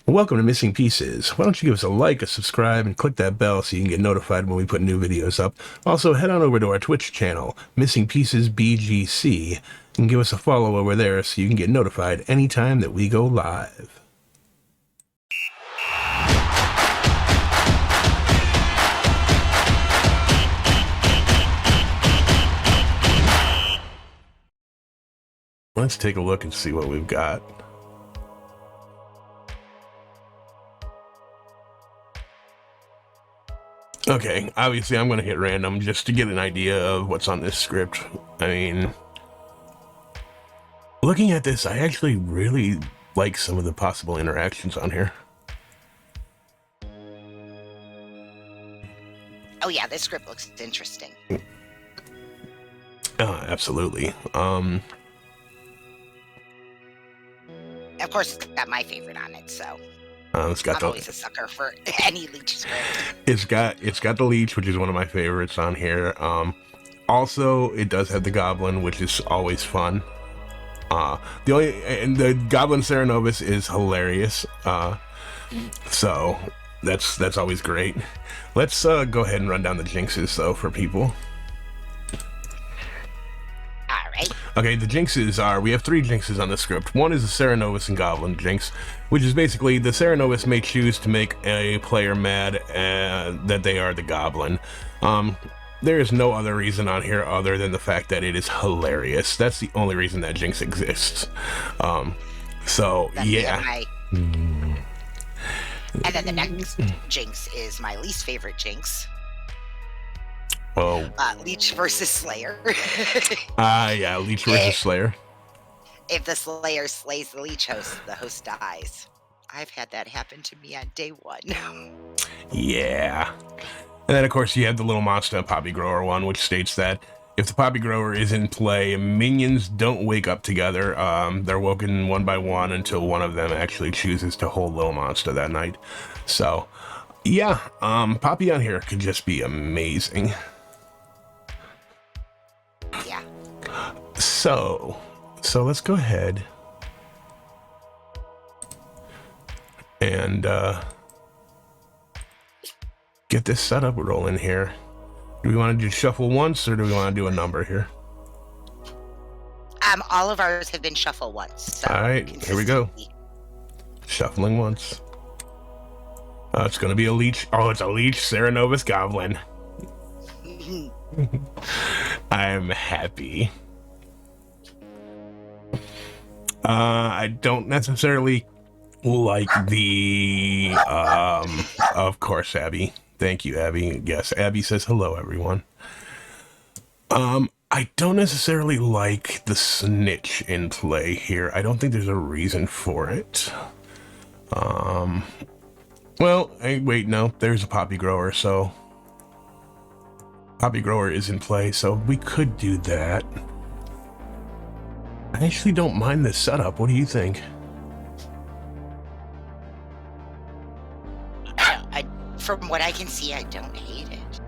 Welcome to Missing Pieces. Why don't you give us a like, a subscribe, and click that bell so you can get notified when we put new videos up. Also, head on over to our Twitch channel, Missing Pieces BGC, and give us a follow over there so you can get notified anytime that we go live. Let's take a look and see what we've got. Okay, obviously I'm going to hit random just to get an idea of what's on this script. I mean, looking at this, I actually really like some of the possible interactions on here. Oh yeah, this script looks interesting. Absolutely. Of course, it's got my favorite on it, so It's got I'm always a sucker for any leech script. It's got the leech, which is one of my favorites on here. Also, it does have the goblin, which is always fun. The goblin Cerenovus is hilarious. So that's always great. Let's go ahead and run down the jinxes though for people. Alright. Okay, the jinxes are, we have 3 jinxes on the script. One is the Cerenovus and Goblin jinx, which is basically the Cerenovus may choose to make a player mad that they are the Goblin. There is no other reason on here other than the fact that it is hilarious. That's the only reason that jinx exists. Yeah. And then the next jinx is my least favorite jinx. Oh. Leech versus Slayer. Yeah, Leech versus Slayer. If the Slayer slays the Leech host, the host dies. I've had that happen to me on day 1. Yeah. And then, of course, you have the little monster Poppy Grower one, which states that if the Poppy Grower is in play, minions don't wake up together. They're woken one by one until one of them actually chooses to hold Little Monster that night. So, yeah, Poppy on here could just be amazing. Yeah. So let's go ahead and get this setup rolling here. Do we want to do shuffle once, or do we want to do a number here? All of ours have been shuffled once. So all right, here we go. Shuffling once. It's going to be a leech. Oh, it's a leech Cerenovus Goblin. I'm happy. I don't necessarily like the, of course, Abby. Thank you, Abby. Yes, Abby says hello, everyone. I don't necessarily like the snitch in play here. I don't think there's a reason for it. Well, wait, no, there's a Poppy Grower, so Poppy Grower is in play, so we could do that. I actually don't mind this setup. What do you think? From what I can see, I don't hate it.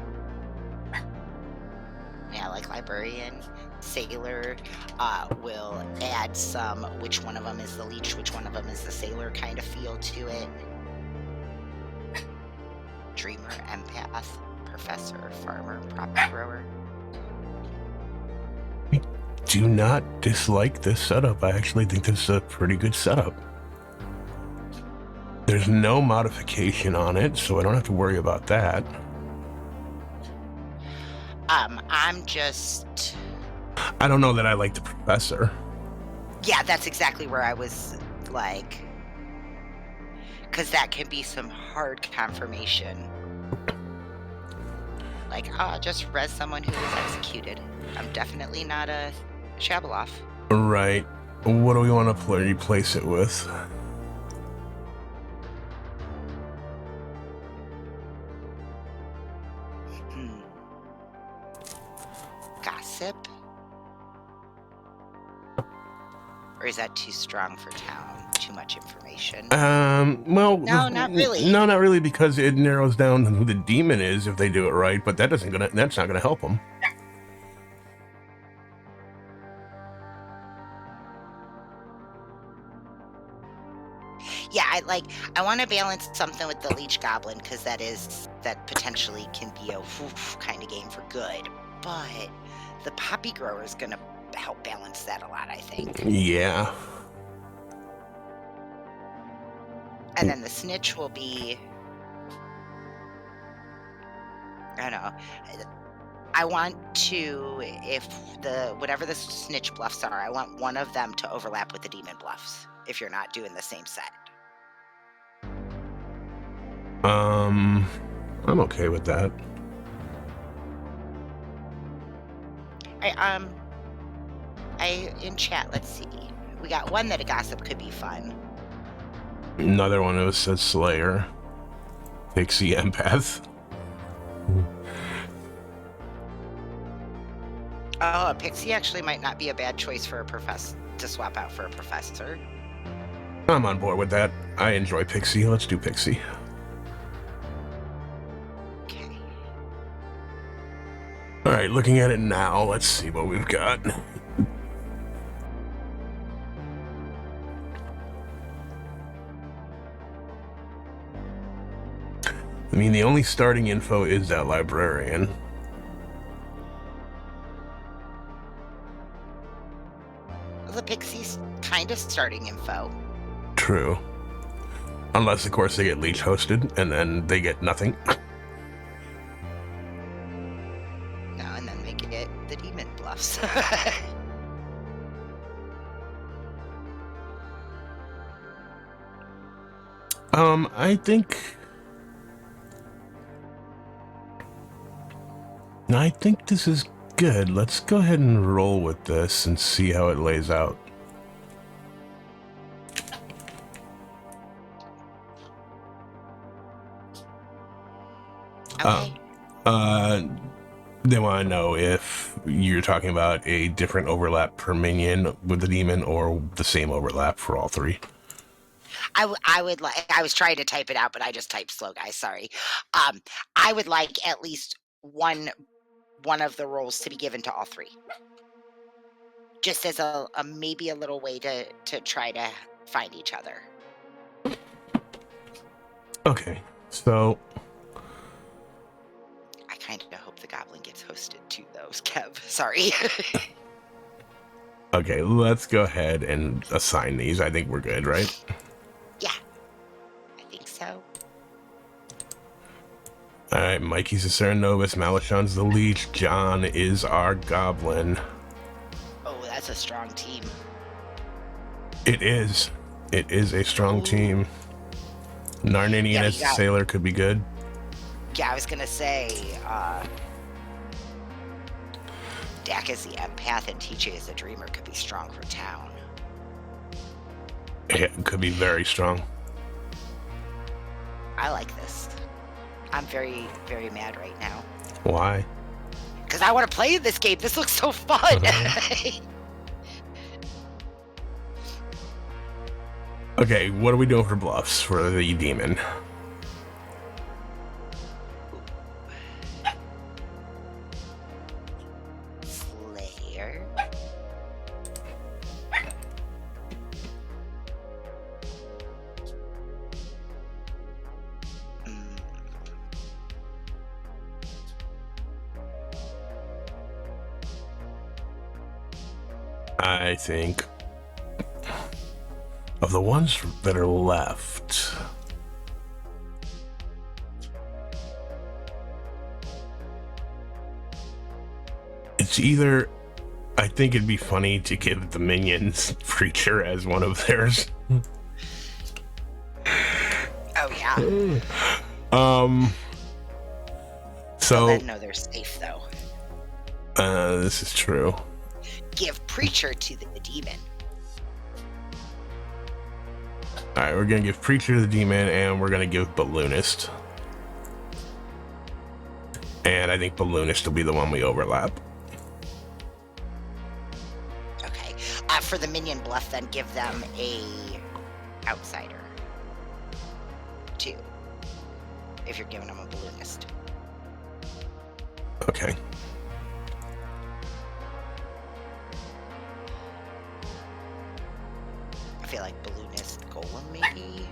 Yeah, like Librarian, Sailor will add some, which one of them is the leech, which one of them is the sailor kind of feel to it. Dreamer, Empath, Professor, Farmer, Poppy Grower. I do not dislike this setup. I actually think this is a pretty good setup. There's no modification on it, so I don't have to worry about that. I'm just... I don't know that I like the Professor. Yeah, that's exactly where I was, like... Because that can be some hard confirmation. Like, just res someone who was executed. I'm definitely not a Shabeloff. Right. What do we want to replace it with? Gossip? Or is that too strong for town? Too much information? Well... No, not really. No, not really, because it narrows down who the demon is if they do it right, but that's not gonna help them. Yeah, I want to balance something with the Leech Goblin because that potentially can be a kind of game for good. But the Poppy Grower is going to help balance that a lot, I think. Yeah. And then the Snitch will be, I don't know. I want to, if whatever the Snitch bluffs are, I want one of them to overlap with the Demon bluffs if you're not doing the same set. I'm okay with that. In chat, let's see. We got one that a gossip could be fun. Another one of us says Slayer. Pixie Empath. Oh, a Pixie actually might not be a bad choice for a professor to swap out for a professor. I'm on board with that. I enjoy Pixie. Let's do Pixie. Okay. All right, looking at it now, let's see what we've got. I mean, the only starting info is that librarian. The Pixie's kind of starting info. True. Unless, of course, they get leech hosted, and then they get nothing. No, and then they get the Demon bluffs. I think this is good. Let's go ahead and roll with this and see how it lays out. Okay. They want to know if you're talking about a different overlap per minion with the demon or the same overlap for all three. I would like. I was trying to type it out, but I just typed slow, guys. Sorry. I would like at least one of the roles to be given to all three, just as a maybe a little way to try to find each other. Okay, so I kind of hope the Goblin gets hosted too, though. Kev, sorry. okay, let's go ahead and assign these. I think we're good, right? Yeah, I think so. All right, Mikey's a Cerenovus, Malachon's the Leech, John is our Goblin. Oh, that's a strong team. It is. It is a strong team. Narninian as a Sailor could be good. Yeah, I was gonna say, Dak as the Empath and TJ as the Dreamer could be strong for town. It could be very strong. I like this. I'm very, very mad right now. Why? Because I want to play this game. This looks so fun. Okay, what are we doing for bluffs for the demon? Slayer. I think of the ones that are left, it's either, I think it'd be funny to give the minions Preacher as one of theirs. Oh yeah. So then no, they're safe though. This is true. Give Preacher to the demon. All right, we're gonna give Preacher to the demon, and we're gonna give Balloonist. And I think Balloonist will be the one we overlap. Okay. For the minion bluff, then give them a outsider. 2. If you're giving them a Balloonist. Okay. I feel like Balloonist golem, maybe?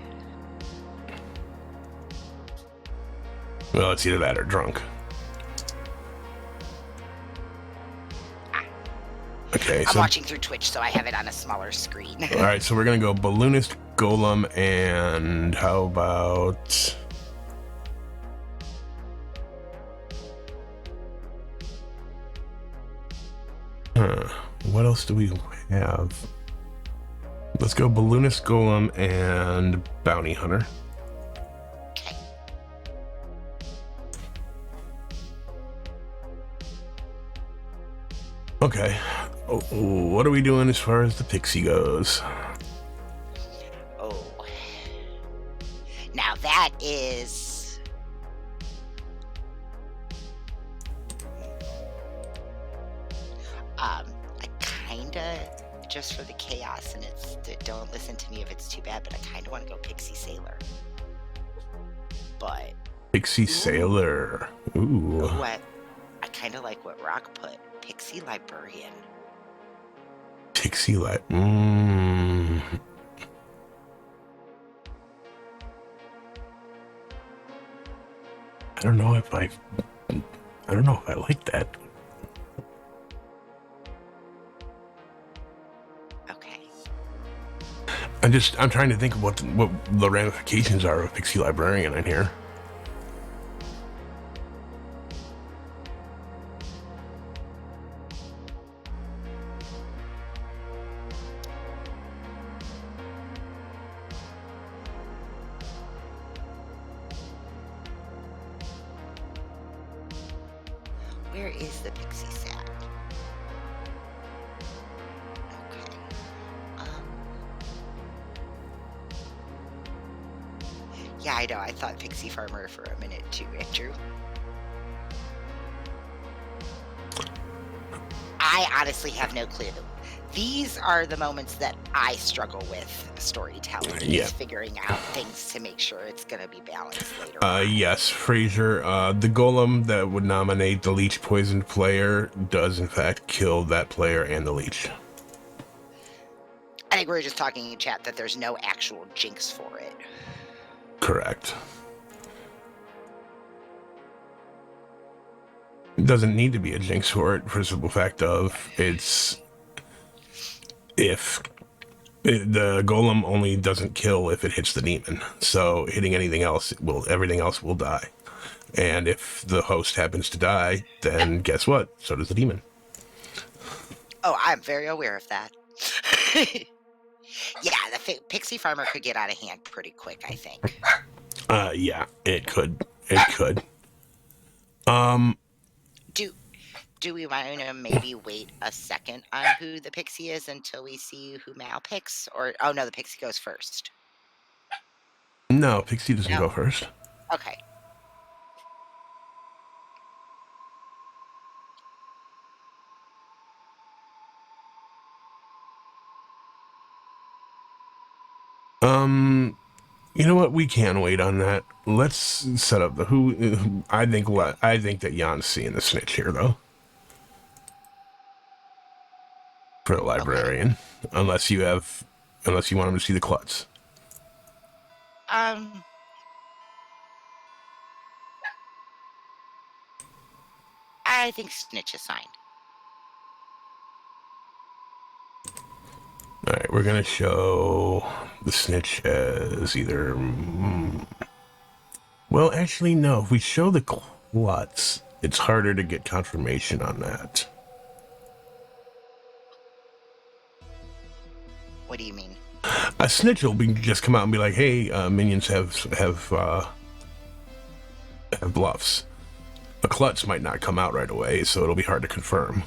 Well, it's either that or drunk. Okay, I'm so watching through Twitch, so I have it on a smaller screen. all right, so we're gonna go balloonist, golem, and how about what else do we have? Let's go balloonist, golem, and bounty hunter. Okay. Okay, what are we doing as far as the pixie goes? Oh. Now that is... I kinda, just for the chaos, and don't listen to me if it's too bad, but I kinda want to go Pixie Sailor. But... Pixie Sailor. Ooh. What? I kinda like what Rock put. Pixie Librarian. Pixie Light. I don't know if I like that. Okay. I'm trying to think of what the ramifications are of Pixie Librarian in here. Where is the Pixie Sat? Okay. Yeah, I know. I thought Pixie Farmer for a minute too, Andrew. I honestly have no clue. These are the moments that I struggle with storytelling. Yeah. Is figuring out things to make sure it's going to be balanced later on. Yes, Fraser. The golem that would nominate the leech poisoned player does in fact kill that player and the leech. I think we were just talking in chat that there's no actual jinx for it. Correct. It doesn't need to be a jinx for it for the simple fact of the golem only doesn't kill if it hits the demon. So hitting anything else, everything else will die. And if the host happens to die, then guess what? So does the demon. Oh, I'm very aware of that. Yeah, the Pixie Farmer could get out of hand pretty quick, I think. Yeah, it could. Do we want to maybe wait a second on who the Pixie is until we see who Mal picks? Or, oh no, the Pixie goes first. No, Pixie doesn't go first. Okay. You know what? We can wait on that. Let's set up the who. I think that Jan's seeing the snitch here, though. For the librarian, okay. unless you want him to see the klutz. I think snitch is signed. All right, we're gonna show the snitch as either. Well, actually, no. If we show the klutz, it's harder to get confirmation on that. What do you mean? A snitch will just come out and be like, "Hey, minions have bluffs." A klutz might not come out right away, so it'll be hard to confirm.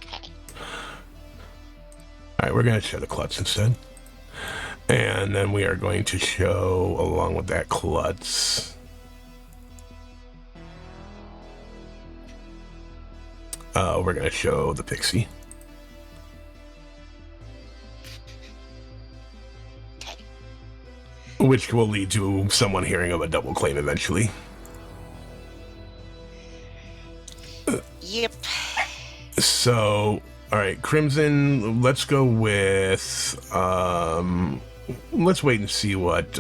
Okay. All right, we're going to show the klutz instead. And then we are going to show, along with that klutz, we're going to show the pixie. Okay. Which will lead to someone hearing of a double claim eventually. Yep. So All right, Crimson, let's go with let's wait and see what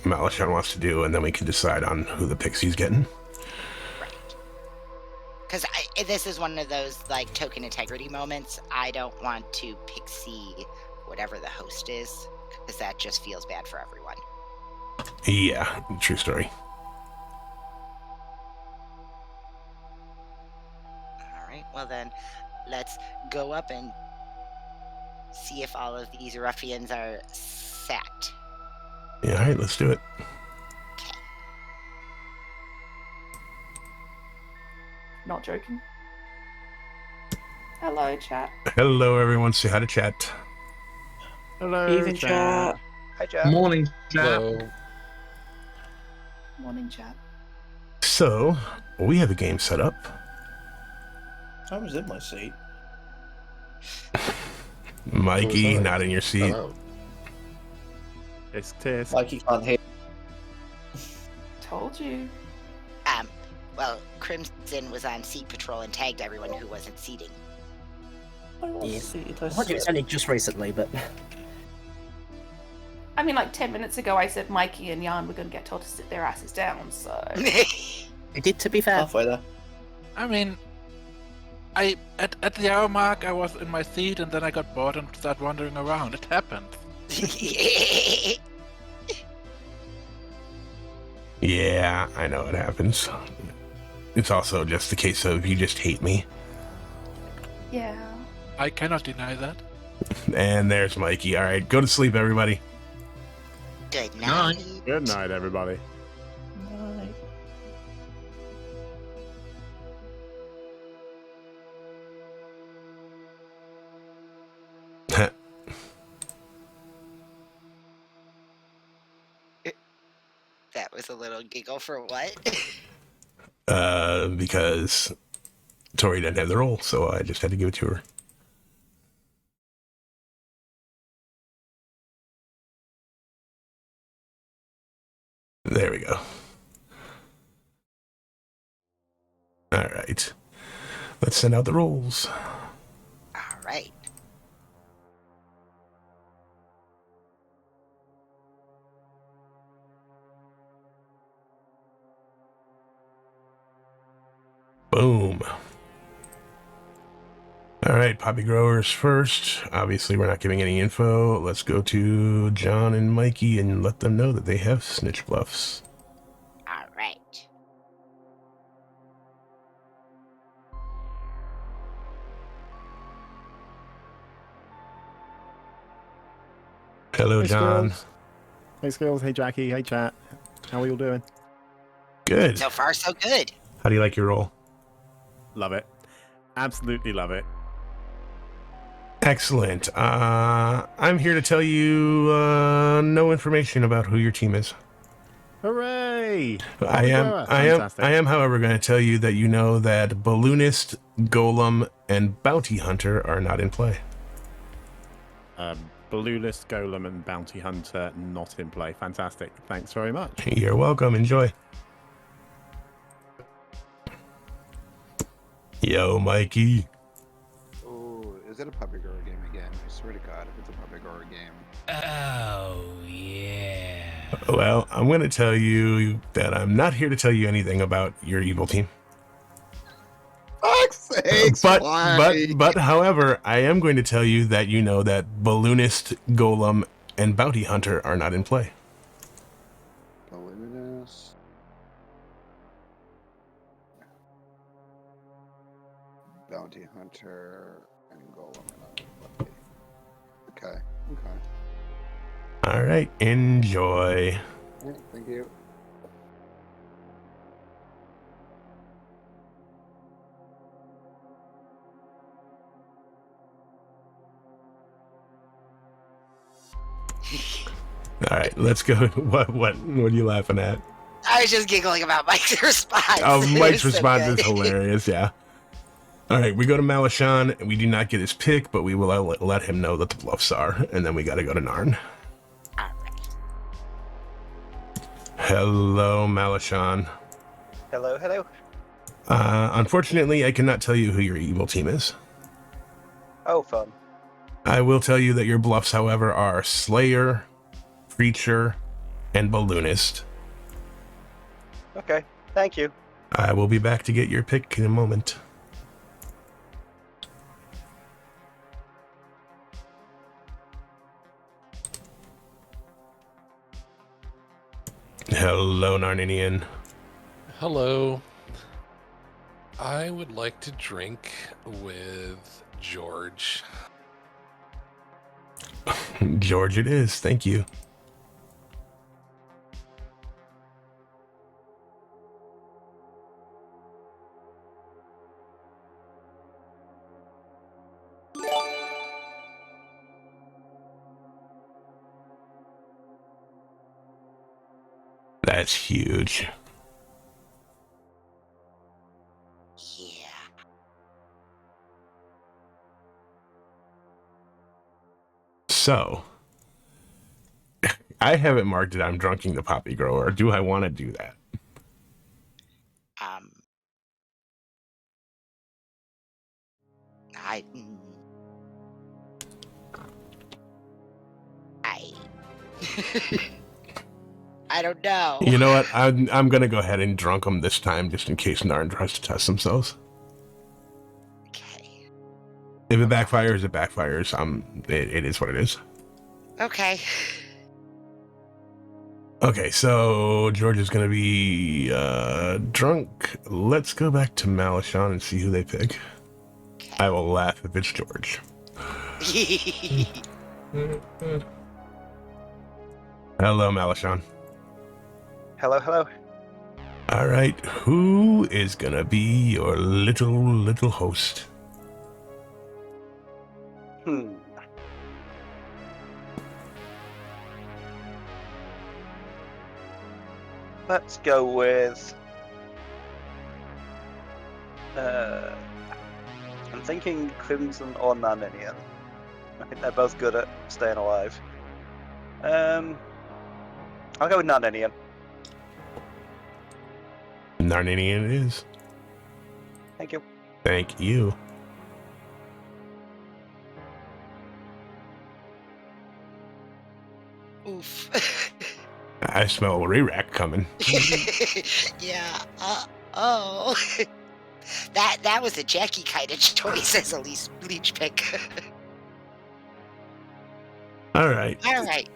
Malachon wants to do, and then we can decide on who the pixie's getting. Right. Because this is one of those like token integrity moments. I don't want to pixie whatever the host is, because that just feels bad for everyone. Yeah, true story. All right, well then, let's go up and see if all of these ruffians are sat. Yeah, all right, let's do it. Okay. Not joking. Hello, chat. Hello, everyone. Say hi to chat. Hello, Evening, chat. Hi, chat. Morning, chat. Morning, chat. So, we have a game set up. I was in my seat. Mikey, not in your seat. Hello. Tisk tisk. Like you can't hear. Told you. Well, Crimson was on seat patrol and tagged everyone who wasn't seating. I was Yeah. seated. It's only just recently, but I mean, like 10 minutes ago, I said Mikey and Jan were going to get told to sit their asses down, so. it did, to be fair. halfway there. I mean, at the hour mark, I was in my seat, and then I got bored and started wandering around. It happened. Yeah, I know it happens. It's also just the case of you just hate me. Yeah. I cannot deny that. And there's Mikey. All right, go to sleep, everybody. Good night. Good night, everybody. Right. That was a little giggle for what? Because Tori didn't have the role, so I just had to give it to her. There we go. All right. Let's send out the rolls. All right. Boom. All right, Poppy Growers first. Obviously, we're not giving any info. Let's go to John and Mikey and let them know that they have snitch bluffs. All right. Hello, Hey, John. Skills. Hey, Skills. Hey, Jackie. Hey, chat. How are you all doing? Good. So far, so good. How do you like your role? Love it. Absolutely love it. Excellent. I'm here to tell you no information about who your team is. Hooray! I am, Fantastic. however, going to tell you that you know that Balloonist, Golem, and Bounty Hunter are not in play. Balloonist, Golem, and Bounty Hunter not in play. Fantastic. Thanks very much. You're welcome. Enjoy. Yo, Mikey. Oh, is it a puppy grower game again? I swear to God, if it's a puppy grower game. Oh, yeah. Well, I'm going to tell you that I'm not here to tell you anything about your evil team. Fuck's sakes, But, however, I am going to tell you that you know that Balloonist, Golem, and Bounty Hunter are not in play. Balloonist. Bounty Hunter and Golem and other. Okay, okay. All right, enjoy. Yeah, thank you. All right, let's go. What are you laughing at? I was just giggling about Mike's response. Oh, It Mike's was so response good. is hilarious. Yeah. All right, we go to Malachon. We do not get his pick, but we will let him know that the bluffs are, and then we got to go to Narn. All right. Hello, Malachon. Hello, hello. Unfortunately, I cannot tell you who your evil team is. Oh, fun. I will tell you that your bluffs, however, are Slayer, Preacher, and Balloonist. Okay, thank you. I will be back to get your pick in a moment. Hello, Narninian. Hello. I would like to drink with George. George it is, thank you. That's huge. Yeah. So, I have it marked that I'm drunking the poppy grower. Do I want to do that? Um. I. I don't know. You know what? I'm going to go ahead and drunk them this time, just in case Narn tries to test themselves. Okay. If it backfires, it backfires. It is what it is. Okay. Okay, so George is going to be drunk. Let's go back to Malishon and see who they pick. Okay. I will laugh if it's George. Hello, Malishon. Hello, hello. All right, who is going to be your little host? Let's go with... I'm thinking Crimson or Naninian. I think they're both good at staying alive. I'll go with Naninian. Narninian it is. Thank you. Thank you. Oof. I smell a re-rack coming. Yeah. Oh. That was a Jackie kind of choice as a leech pick. All right. All right.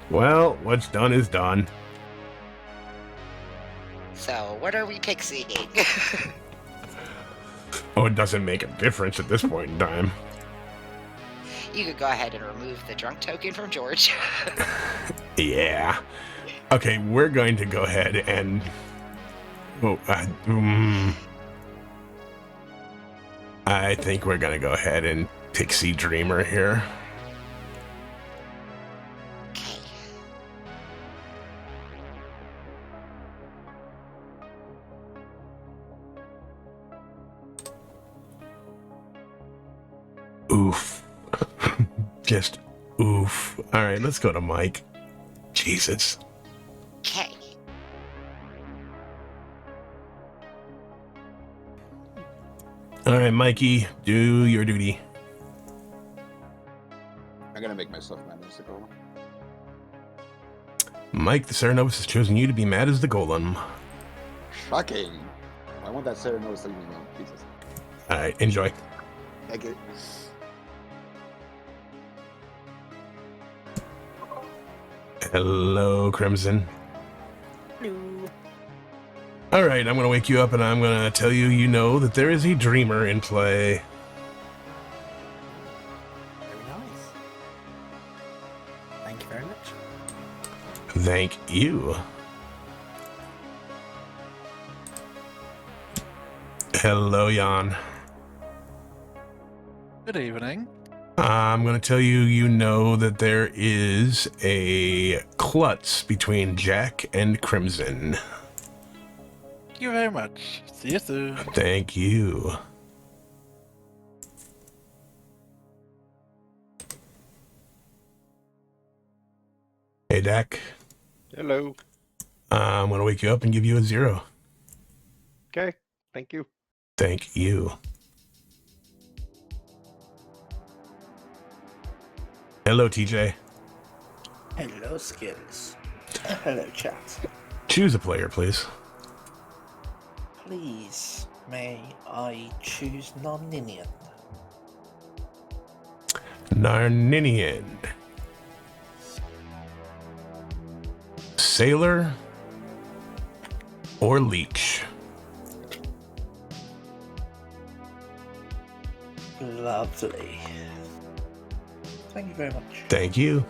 Well, what's done is done. So, what are we pixieing? Oh, it doesn't make a difference at this point in time. You could go ahead and remove the drunk token from George. Yeah. Okay, we're going to go ahead and... I think we're going to go ahead and Pixie Dreamer here. Okay. Oof. Just oof. All right, let's go to Mike. Jesus. Okay. All right, Mikey, do your duty. I'm gonna make myself mad as the golem. Mike, the Ceranovus has chosen you to be mad as the golem. Shocking. I want that Ceranovus to leave me alone. Jesus. All right, enjoy. Thank you. Hello, Crimson. Hello. All right, I'm going to wake you up and I'm going to tell you, you know, that there is a dreamer in play. Very nice. Thank you very much. Thank you. Hello, Jan. Good evening. I'm going to tell you, you know, that there is a klutz between Jack and Crimson. Thank you very much. See you soon. Thank you. Hey, Dak. Hello. I'm going to wake you up and give you a 0. Okay. Thank you. Thank you. Hello, TJ. Hello, Skills. Hello, chat. Choose a player, please. Please, may I choose Narninian? Narninian. Sailor or Leech? Lovely. Thank you very much. Thank you.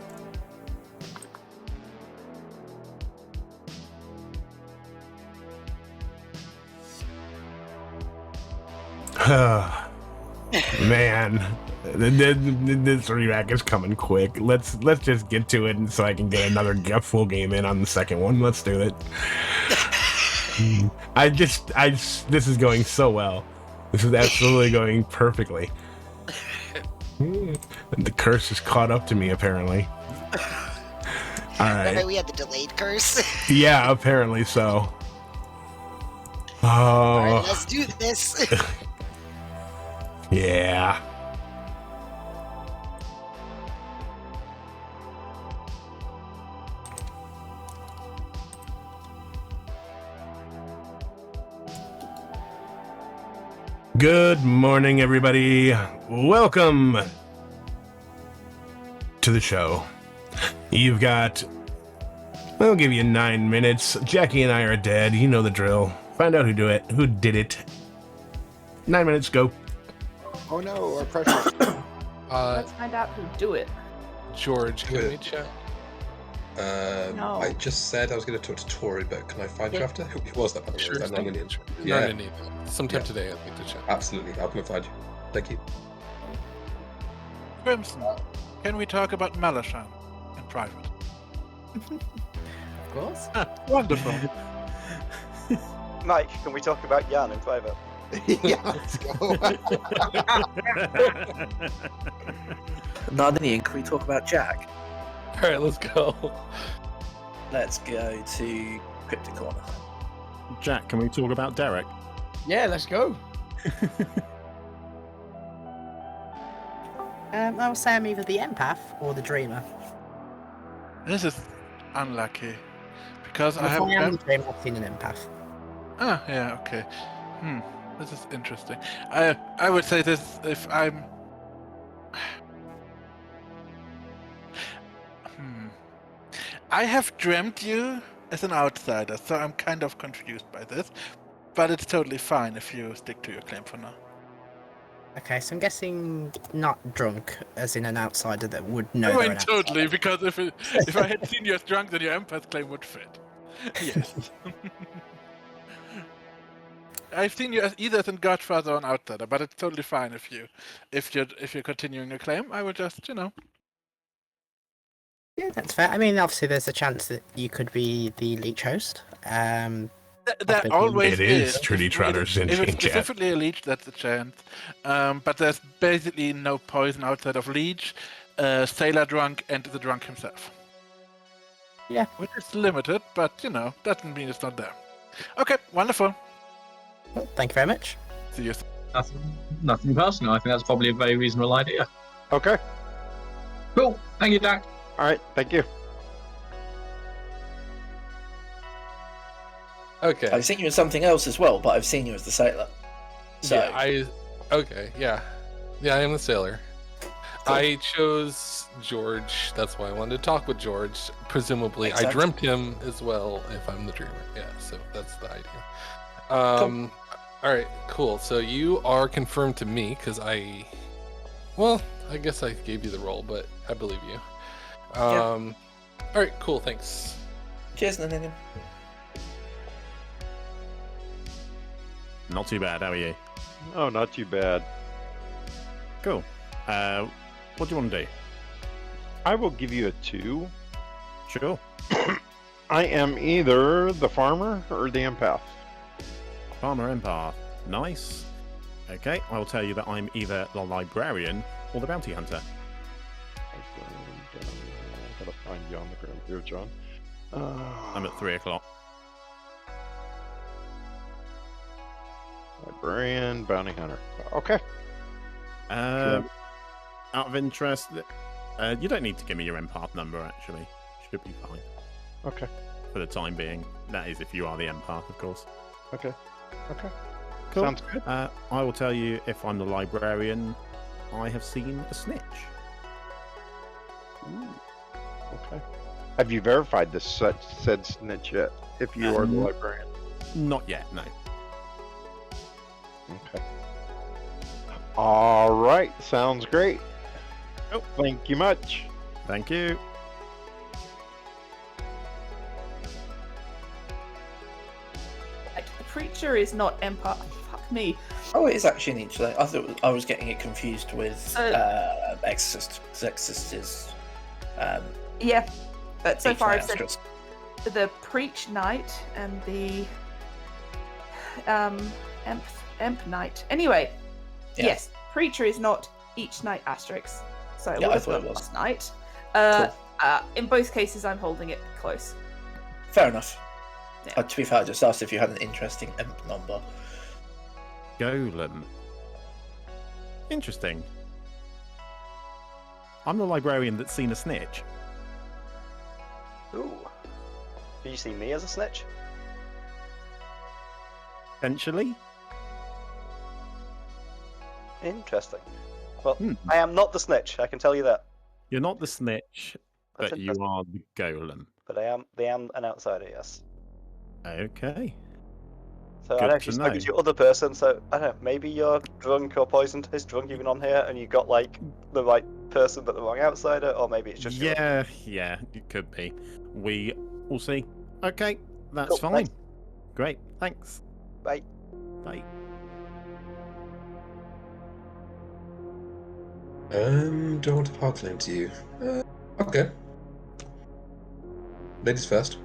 Man, this re-rack is coming quick. Let's just get to it, and so I can get another full game in on the second one. Let's do it. This is going so well. This is absolutely going perfectly. And the curse has caught up to me, apparently. All right. Remember we had the delayed curse? Yeah, apparently so. All right, let's do this. Yeah. Good morning, everybody. Welcome to the show. You've got, I'll give you 9 minutes. Jackie and I are dead. You know the drill. Find out who did it. 9 minutes, go. Oh no, our pressure. Let's find out who do it. George, can we chat? No. I just said I was going to talk to Tori, but can I find you after? Who was that? By the way? Sure. Was that Narninian? Yeah. Yeah, Sometime Yeah. today, I'd like to chat. absolutely. I'll come and find you. Thank you. Crimson, can we talk about Malashan in private? Of course. Wonderful. Mike, can we talk about Jan in private? Yeah, let's go. Narninian, can we talk about Jack? All right, let's go. Let's go to Cryptic Corner. Jack, can we talk about Derek? Yeah, let's go. I would say I'm either the empath or the dreamer. This is unlucky because I If have. I am the dreamer, I've seen an empath. Ah, yeah, okay. This is interesting. I would say this if I'm. I have dreamt you as an outsider, so I'm kind of confused by this. But it's totally fine if you stick to your claim for now. Okay, so I'm guessing not drunk, as in an outsider that would know. I they're mean, an totally, because if I had seen you as drunk, then your empath claim would fit. Yes. I've seen you as either as a Godfather or an outsider, but it's totally fine if you're continuing your claim. I would just, Yeah, that's fair. I mean, obviously, there's a chance that you could be the leech host. There always It is is. Trudy Trotter's If it's sentient chat. specifically a leech, that's a chance. But there's basically no poison outside of leech, sailor drunk, and the drunk himself. Yeah. Which is limited, but doesn't mean it's not there. Okay, wonderful. Well, thank you very much. See you. Nothing personal. I think that's probably a very reasonable idea. Okay. Cool. Thank you, Jack. All right. Thank you. Okay. I've seen you in something else as well, but I've seen you as the sailor. So Yeah, okay, yeah. Yeah, I am the sailor. Cool. I chose George. That's why I wanted to talk with George. Presumably, Makes I sense. dreamt him as well if I'm the dreamer. Yeah, so that's the idea. All right, cool. So you are confirmed to me because I guess I gave you the role, but I believe you. All right, cool. Thanks. cheers, Narninian. Not too bad. How are you? Oh, not too bad. Cool. What do you want to do? I will give you a 2. Sure. I am either the farmer or the empath. Farmer Empath. Nice. Okay, I'll tell you that I'm either the librarian or the bounty hunter. I gotta find you on the ground here, John. I'm at 3 o'clock. Librarian, bounty hunter. Okay. Out of interest, You don't need to give me your empath number, actually. Should be fine. Okay. For the time being. That is if you are the empath, of course. Okay. Okay. Cool. Sounds good. I will tell you if I'm the librarian, I have seen a snitch. Ooh. Okay. Have you verified this said snitch yet? If you are the librarian. Not yet, no. Okay. All right. Sounds great. Oh, thank you much. Thank you. Like, the preacher is not empath. Fuck me. Oh, it is actually an each. I thought I was getting it confused with Exorcist. 'Cause Exorcist is. Yeah, but so each far night I've said asterisk. the preach knight and the emp knight. Anyway, Yeah. yes, preacher is not each night asterisk. So it Yeah, would I have thought been it was. last night. Cool. In both cases, I'm holding it close. Fair enough. Yeah. To be fair, I just asked if you had an interesting imp number. Golem. Interesting. I'm the librarian that's seen a snitch. Ooh. Did you see me as a snitch? Potentially. Interesting. Well, I am not the snitch, I can tell you that. You're not the snitch, That's but you interesting. are the golem. But I am an outsider, yes. Okay. So I Good know to she's spoken know. to your other person, so I don't know, maybe you're drunk or poisoned is drunk even on here and you got like the right person but the wrong outsider, or maybe it's just your... Yeah, it could be. We will see. Okay, that's Cool, fine. thanks. Great, thanks. Bye. Bye. Do I want to park claim to you? Okay. Ladies first.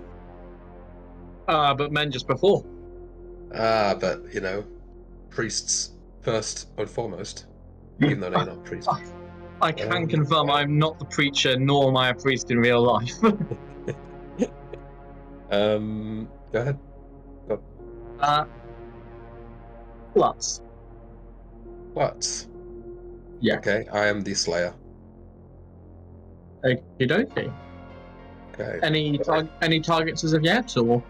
But men just before. But, you know, priests first and foremost. Even though you're not a priest. I can confirm I'm not the preacher, nor am I a priest in real life. Go ahead. Go. Plus. What? Yeah. Okay, I am the Slayer. Okie dokie. Okay. Any targets as of yet, or?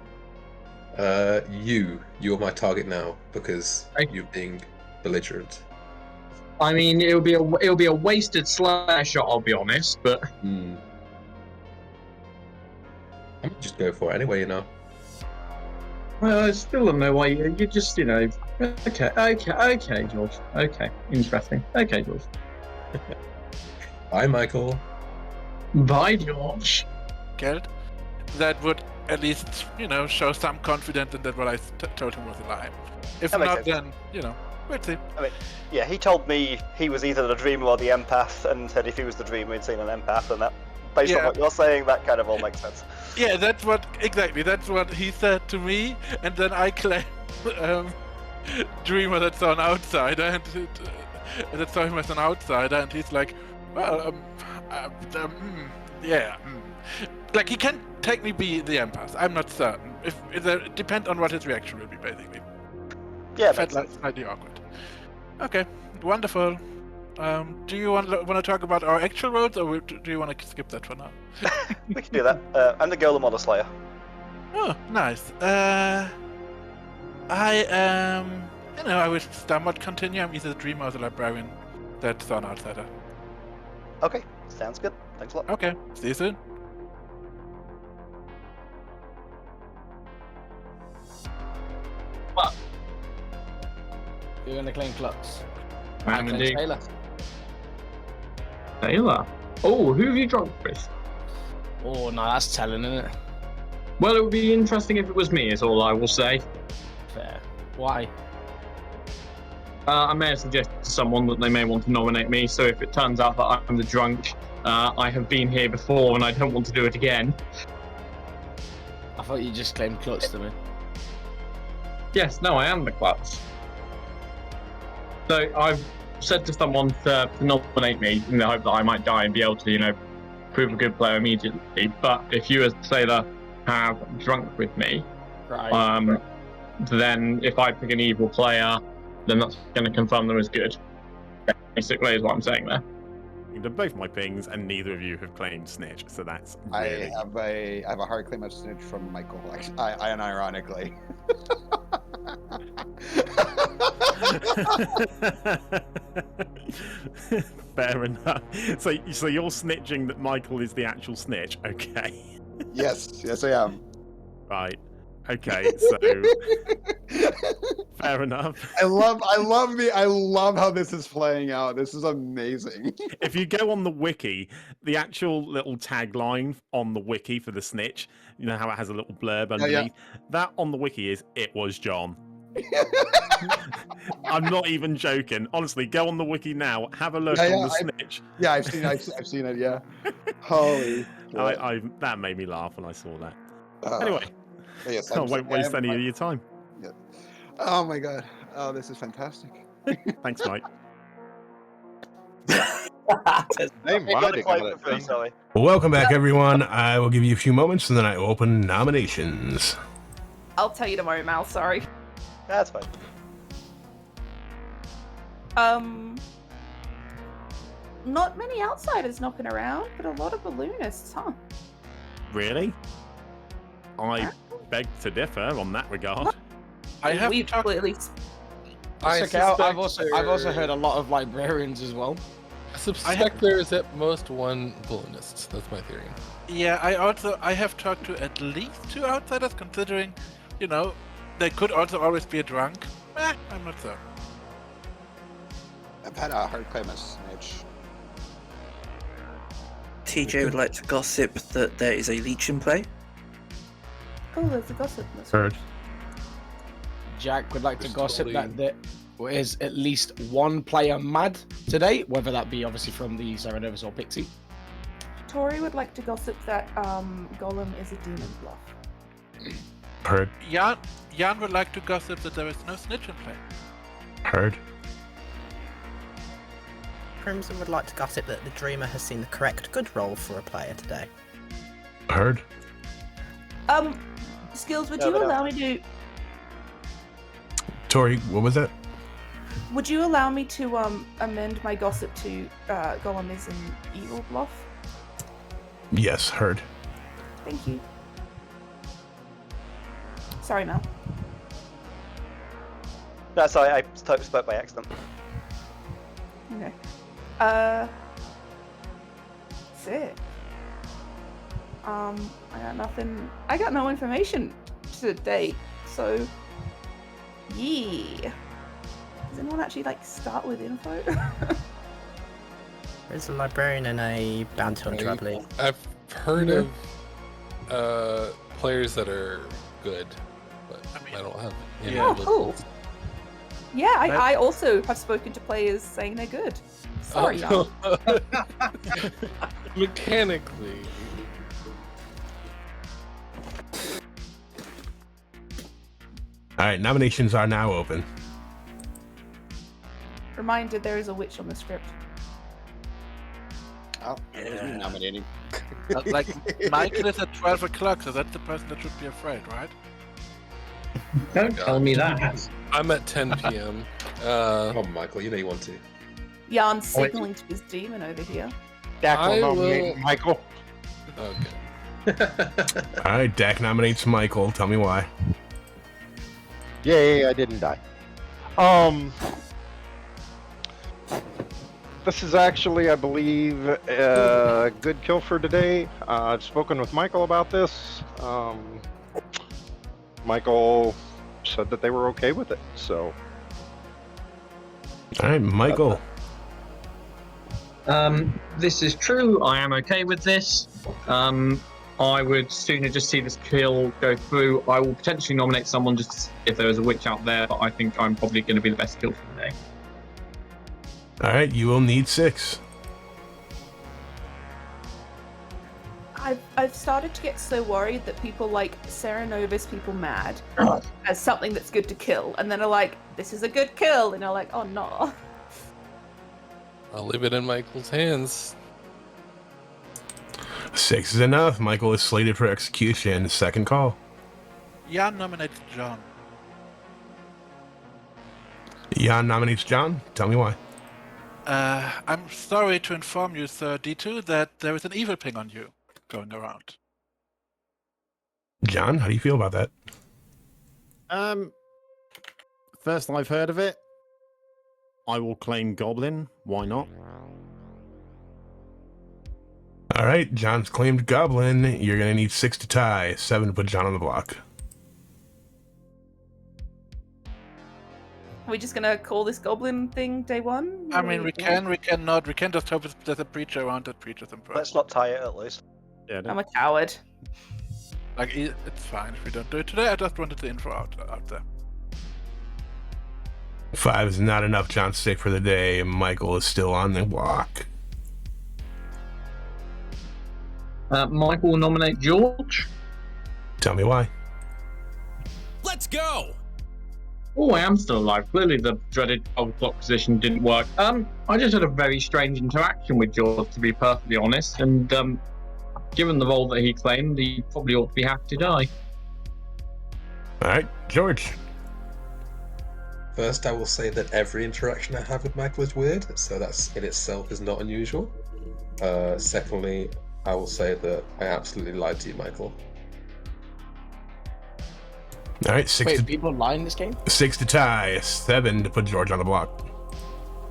You're my target now because you're being belligerent. I mean, it'll be a wasted slash shot, I'll be honest, but. I'm gonna just go for it anyway, you know. I still don't know why you just, you know. Okay, George. Okay, interesting. Okay, George. Bye, Michael. Bye, George. Geld. That would at least, you know, show some confidence in that what I told him was a lie. If That makes not, sense. then, you know, we'll see. I mean, yeah, he told me he was either the dreamer or the empath, and said if he was the dreamer, he'd seen an empath, and that, based on Yeah. what you're saying, that kind of all makes sense. Yeah, that's what he said to me, and then I claim Dreamer that saw an outsider, and that saw him as an outsider, and he's like, well, yeah. Like, he can technically be the empath. I'm not certain. If it depends on what his reaction will be, basically. Yeah, felt makes like sense. slightly awkward. Okay, wonderful. Do you want to talk about our actual roles, or do you want to skip that for now? We can do that. I'm the Golem or the Slayer. Oh, nice. I am. You know, I will somewhat continue. I'm either the dreamer or the librarian. That's an outsider. Okay, sounds good. Thanks a lot. Okay, see you soon. You're going to claim Klutz. I'm claim indeed. Taylor. Taylor. Oh, who have you drunk with? Oh, no, that's telling, isn't it? Well, it would be interesting if it was me, is all I will say. Fair. Why? I may have suggested to someone that they may want to nominate me, so if it turns out that I'm the drunk, I have been here before and I don't want to do it again. I thought you just claimed Klutz to me. Yes, no, I am the Klutz. So I've said to someone to nominate me in the hope that I might die and be able to, you know, prove a good player immediately. But if you as Sailor have drunk with me, Right. then if I pick an evil player, then that's going to confirm them as good. Basically, is what I'm saying there. to both my pings, and neither of you have claimed snitch, so that's really... I have a hard claim of snitch from Michael, actually, unironically. Fair enough. So you're snitching that Michael is the actual snitch, okay? Yes, I am. Right. Okay, so fair enough. I love how this is playing out. This is amazing. If you go on the wiki, the actual little tagline on the wiki for the snitch, you know how it has a little blurb underneath? That on the wiki is, "It was John." I'm not even joking. Honestly, go on the wiki now, have a look on the snitch. Yeah, I've seen it, yeah. Holy shit. That made me laugh when I saw that. Anyway, yes, I won't waste any of your time. Yeah. Oh my god. Oh, this is fantastic. Thanks, Mike. Welcome back, everyone. I will give you a few moments, and then I open nominations. I'll tell you tomorrow, Mal. Sorry. That's fine. Not many outsiders knocking around, but a lot of balloonists, huh? Really? I beg to differ on that regard. We've clearly. It's okay. I've also heard a lot of librarians as well. I suspect there is at most one balloonist. That's my theory. Yeah, I have talked to at least 2 outsiders, considering, you know, they could also always be a drunk. I'm not sure. I've had a hard claim of snitch. TJ would like to gossip that there is a leech in play. Oh, there's a gossip. Heard. Jack would like to gossip that there is at least one player mad today, whether that be obviously from the Serenovus or Pixie. Tori would like to gossip that Golem is a demon bluff. Heard. Jan would like to gossip that there is no snitch in play. Heard. Crimson would like to gossip that the Dreamer has seen the correct good roll for a player today. Heard. Skills, would you allow me to... Tori, what was that? Would you allow me to amend my gossip to Golem is an evil bluff? Yes, heard. Thank you. Sorry, Mel. No, sorry, I spoke by accident. Okay. Sick. I got nothing. I got no information to date, so yeah. Does anyone actually start with info? There's a librarian and a bounty hunter, I believe. I've heard of players that are good, but I don't have any. Oh, cool. Yeah, I also have spoken to players saying they're good. Sorry, Jan. Mechanically. All right, nominations are now open. Reminder, there is a witch on the script. Oh, it was me nominating. Michael is at 12 o'clock, so that's the person that should be afraid, right? Don't tell me that. I'm at 10 p.m. Come on, Michael, you know you want to. Jan's signaling to his demon over here. Dak will nominate Michael. Okay. All right, Dak nominates Michael. Tell me why. Yay, I didn't die. This is actually, I believe, a good kill for today. I've spoken with Michael about this. Michael said that they were okay with it, so. All right, Michael. This is true. I am okay with this. I would sooner just see this kill go through. I will potentially nominate someone just to see if there is a witch out there, but I think I'm probably going to be the best kill for the day. All right, you will need 6. I've started to get so worried that people like Serenovus people mad as something that's good to kill, and then are like, this is a good kill, and you're like, oh no. I'll leave it in Michael's hands. 6 is enough. Michael is slated for execution. Second call. Jan nominates John. Jan nominates John. Tell me why. I'm sorry to inform you, Sir D2, that there is an evil ping on you going around. John, how do you feel about that? First I've heard of it. I will claim Goblin. Why not? All right, John's claimed Goblin. You're going to need 6 to tie, 7 to put John on the block. Are we just gonna call this goblin thing day one? I mean, we cannot. We can just hope there's a preacher around that preaches them first. Let's not tie it at least. Yeah, I'm a coward. Like, it's fine if we don't do it today. I just wanted the info out there. 5 is not enough. John's safe for the day. Michael is still on the block. Michael will nominate George. Tell me why. Let's go! Oh, I am still alive. Clearly the dreaded 12 o'clock position didn't work. I just had a very strange interaction with George, to be perfectly honest, and given the role that he claimed, he probably ought to be happy to die. All right, George. First, I will say that every interaction I have with Michael is weird, so that's in itself is not unusual. Secondly, I will say that I absolutely lied to you, Michael. All right, 6 Wait, to people lie in this game? 6 to tie, 7 to put George on the block.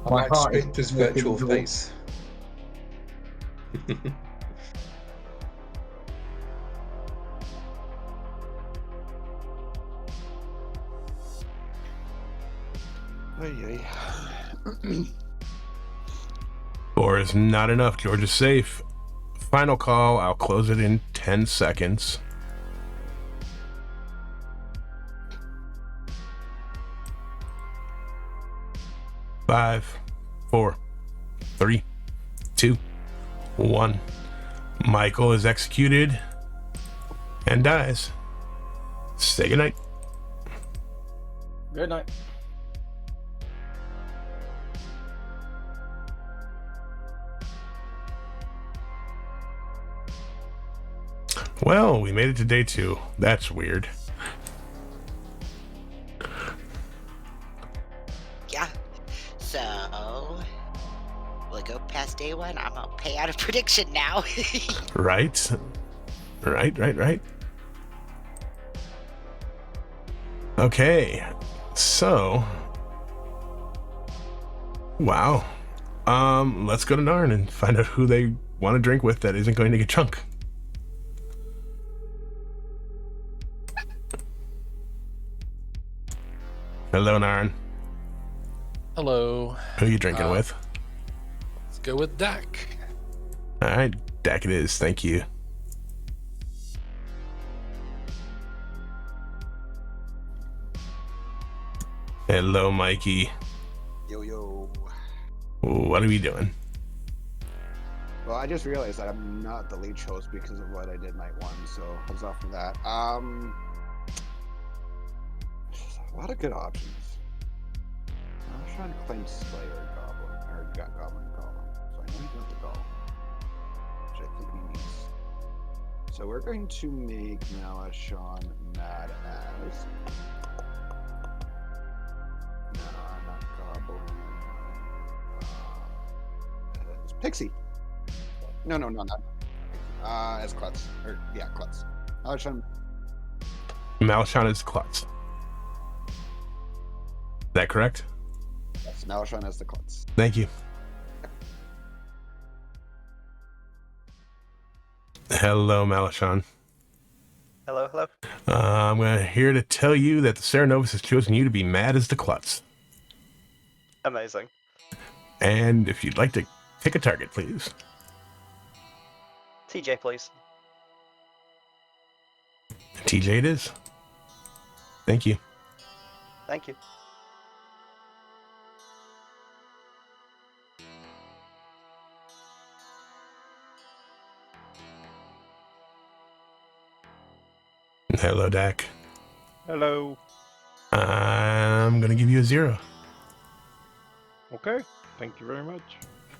I might scrape his virtual face. Ay, 4 is not enough. George is safe. Final call. I'll close it in 10 seconds. Five, 4, 3, 2, 1. Michael is executed and dies. Say goodnight. Good night. Well, we made it to day 2. That's weird. Yeah. So we'll go past day 1. I'm gonna pay out a prediction now. Right. Okay. So wow. Let's go to Narn and find out who they want to drink with that isn't going to get drunk. Hello, Narn. Hello. Who are you drinking with? Let's go with Dak. All right, Dak it is. Thank you. Hello, Mikey. Yo. What are we doing? Well, I just realized that I'm not the lead host because of what I did night 1, so heads off from that. A lot of good options. I was trying to claim Slayer Goblin, or got Goblin Golem. So I know he got the Golem, which I think he needs. So we're going to make Malashon mad as. No, not Goblin. It's Pixie. No, not. As Klutz. Or, yeah, Klutz. Malashon is Klutz. Is that correct? Yes, Malashon as the Klutz. Thank you. Hello, Malashon. Hello. I'm here to tell you that the Serenovus has chosen you to be mad as the Klutz. Amazing. And if you'd like to pick a target, please. TJ, please. TJ it is. Thank you. Thank you. Hello, Dak. Hello. I'm going to give you a 0. Okay. Thank you very much.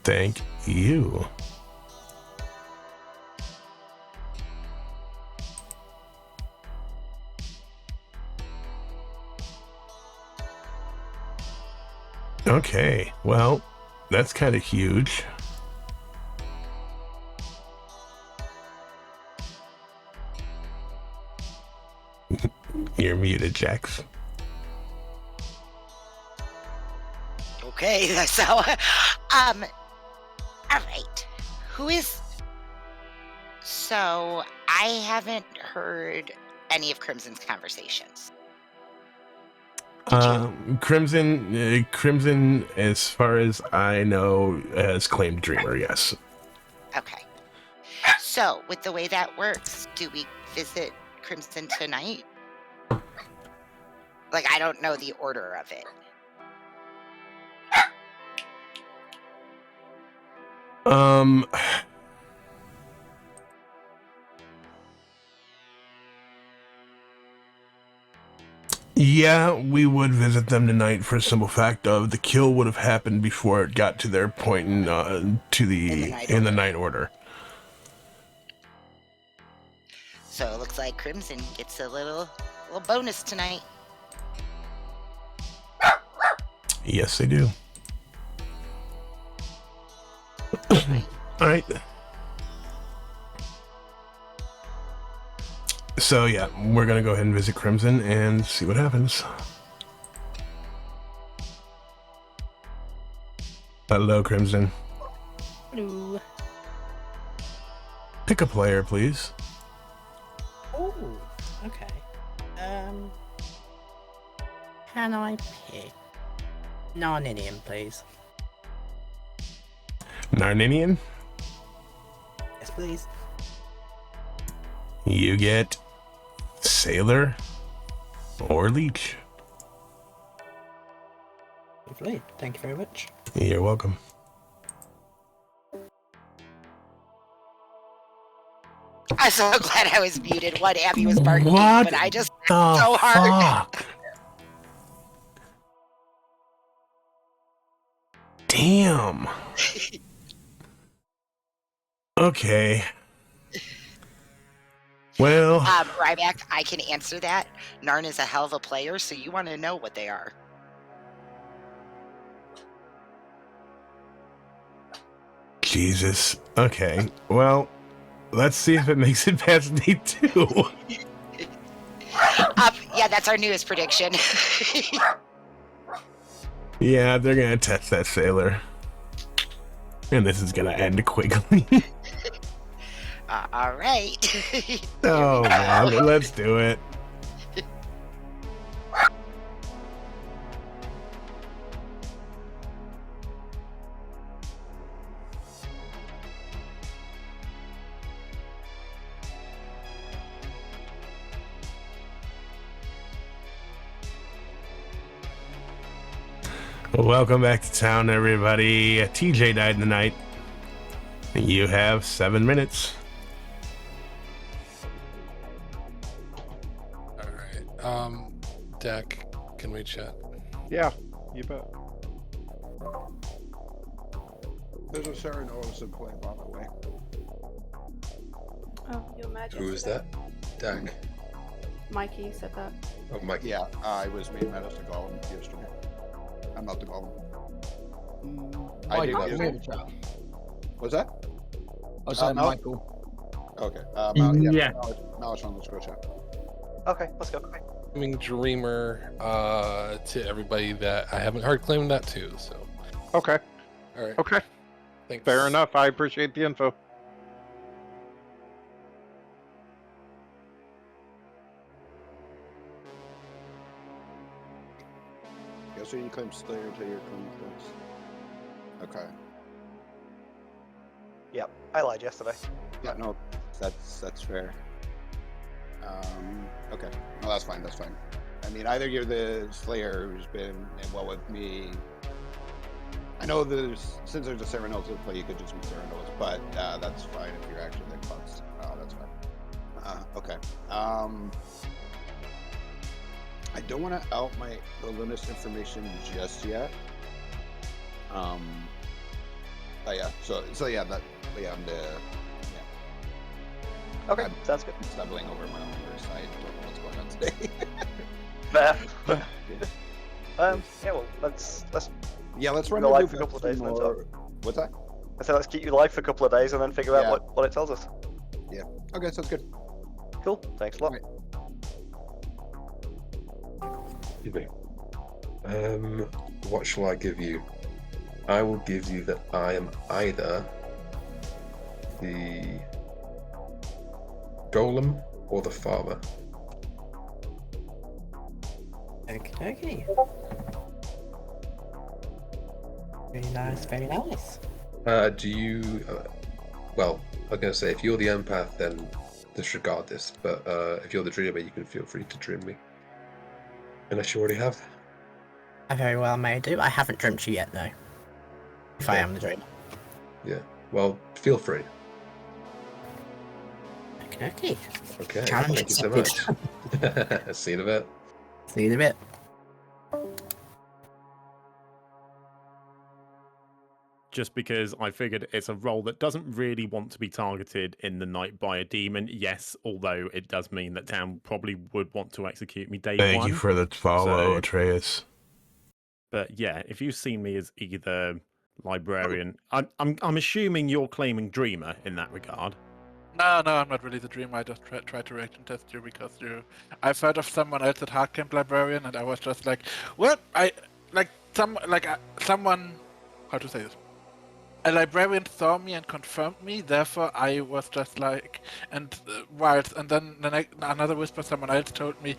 Thank you. Okay, well, That's kind of huge. You're muted, Jax. Okay, so, all right. Who is... So, I haven't heard any of Crimson's conversations. Crimson, as far as I know, has claimed Dreamer, yes. Okay. So, with the way that works, do we visit Crimson tonight? Like, I don't know the order of it. Yeah, we would visit them tonight for a simple fact of the kill would have happened before it got to their point in the night order. So it looks like Crimson gets a little bonus tonight. Yes, they do. All right. So yeah, we're gonna go ahead and visit Crimson and see what happens. Hello, Crimson. Hello. Pick a player, please. Oh, okay. Can I pick Narninian, please? Narninian? Yes, please. You get Sailor or Leech. Lovely. Thank you very much. You're welcome. I'm so glad I was muted. One Abby was barking, What but I just the so hard. fuck? Damn. Okay. Well, Ryback, I can answer that. Narn is a hell of a player, so you want to know what they are. Jesus. Okay. Well, let's see if it makes it past day 2. Yeah, that's our newest prediction. Yeah, they're gonna test that sailor. And this is gonna end quickly. All right. Oh man, let's do it. Welcome back to town, everybody. TJ died in the night. You have 7 minutes. Dak, can we chat? Yeah, you bet. There's a Serenos in play, by the way. Oh, you imagine. Who is that? Dak. Mikey said that. Oh, Mikey. Yeah, I was made Menace to Golem yesterday. I'm not the Golem. I did yesterday. Was that? I said Mal? Michael. Okay. Yeah. Now it's on the Scratch chat. Okay, let's go. Dreamer to everybody that I haven't heard claiming that too. So. Okay. All right. Okay. Thanks. Fair enough. I appreciate the info. Yeah, so you claim Slayer to your claim claims. Okay. Yep, I lied yesterday. Yeah, no, that's fair. Okay. No, that's fine. That's fine. I mean, either you're the Slayer who's been well with me. I know since there's a Serenos to play, you could just be Serenos, but that's fine if you're actually the Clubs. That's fine. Okay. I don't want to out my Lunas information just yet. But yeah, so yeah, I'm the. Okay, sounds good. I'm stumbling over my own words. I don't know what's going on today. Yeah, well, let's Yeah, let's Keep run you into alive for a couple of days and then talk. What's that? I said let's keep you alive for a couple of days and then figure out what it tells us. Yeah. Okay, sounds good. Cool. Thanks a lot. Excuse me. What shall I give you? I will give you that I am either the golem or the farmer. Okay. Very nice, very nice. Do you? Well, I was gonna say if you're the empath, then disregard this. But if you're the dreamer, you can feel free to dream me. Unless you already have. I very well may do. I haven't dreamt you yet, though. If I Okay. am the dreamer. Yeah. Well, feel free. Okay. Okay. Challenge Thank you so accepted. much. See you in a bit. See you in a bit. Just because I figured it's a role that doesn't really want to be targeted in the night by a demon. Yes, although it does mean that Town probably would want to execute me day one. Thank you for the follow, Atreus. But yeah, if you've seen me as either librarian, I'm assuming you're claiming dreamer in that regard. No, I'm not really the dreamer. I just try to reaction test you because I've heard of someone else at Hard Camp Librarian, and I was just like, well, someone, how to say this? A librarian saw me and confirmed me. Therefore, I was just like, and then another whisper, someone else told me,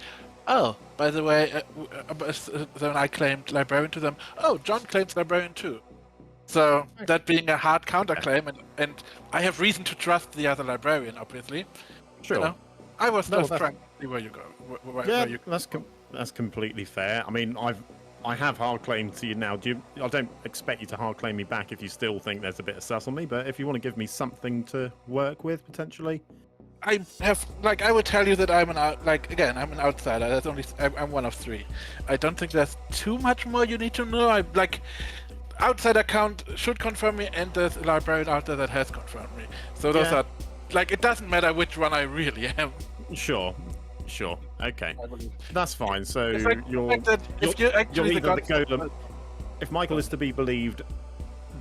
oh, by the way, then I claimed librarian to them. Oh, John claims librarian too. So that being a hard counterclaim, and I have reason to trust the other librarian, obviously. Sure. You know, I was just that's- trying to see where you go. Yeah, that's completely fair. I mean, I have hard claim to you now. I don't expect you to hard claim me back if you still think there's a bit of sus on me. But if you want to give me something to work with potentially, I have I would tell you that I'm an outsider. I'm one of three. I don't think there's too much more you need to know. Outside account should confirm me, and there's a librarian out there that has confirmed me. So those are it doesn't matter which one I really am. Sure. Okay, that's fine. So you're either the golem. If Michael is to be believed,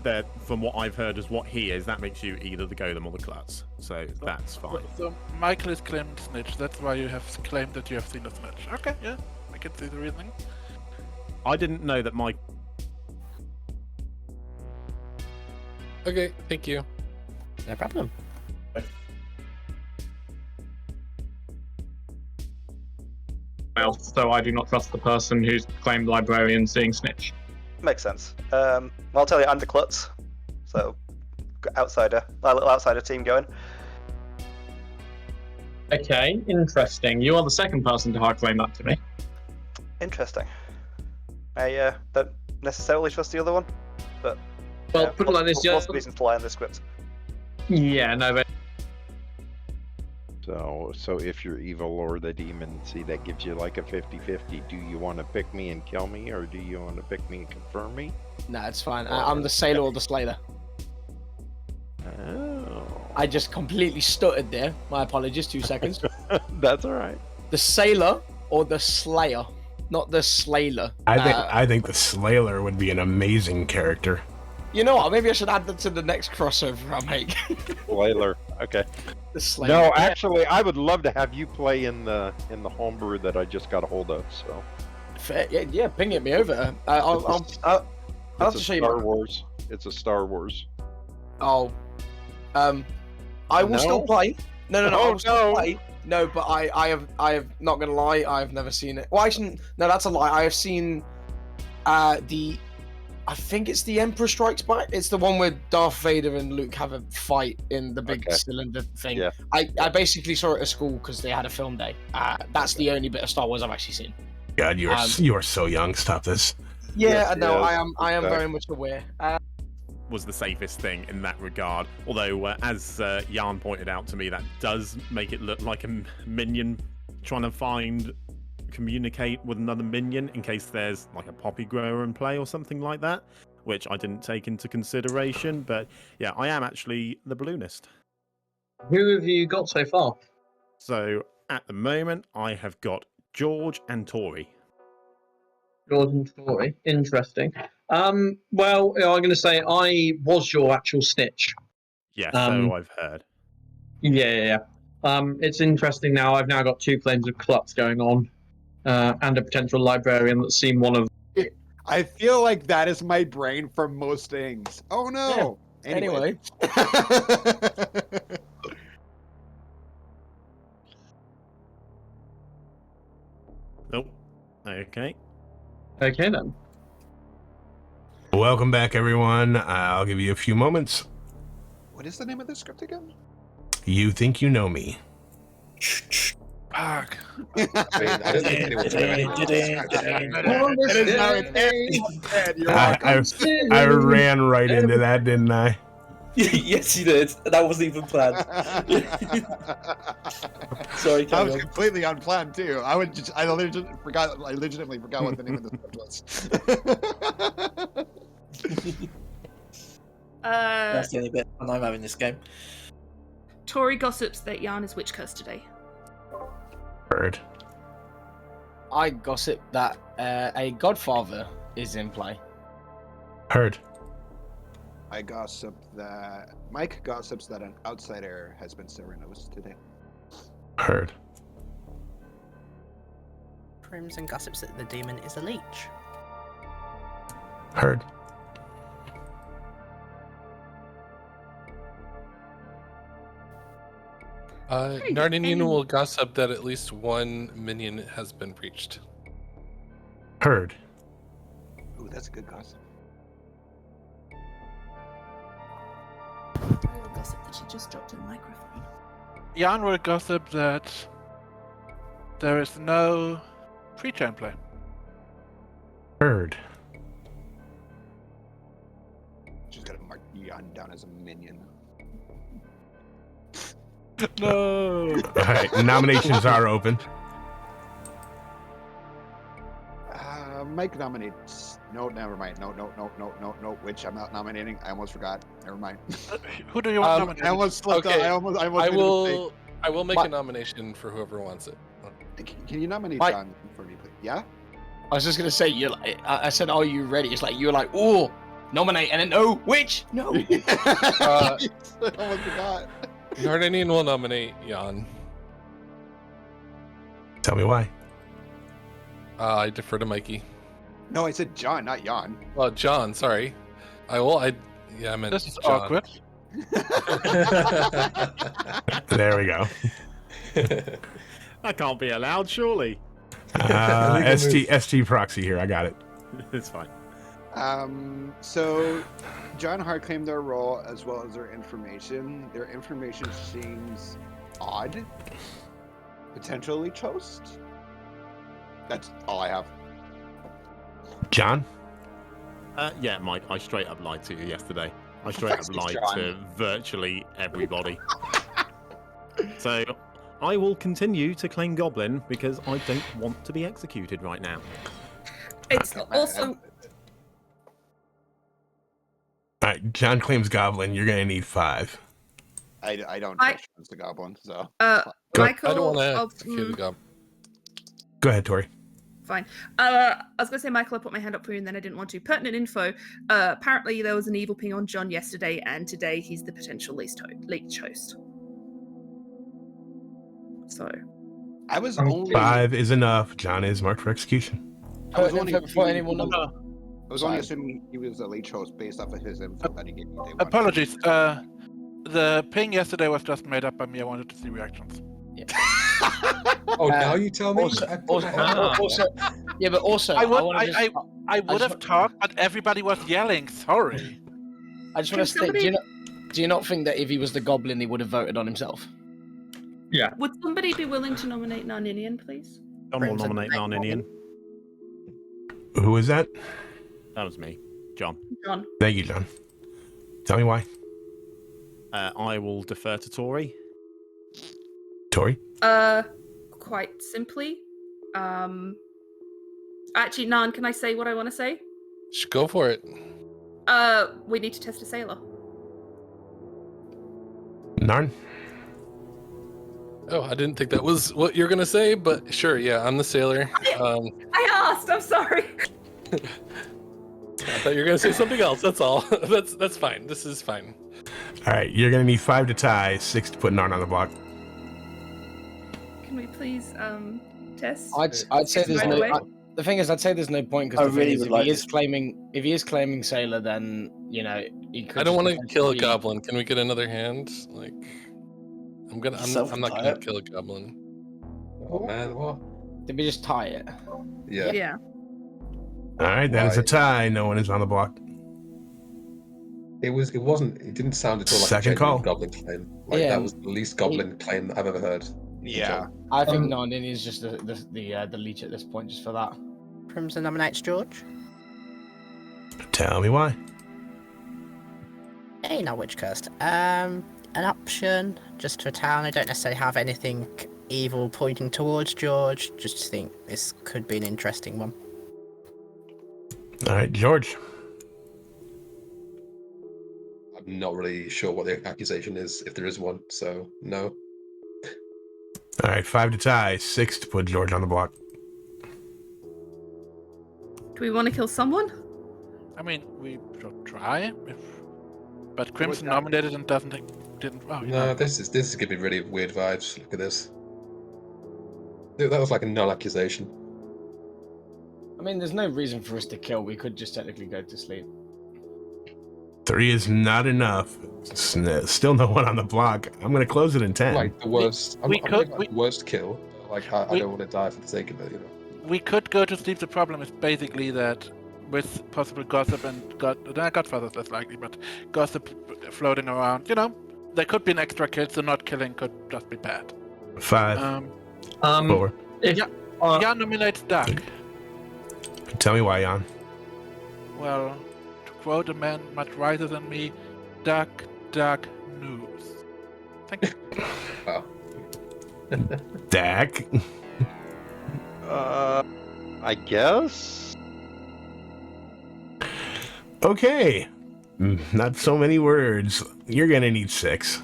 that from what I've heard is what he is, that makes you either the golem or the klutz. So that's fine. So Michael is claimed snitch. That's why you have claimed that you have seen a snitch. Okay, yeah, I can see the reasoning. I didn't know that Mike. Okay, thank you. No problem. Well, so I do not trust the person who's claimed librarian seeing snitch. Makes sense. I'll tell you, I'm the klutz. So, outsider, my little outsider team going. Okay, interesting. You are the second person to hard claim that to me. Interesting. I don't necessarily trust the other one, but well, put it like this, what's the reason to lie in the script? Yeah, no, but So if you're evil or the demon, see, that gives you like a 50-50. Do you want to pick me and kill me, or do you want to pick me and confirm me? No, it's fine. I'm the sailor or the slayer. Oh. I just completely stuttered there. My apologies. 2 seconds. That's all right. The sailor or the slayer, not the slayer. I think the Slayer would be an amazing character. You know what? Maybe I should add that to the next crossover I make. Slayer. Okay. The Slayer. No, actually, I would love to have you play in the homebrew that I just got a hold of. So. Fair, yeah, ping it me over. I'll have to show you. Star Wars. It's a Star Wars. Oh. I will still play. No. I will still play. No, but I have not gonna lie. I have never seen it. Well, actually, no, that's a lie. I have seen I think it's the Emperor Strikes Back. It's the one where Darth Vader and Luke have a fight in the big cylinder thing. Yeah. I basically saw it at school because they had a film day. That's the only bit of Star Wars I've actually seen. God, you are so young. Stop this. Yeah, no, I am very much aware. Was the safest thing in that regard. Although, as Jan pointed out to me, that does make it look like a minion trying to communicate with another minion in case there's like a poppy grower in play or something like that, which I didn't take into consideration. But yeah, I am actually the balloonist. Who have you got so far? So at the moment, I have got George and Tori. George and Tori. Interesting. Well, I'm going to say I was your actual Stitch. Yes, so I've heard. Yeah. It's interesting now. I've now got 2 claims of Klutz going on, and a potential librarian that seemed one of. I feel like that is my brain for most things. Oh no. Yeah. Anyway. Nope. Okay. Okay then. Welcome back, everyone. I'll give you a few moments. What is the name of the script again? You think you know me. Fuck. I don't think anyone's I ran right into that, didn't I? Yes, you did. That wasn't even planned. Sorry, that was completely unplanned too. I legitimately forgot what the name of the script was. That's the only bit fun I'm having this game. Tori gossips that Jan is witch cursed today. Heard. I gossip that a godfather is in play. Heard. Mike gossips that an outsider has been Serenos today. Heard. Crimson gossips that the demon is a leech. Heard. Nardinian will gossip that at least one minion has been breached. Heard. Ooh, that's a good gossip. I will gossip that she just dropped a microphone. Jan will gossip that there is no pre-chain play. Heard. Just gotta mark Jan down as a minion. No. All right, nominations are open. Mike nominates. No, never mind. No. Which I'm not nominating. I almost forgot. Never mind. Who do you want nominated? I almost slipped Okay. I almost I made a will make mistake. a nomination for whoever wants it. Can you nominate Mike. John for me, please? Yeah. I was just gonna say, I said, "Are you ready?" It's like you were like, "Oh, nominate," and then no, which no. Uh, I almost forgot. Nardinian will nominate Jan. Tell me why. I defer to Mikey. No, I said John, not Jan. Well, John, sorry. I meant This is John. awkward. There we go. That can't be allowed, surely. ST proxy here. I got it. It's fine. So John Hart claimed their role as well as their information. Their information seems odd. Potentially toast. That's all I have. John? Yeah, Mike, I straight up lied to you yesterday. I straight up lied to virtually everybody. So I will continue to claim Goblin because I don't want to be executed right now. It's also. All right, John claims Goblin. You're gonna need 5. I don't trust the Goblin, so. Michael. I don't want to oh, execute the Goblin. Go ahead, Tori. Fine. I was going to say, Michael, I put my hand up for you and then I didn't want to. Pertinent info. Apparently, there was an evil ping on John yesterday, and today he's the potential leech host. So. I was only. 5 is enough. John is marked for execution. I was only Fine. assuming he was a leech host based off of his info that he gave me. Day one. Apologies. The ping yesterday was just made up by me. I wanted to see reactions. Yeah. Oh, now you tell me. Also, yeah, but also, I would I have talked, but everybody was yelling. Sorry. I just want to say, do you not think that if he was the Goblin, he would have voted on himself? Yeah. Would somebody be willing to nominate Narninian, please? John will nominate Narninian. Who is that? That was me, John. John. Thank you, John. Tell me why. I will defer to Tori. Tori? Quite simply. Actually, Nan, can I say what I want to say? Just go for it. We need to test a sailor. Narn? Oh, I didn't think that was what you're gonna say, but sure, yeah, I'm the sailor. I asked. I'm sorry. I thought you were gonna say something else. That's all. That's fine. This is fine. All right, you're gonna need 5 to tie, 6 to put Narn on the block. Can we please test? I'd say there's Right no. away? The thing is, I'd say there's no point because I the thing really is, would if like he is this. claiming, Sailor, then he could. I don't just want to kill a potentially- goblin. Can we get another hand? Like, I'm not gonna kill a goblin. Oh man, what? Did we just tie it? Yeah. Yeah. All right, that is a tie. No one is on the block. It wasn't. It didn't sound at all like Second a genuine call. goblin claim. Like Yeah. that was the least goblin claim I've ever heard. Yeah. I think Narn is just the leech at this point, just for that. Crimson nominates George. Tell me why. Hey, not witch cursed. An option just for town. I don't necessarily have anything evil pointing towards George. Just think this could be an interesting one. All right, George. I'm not really sure what the accusation is, if there is one. So no. All right, 5 to tie, 6 to put George on the block. Do we want to kill someone? I mean, we should try. But Crimson nominated and didn't. Oh, No, this is giving me really weird vibes. Look at this. That was like a null accusation. I mean, there's no reason for us to kill. We could just technically go to sleep. 3 is not enough. Still no one on the block. I'm going to close it in 10. Like the worst. I'm the worst kill. Like I don't want to die for the sake of it, you know. We could go to sleep. The problem is basically that with possible gossip and Godfather's less likely, but gossip floating around, there could be an extra kill, so not killing could just be bad. 5. 4. Jan nominates Dark. Tell me why, Jan. Well, to quote a man much wiser than me, dark news. Thank you. Wow. Dak. I guess. Okay. Not so many words. You're gonna need 6.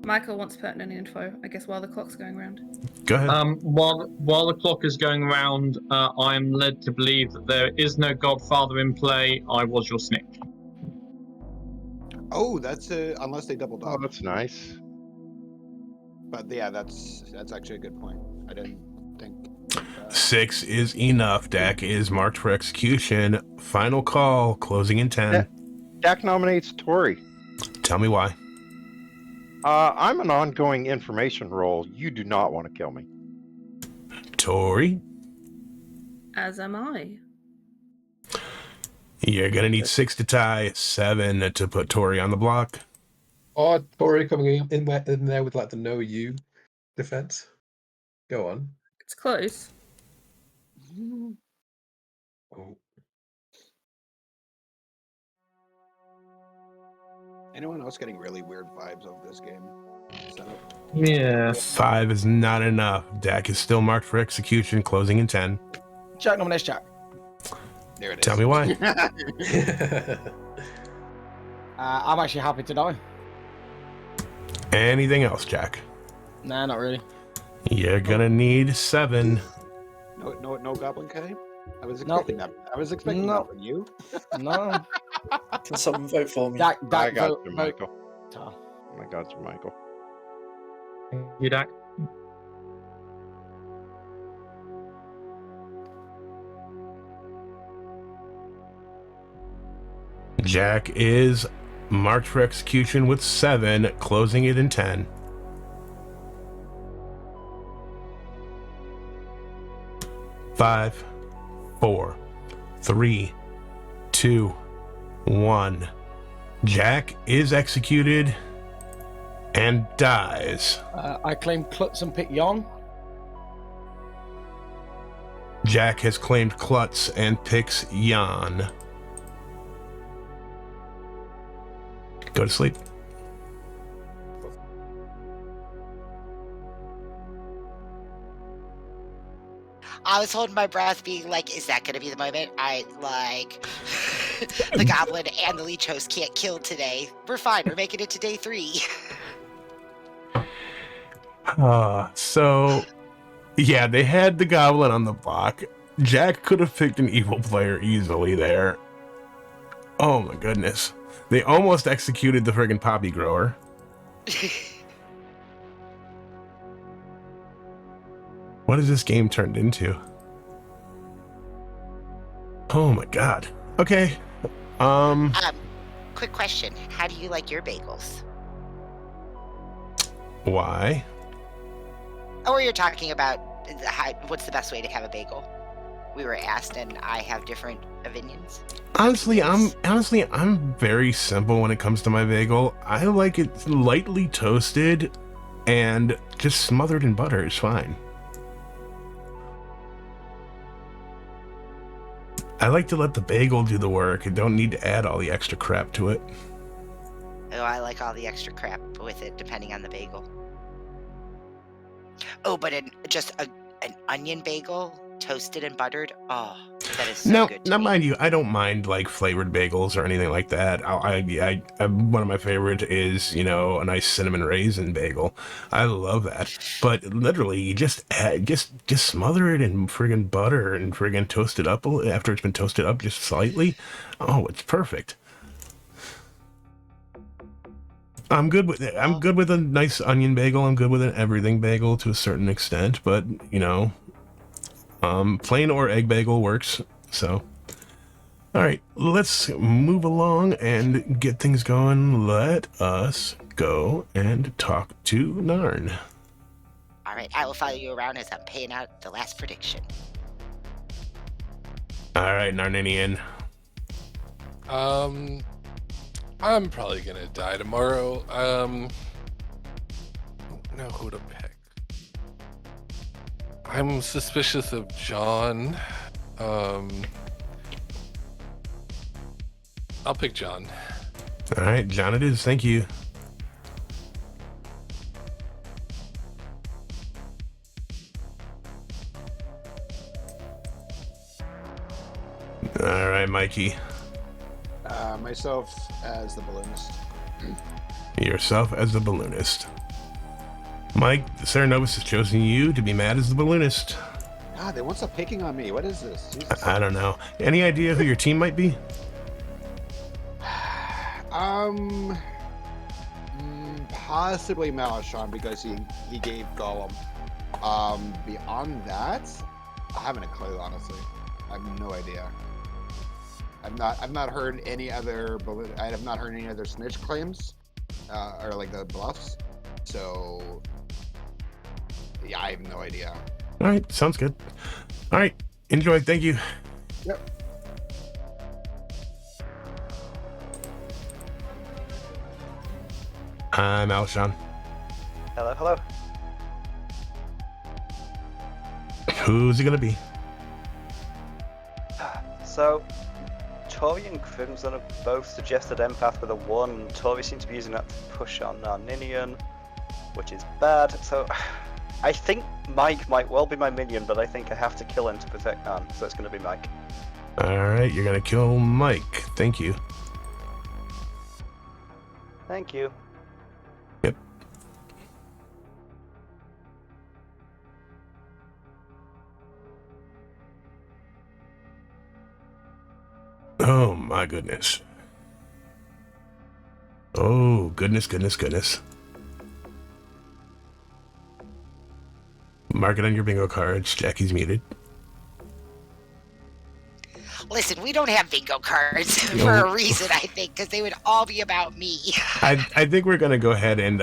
Michael wants pertinent info, I guess, while the clock's going around. Go ahead. While the clock is going around, I am led to believe that there is no Godfather in play. I was your snitch. Oh, that's unless they double dog. Oh, that's nice. But yeah, that's actually a good point. I didn't think. 6 is enough. Dak is marked for execution. Final call. Closing in 10. Dak nominates Tori. Tell me why. I'm an ongoing information role. You do not want to kill me. Tori. As am I. You're gonna need 6 to tie, 7 to put Tori on the block. Oh, Tori coming in there with like the no you defense. Go on. It's close. Oh. Anyone else getting really weird vibes of this game? Setup? Yeah. 5 is not enough. Dak is still marked for execution. Closing in 10. Jack nominates Jack. There it is. Tell me why. I'm actually happy to die. Anything else, Jack? Nah, not really. You're gonna need 7. No Goblin K? I was expecting that. I was expecting that from you. No. Can someone vote for me? I got you, Michael. I got you, Michael. You, Dak. Jack is marked for execution with 7, closing it in 10. Five, 4, 3, 2, 1. Jack is executed and dies. I claim Klutz and pick Jan. Jack has claimed Klutz and picks Jan. Go to sleep. I was holding my breath, being like, is that going to be the moment? The goblin and the leech host can't kill today. We're fine. We're making it to day 3. So, yeah, they had the goblin on the block. Jack could have picked an evil player easily there. Oh my goodness. They almost executed the friggin' poppy grower. What has this game turned into? Oh my god. Okay. Quick question. How do you like your bagels? Why? Or you're talking about what's the best way to have a bagel? We were asked, and I have different opinions. Honestly, I'm very simple when it comes to my bagel. I like it lightly toasted and just smothered in butter is fine. I like to let the bagel do the work and don't need to add all the extra crap to it. Oh, I like all the extra crap with it, depending on the bagel. Oh, but just an onion bagel, toasted and buttered. Oh, that is so good. Now, mind you, I don't mind like flavored bagels or anything like that. One of my favorites is, you know, a nice cinnamon raisin bagel. I love that. But literally, you just smother it in friggin' butter and friggin' toast it up after it's been toasted up just slightly. Oh, it's perfect. I'm good with it. I'm good with a nice onion bagel. I'm good with an everything bagel to a certain extent, but you know, plain or egg bagel works. So, all right, let's move along and get things going. Let us go and talk to Narn. All right, I will follow you around as I'm paying out the last prediction. All right, Narninian. I'm probably gonna die tomorrow. I don't know who to pick. I'm suspicious of John. I'll pick John. All right, John it is. Thank you. All right, Mikey. Myself as the balloonist. Yourself as the balloonist. Mike, Serenovus has chosen you to be mad as the balloonist. God, they won't stop picking on me. What is this? Jesus. I don't know. Any idea who your team might be? Possibly Malashon because he gave Gollum. Beyond that, I haven't a clue, honestly. I have no idea. I've not heard any other. I have not heard any other snitch claims, or like the bluffs. So, yeah, I have no idea. All right, sounds good. All right, enjoy. Thank you. Yep. I'm Alshon. Hello, hello. Who's it gonna be? So, Tori and Crimson have both suggested empath with a 1. Tori seems to be using that to push on Ninian, which is bad. So, I think Mike might well be my minion, but I think I have to kill him to protect Nan, so it's going to be Mike. Alright, you're gonna kill Mike. Thank you. Thank you. Yep. Oh my goodness. Oh, goodness. Mark it on your bingo cards. Jackie's muted. Listen, we don't have bingo cards for a reason, I think, because they would all be about me. I think we're gonna go ahead and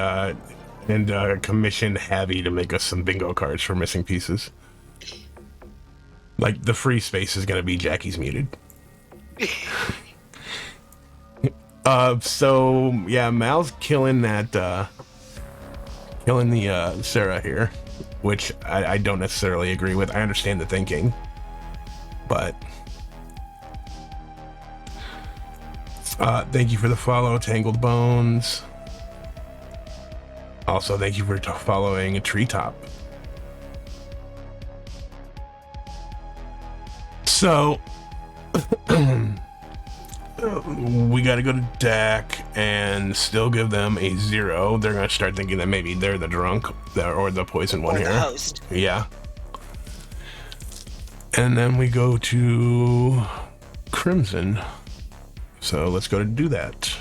commission Javi to make us some bingo cards for missing pieces. Like the free space is gonna be Jackie's muted. So yeah, Mal's killing the Sarah here, which I don't necessarily agree with. I understand the thinking, but thank you for the follow, Tangled Bones. Also, thank you for following a Treetop. So we got to go to Dak and still give them a 0. They're going to start thinking that maybe they're the drunk or the poison one or here. The host. Yeah. And then we go to Crimson. So let's go to do that.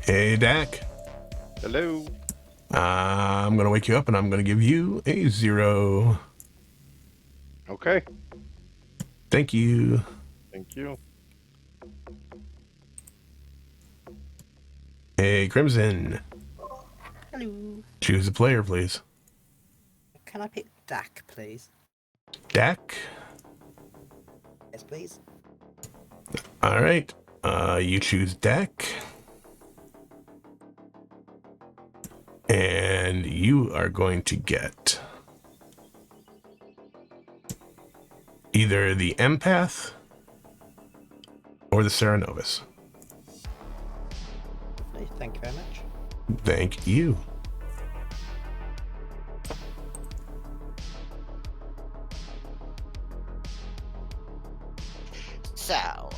Hey, Dak. Hello. I'm going to wake you up and I'm going to give you a 0. Okay. Thank you. Thank you. Hey, Crimson. Hello. Choose a player, please. Can I pick Dak, please? Dak. Yes, please. All right. You choose Dak. And you are going to get either the Empath or the Serenovus. Thank you very much. Thank you. So,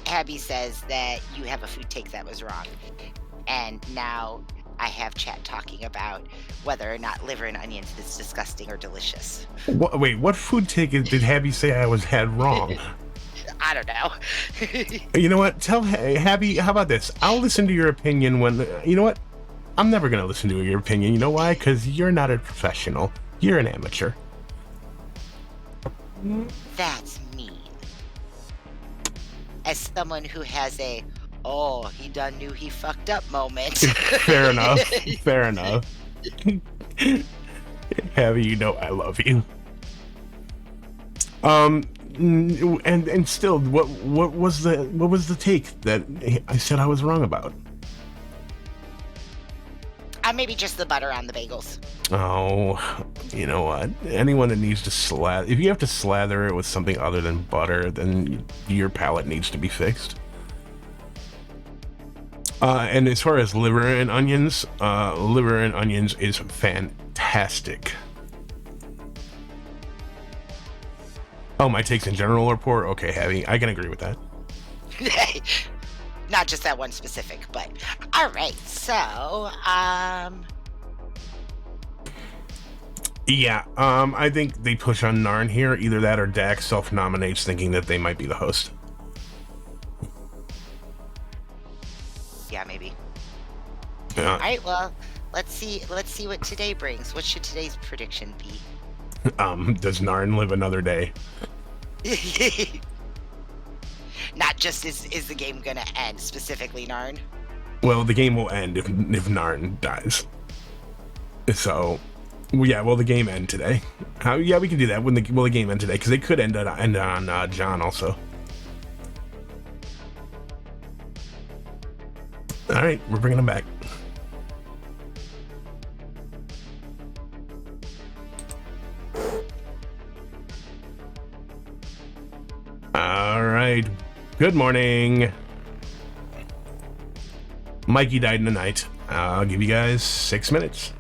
Abby says that you have a food take that was wrong. And now I have chat talking about whether or not liver and onions is disgusting or delicious. Wait, what food take did Habby say I had wrong? I don't know. You know what? Tell Habby, how about this? I'll listen to your opinion when... You know what? I'm never going to listen to your opinion. You know why? Because you're not a professional. You're an amateur. That's mean. As someone who has a, oh, he done knew he fucked up moment. Fair enough. Fair enough. Habby, you know I love you. And still, what was the take that I said I was wrong about? Maybe just the butter on the bagels. Oh, you know what? Anyone that needs to slather, if you have to slather it with something other than butter, then your palate needs to be fixed. And as far as liver and onions is fantastic. Oh, my takes in general are poor? Okay, Heavy, I can agree with that. Not just that one specific, but all right. So, yeah, I think they push on Narn here. Either that or Dax self-nominates, thinking that they might be the host. Yeah, maybe. Yeah. All right. Well, let's see what today brings. What should today's prediction be? Does Narn live another day? Not just is the game gonna end, specifically Narn? Well, the game will end if Narn dies. So, yeah, will the game end today? Yeah, we can do that. Will the game end today? Because it could end on John also. All right, we're bringing him back. All right. Good morning. Mikey died in the night. I'll give you guys 6 minutes.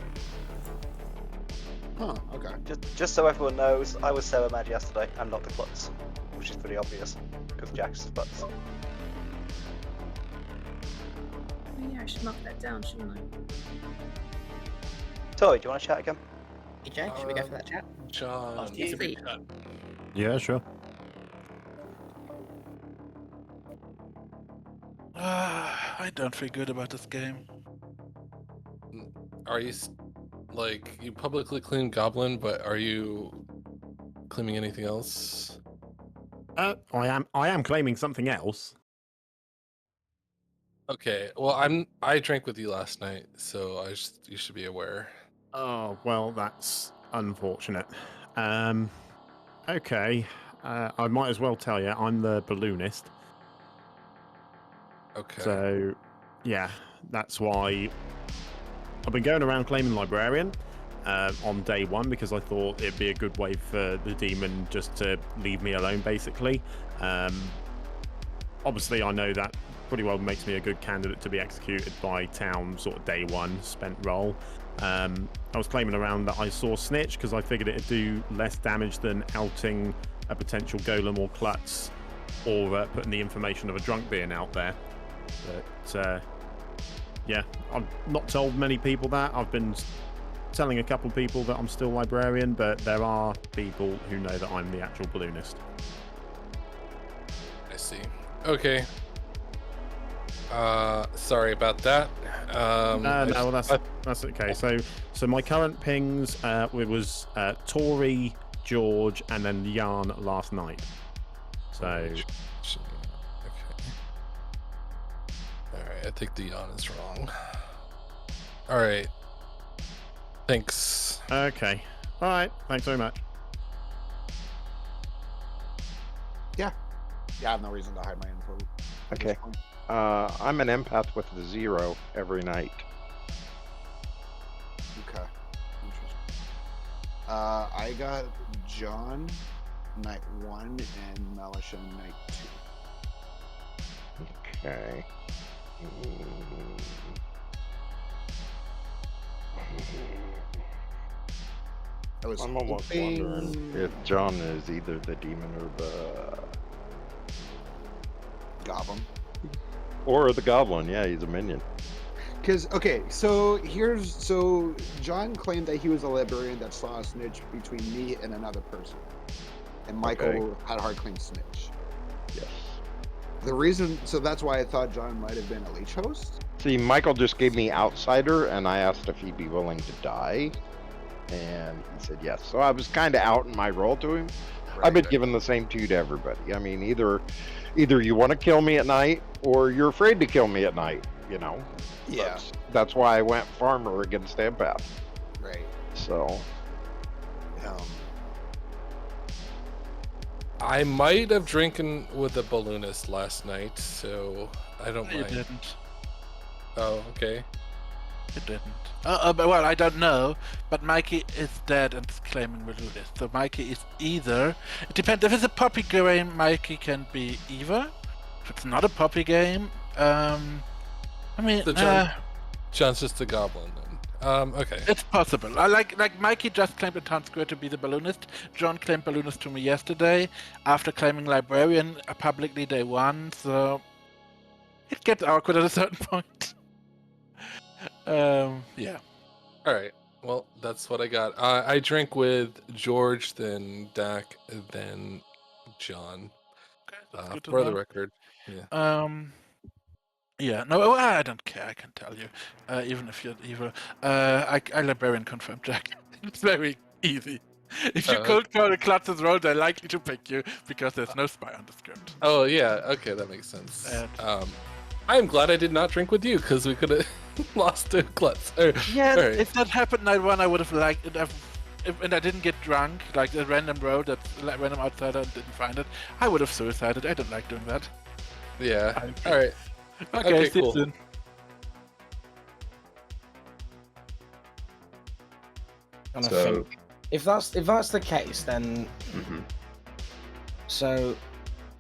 Huh, okay. Just so everyone knows, I was Sarah Mad yesterday. I'm not the Klutz, which is pretty obvious, because Jack's the Klutz. Oh yeah, I should mark that down, shouldn't I? Tori, do you want to chat again? Hey Jay, should we go for that chat? John. Yeah, sure. I don't feel good about this game. Are you you publicly claim Goblin, but are you claiming anything else? I am claiming something else. Okay, well I drank with you last night, so you should be aware. Oh well, that's unfortunate. Okay, I might as well tell you I'm the balloonist. Okay. So, yeah, that's why I've been going around claiming Librarian on day one, because I thought it'd be a good way for the demon just to leave me alone, basically. Obviously, I know that pretty well makes me a good candidate to be executed by town, sort of day one spent roll. I was claiming around that I saw Snitch because I figured it'd do less damage than outing a potential Golem or Klutz, or putting the information of a drunk being out there. But yeah, I've not told many people that. I've been telling a couple people that I'm still librarian, but there are people who know that I'm the actual balloonist. I see. Okay. Sorry about that. No, that's okay. So my current pings it was Tori, George, and then Jan last night. So. Okay. Alright, I think the Jan is wrong. Alright. Thanks. Okay. Alright, thanks very much. Yeah, I have no reason to hide my info. Okay. I'm an empath with the 0 every night. Okay. Interesting. I got John night 1 and Malishon night 2. Okay. I'm almost wondering if John is either the demon or the Goblin. Or the goblin. Yeah, he's a minion. Because so John claimed that he was a librarian that saw a snitch between me and another person, and Michael had a hard claim snitch. Yes. The reason, so that's why I thought John might have been a leech host. See, Michael just gave me outsider, and I asked if he'd be willing to die, and he said yes. So I was kind of out in my role to him. I've been giving the same to everybody. I mean, either you want to kill me at night, or you're afraid to kill me at night. You know. Yeah. That's why I went farmer against empath. Right. So. I might have drinking with a balloonist last night, so I don't mind. You didn't. Oh, okay. You didn't. Well, I don't know, but Mikey is dead and is claiming balloonist. So Mikey is either. It depends. If it's a puppy game, Mikey can be either. If it's not a puppy game, I mean, So John's just a goblin then. Okay. It's possible. I like Mikey just claimed in town square to be the balloonist. John claimed balloonist to me yesterday after claiming librarian publicly day 1. So it gets awkward at a certain point. Yeah. All right. Well, that's what I got. I drink with George, then Dak, then John. Good to For the know. record. Yeah. Yeah, no, I don't care, I can tell you. Even if you're evil. I librarian confirmed, Jack. It's very easy. If you cold call a Klutz's role, they're likely to pick you because there's no spy on the script. Oh, yeah. Okay, that makes sense. I'm glad I did not drink with you because we could have lost to Klutz. Yeah, all right. if that happened night 1, I would have liked it. And I didn't get drunk, like a random road that like, random outsider and didn't find it, I would have suicided. I don't like doing that. Yeah. All right. Okay, see cool. you soon. And I think if that's the case, then so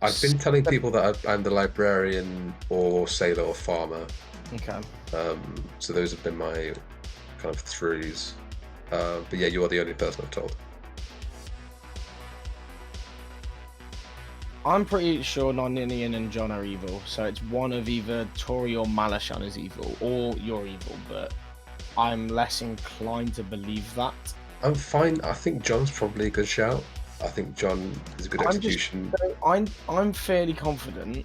I've been telling people that I'm the librarian or sailor or farmer. Okay. So those have been my kind of threes. But yeah, you are the only person I've told. I'm pretty sure Noninian and John are evil, so it's one of either Tori or Malashon is evil, or you're evil, but I'm less inclined to believe that. I'm fine. I think John's probably a good shout. I think John is a good execution. I'm fairly confident.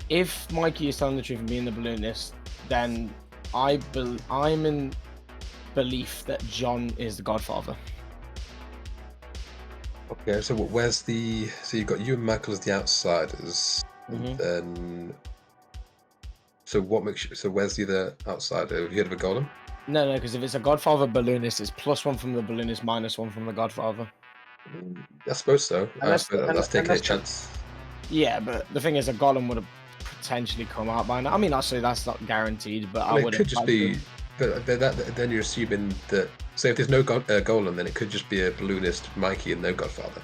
If Mikey is telling the truth and being the balloonist, then I'm in belief that John is the Godfather. Okay, so where's the... So you've got you and Michael as the outsiders, and then... So what makes you... So where's the other outsider? Have you heard of a golem? No, because if it's a Godfather balloonist, it's +1 from the balloonist, -1 from the Godfather. I suppose so. That's taking a chance. Yeah, but the thing is, a golem would have potentially come out by now. I mean, actually, that's not guaranteed, but I would. It could just be... But then you're assuming that... So if there's no golem, then it could just be a balloonist, Mikey, and no Godfather.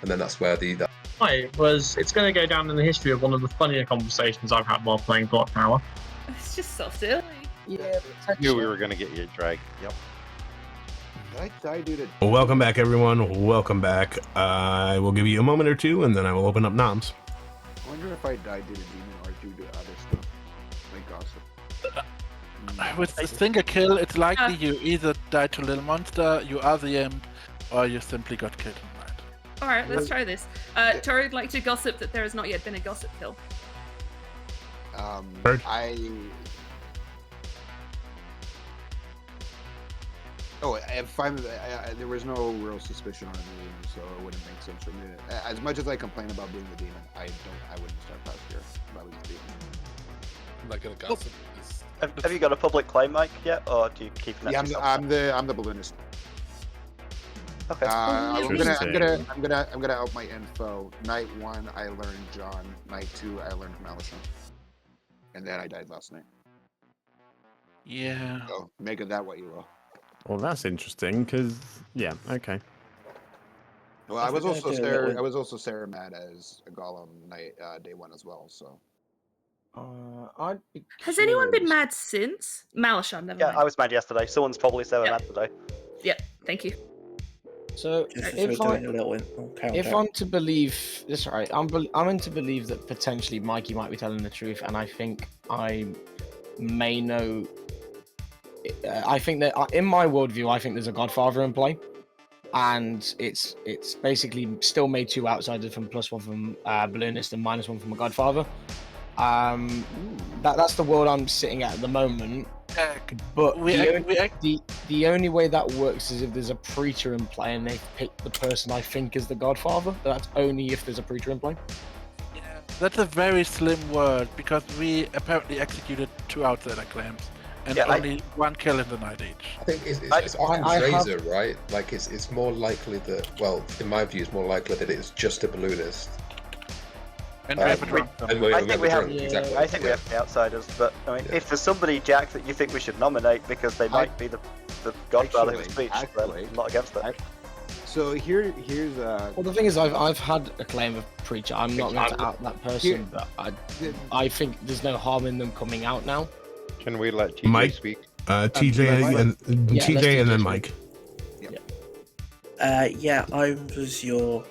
And then that's where it's going to go down in the history of one of the funnier conversations I've had while playing Block Tower. It's just so silly. Yeah, I knew we were going to get you dragged. Yep. Well, welcome back, everyone. Welcome back. I will give you a moment or two, and then I will open up noms. I wonder if I died due to demon or due to other stuff, like gossip. With a single kill, it's likely you either die to little monster, you are the imp, or you simply got killed. All right, let's try this. Tori would like to gossip that there has not yet been a gossip kill. Bird. There was no real suspicion on me, so it wouldn't make sense for me. As much as I complain about being the demon, I wouldn't start past here if I was the demon. I'm not gonna gossip. Have you got a public claim, Mike, yet, or do you keep it? Yeah, I'm the balloonist. Okay. I'm gonna out my info. Night 1, I learned John. Night 2, I learned Malishon. And then I died last night. Yeah. So make of that what you will. Well, that's interesting because okay. Well, I was also Sarah mad as a golem night day 1 as well. So. Has anyone been mad since? Malishon, never mind. I was mad yesterday. Someone's probably Sarah mad today. Yep, thank you. So if I'm to believe this, right? I'm in to believe that potentially Mikey might be telling the truth, and I think I may know. I think that in my worldview, I think there's a Godfather in play, and it's basically still made 2 outsiders from +1 from Balloonist and -1 from a Godfather. That's the world I'm sitting at the moment. But the only way that works is if there's a preacher in play and they pick the person I think is the Godfather. That's only if there's a preacher in play. Yeah, that's a very slim word because we apparently executed 2 outsider claims and only 1 kill in the night each. I think it's often Razor, right? Like it's more likely that, well, in my view, it's more likely that it's just a balloonist. I think we have the outsiders, but I mean, if there's somebody, Jack, that you think we should nominate because they might be the Godfather who's speech, then I'm not against it. So here's Well, the thing is, I've had a claim of preacher. I'm not going to out that person, but I think there's no harm in them coming out now. Can we let TJ Mike speak? TJ and then Mike. I was your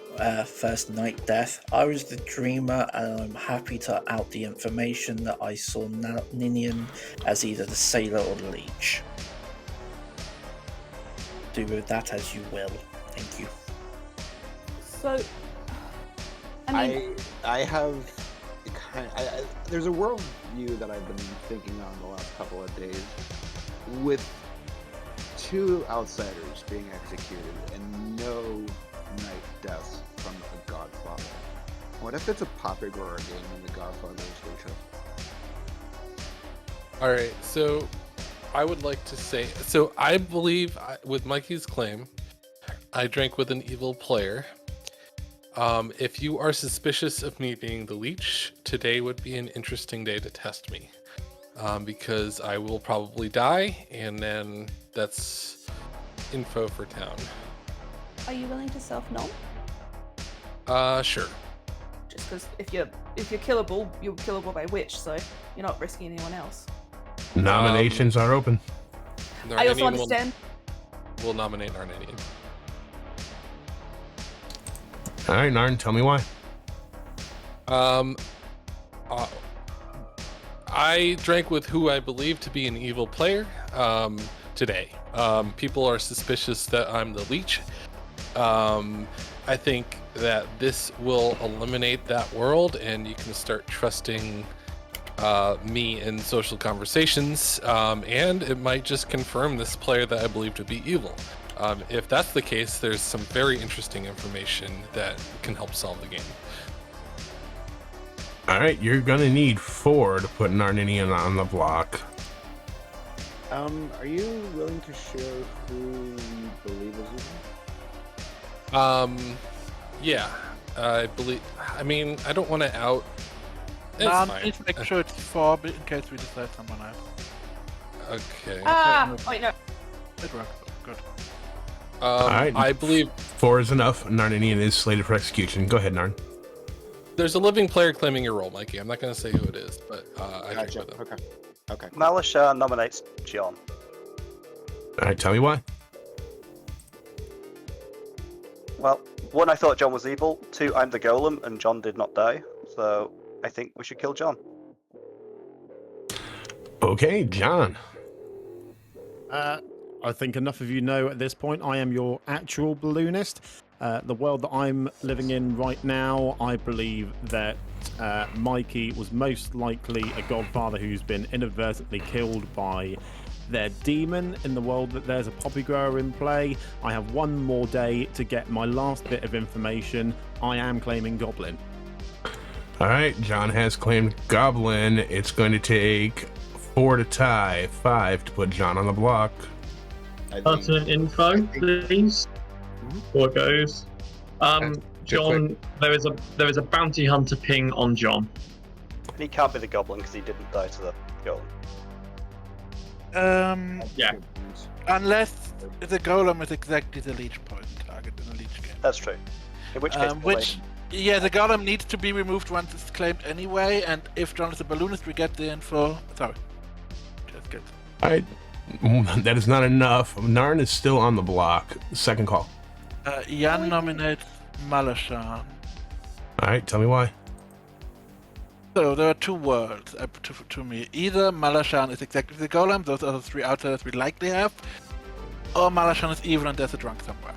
first night death. I was the dreamer, and I'm happy to out the information that I saw Ninian as either the sailor or the leech. Do with that as you will. Thank you. So, I have there's a world view that I've been thinking on the last couple of days with 2 outsiders being executed and no night deaths from a Godfather. What if it's a Poppy Grower game and the Godfather is Lucia? Alright, so I would like to say, so I believe with Mikey's claim, I drank with an evil player. If you are suspicious of me being the leech, today would be an interesting day to test me. Because I will probably die, and then that's info for town. Are you willing to self-nom? Sure. Just because if you're killable, you're killable by witch, so you're not risking anyone else. Nominations are open. I also understand. We'll nominate Narninian. All right, Narn, tell me why. I drank with who I believe to be an evil player today. People are suspicious that I'm the leech. I think that this will eliminate that world, and you can start trusting me in social conversations, and it might just confirm this player that I believe to be evil. If that's the case, there's some very interesting information that can help solve the game. All right, you're gonna need 4 to put Narninian on the block. Are you willing to share who you believe is evil? Yeah, I believe. I mean, I don't want to out. It's fine. Please make sure it's 4 in case we decide someone else. Okay. Wait, no. It works. Good. All right. I believe 4 is enough. Narninian is slated for execution. Go ahead, Narn. There's a living player claiming your role, Mikey. I'm not going to say who it is, but I drink with him. Okay. Malisha nominates John. All right, tell me why. Well, 1, I thought John was evil. 2, I'm the golem, and John did not die. So I think we should kill John. Okay, John. I think enough of you know at this point, I am your actual balloonist. The world that I'm living in right now, I believe that Mikey was most likely a godfather who's been inadvertently killed by their demon. In the world that there's a poppy grower in play, I have one more day to get my last bit of information. I am claiming goblin. All right, John has claimed goblin. It's going to take 4 to tie, 5 to put John on the block. Pertinent info, please. Before it goes. John, there is a bounty hunter ping on John. He can't be the goblin because he didn't die to the golem. Yeah. Unless the golem is exactly the leech point target in a leech game. That's true. In which case, the golem needs to be removed once it's claimed anyway, and if John is a balloonist, we get the info. Sorry. Just good. All right. That is not enough. Narn is still on the block. Second call. Jan nominates Malashan. All right, tell me why. So there are two worlds to me. Either Malashan is exactly the golem, those are the three outsiders we likely have, or Malashan is evil and there's a drunk somewhere.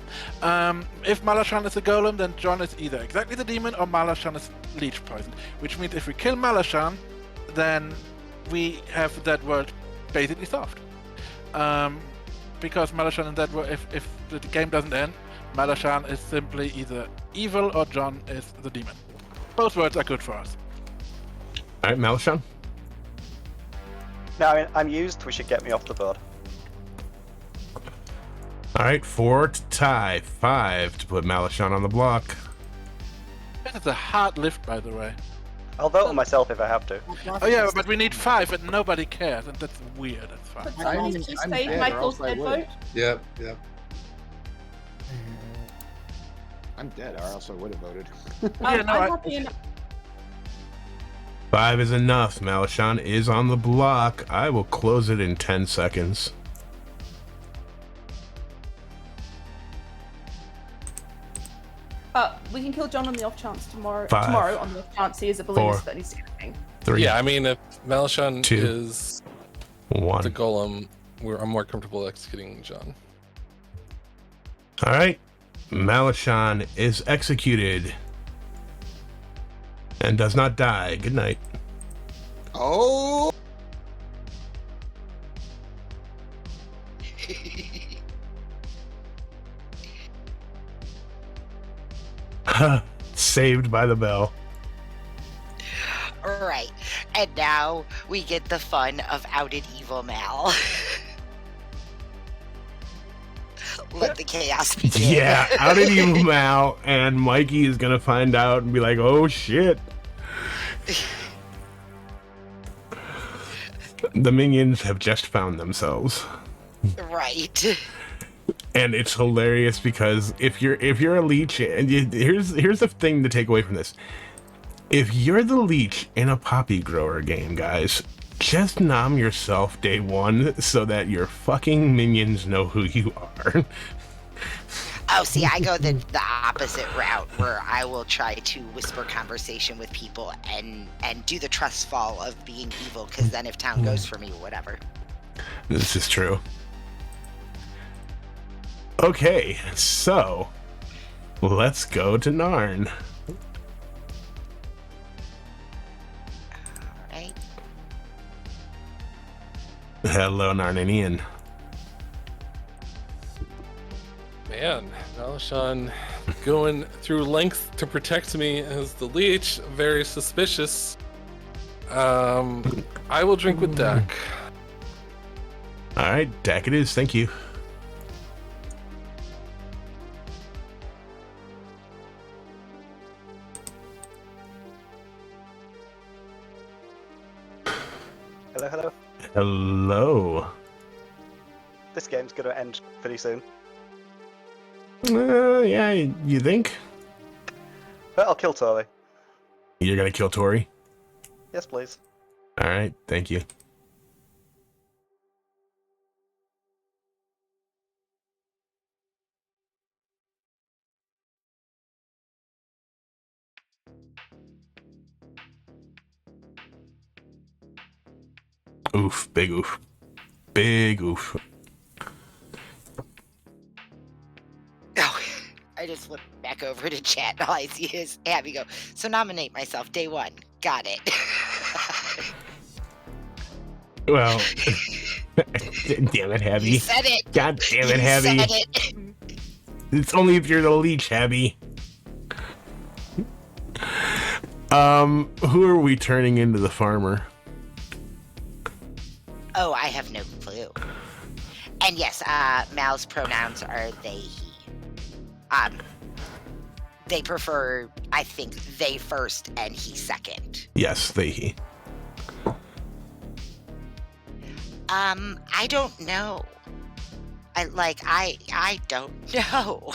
If Malashan is a golem, then John is either exactly the demon or Malashan is leech poison. Which means if we kill Malashan, then we have that world basically solved. Because Malashan in that world, if the game doesn't end, Malashan is simply either evil or John is the demon. Both words are good for us. All right, Malashan. No, I mean, I'm used. We should get me off the board. All right, 4 to tie, 5 to put Malashan on the block. This is a hard lift, by the way. I'll vote on myself if I have to. Oh yeah, but we need 5 and nobody cares, and that's weird. That's fine. But someone just say Michael's dead vote. Yep. I'm dead, or else I would have voted. I'm happy enough. 5 is enough. Malashan is on the block. I will close it in 10 seconds. We can kill John on the off chance tomorrow. 5, Tomorrow on the off chance he is a balloonist 4, that needs to get a thing. 3. Yeah, I mean, if Malashan 2, is 1. the golem, I'm more comfortable executing John. All right, Malashan is executed and does not die. Good night. Oh. Saved by the bell. All right, and now we get the fun of outed evil Mal. Let the chaos begin. Yeah, outed evil Mal, and Mikey is gonna find out and be like, "Oh shit." The minions have just found themselves. Right. And it's hilarious because if you're a leech, and here's the thing to take away from this: if you're the leech in a poppy grower game, guys, just nom yourself day one so that your fucking minions know who you are. Oh, see, I go the opposite route where I will try to whisper conversation with people and do the trust fall of being evil, because then if town goes for me, whatever. This is true. Okay, so let's go to Narn. Alright. Hello, Narninian. Man, Malashan going through lengths to protect me as the leech. Very suspicious. I will drink with Dak. Alright, Dak it is, thank you. Hello, hello. Hello. This game's gonna end pretty soon. Yeah, you think? But I'll kill Tori. You're gonna kill Tori? Yes, please. Alright, thank you. Oof, big oof. Big oof. flip back over to chat. All I see is Abby go, so nominate myself day 1. Got it. Well, damn it, Abby. You said it. God damn it, You Abby. said it. It's only if you're the leech, Abby. Who are we turning into the farmer? Oh, I have no clue. And yes, Mal's pronouns are they, he. They prefer, I think, they first and he second. Yes, they, he. I don't know. I don't know.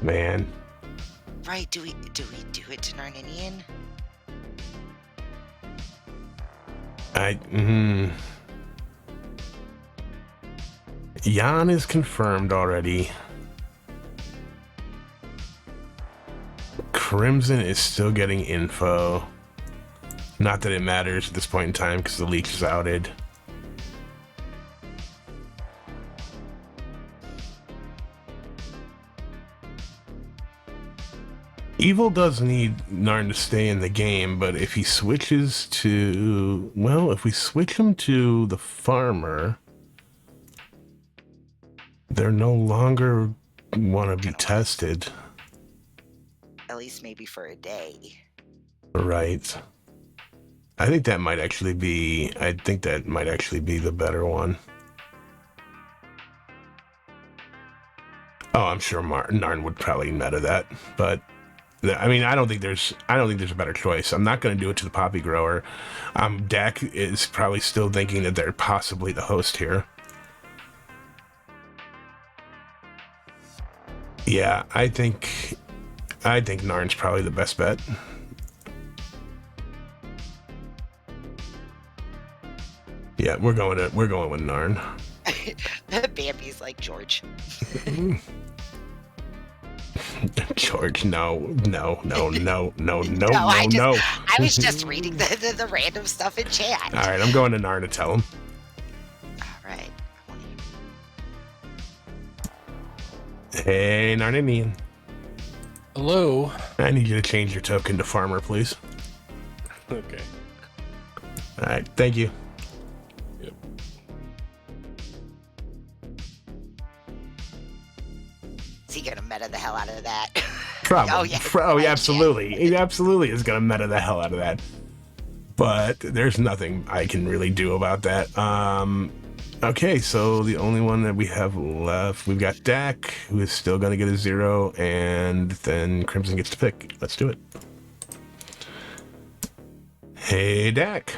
Man. Right, do we do it to Narninian? Jan is confirmed already. Crimson is still getting info. Not that it matters at this point in time because the leech is outed. Evil does need Narn to stay in the game, but if he switches to... Well, if we switch him to the farmer, they're no longer want to be tested. At least maybe for a day. Right. I think that might actually be... I think that might actually be the better one. Oh, I'm sure Narn would probably meta that, but... I mean, I don't think there's a better choice. I'm not going to do it to the poppy grower. Dak is probably still thinking that they're possibly the host here. Yeah, I think Narn's probably the best bet. Yeah, we're going with Narn. Bambi's like George. George, no. I was just reading the random stuff in chat. All right, I'm going to Narn to tell him. All right. Hey, Narninian. Hello. I need you to change your token to farmer, please. Okay. All right, thank you. Yep. Is he gonna meta the hell out of that? Probably. Yeah, absolutely. He absolutely is going to meta the hell out of that. But there's nothing I can really do about that. Okay, so the only one that we have left, we've got Dak, who is still going to get a 0, and then Crimson gets to pick. Let's do it. Hey, Dak.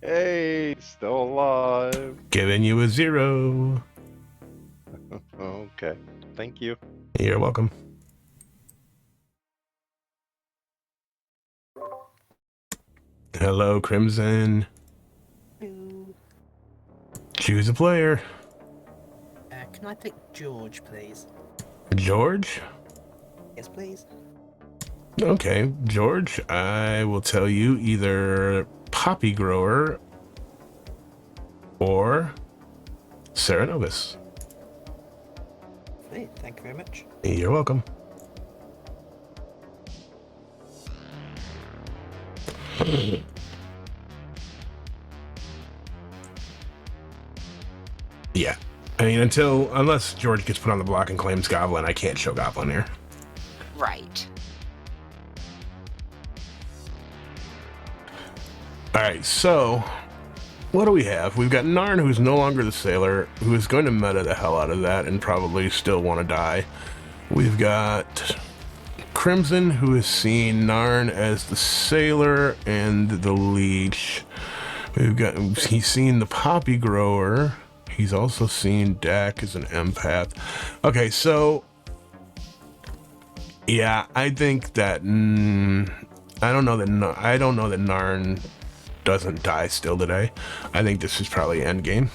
Hey, still alive. Giving you a 0. Okay, thank you. You're welcome. Hello, Crimson. Hello. Choose a player. Can I pick George, please? George? Yes, please. Okay, George, I will tell you either Poppy Grower or Serenovis. Hey, thank you very much. You're welcome. Yeah. I mean, unless George gets put on the block and claims Goblin, I can't show Goblin here. Right. Alright, so what do we have? We've got Narn, who's no longer the Sailor, who is going to meta the hell out of that and probably still want to die. We've got Crimson, who has seen Narn as the Sailor and the Leech. He's seen the Poppy Grower. He's also seen Dak as an empath. Okay, so yeah, I think that I don't know that Narn doesn't die still today. I think this is probably endgame.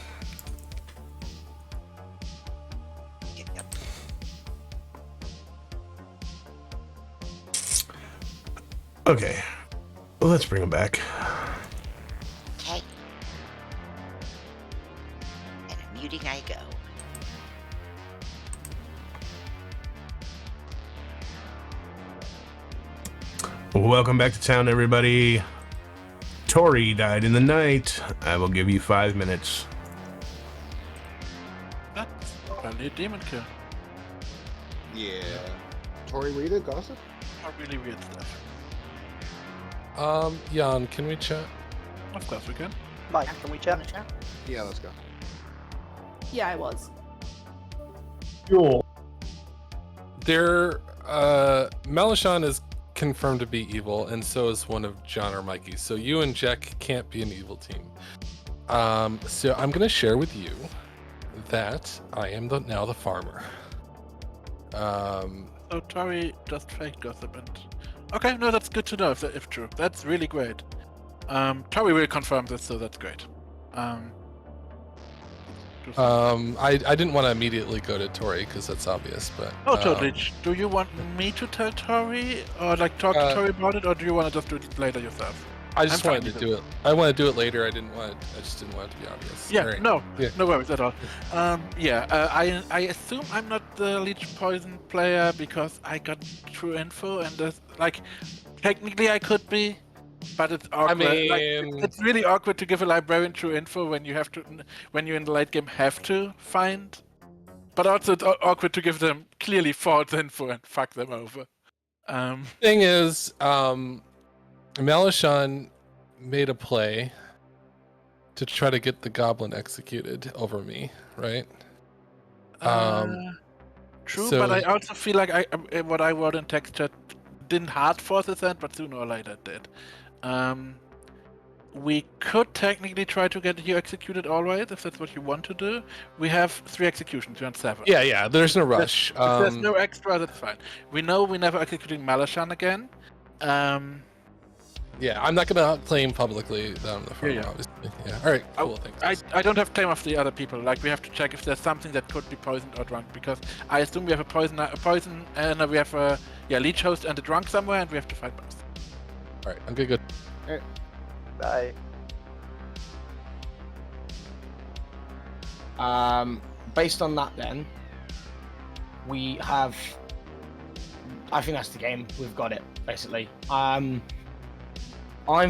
Okay, well, let's bring him back. Okay. And muting I go. Welcome back to town, everybody. Tori died in the night. I will give you 5 minutes. That's probably a demon kill. Yeah. Tori, were you the gossip? Not really weird stuff. Jan, can we chat? Of course we can. Mike, can we chat? Yeah, let's go. Yeah, I was. Sure. Malashan is confirmed to be evil, and so is one of John or Mikey. So you and Jack can't be an evil team. So I'm gonna share with you that I am now the farmer. So Tori just fake gossip and... Okay, no, that's good to know if true. That's really great. Tori will confirm this, so that's great. I didn't want to immediately go to Tori because that's obvious, but... Oh, totally. Do you want me to tell Tori, or like talk to Tori about it, or do you want to just do it later yourself? I just wanted to do it. I want to do it later. I just didn't want it to be obvious. Yeah, Right. no worries at all. I assume I'm not the Leech Poison player because I got true info, and technically I could be, but it's awkward. It's really awkward to give a librarian true info when you when you're in the late game have to find. But also it's awkward to give them clearly false info and fuck them over. Thing is, Malashan made a play to try to get the goblin executed over me, right? True, but I also feel like what I wrote in text chat didn't hard force his hand, but sooner or later it did. We could technically try to get you executed always, if that's what you want to do. We have 3 executions, you want 7. Yeah, there's no rush. If there's no extra, that's fine. We know we're never executing Malashan again. Yeah, I'm not gonna claim publicly that I'm the farmer, obviously. Yeah. All right, cool. Thanks. I don't have claim of the other people. Like, we have to check if there's something that could be poisoned or drunk, because I assume we have a poison, and we have a leech host and a drunk somewhere, and we have to fight both. All right, I'm good. All right. Bye. Based on that, then we have. I think that's the game. We've got it basically. I'm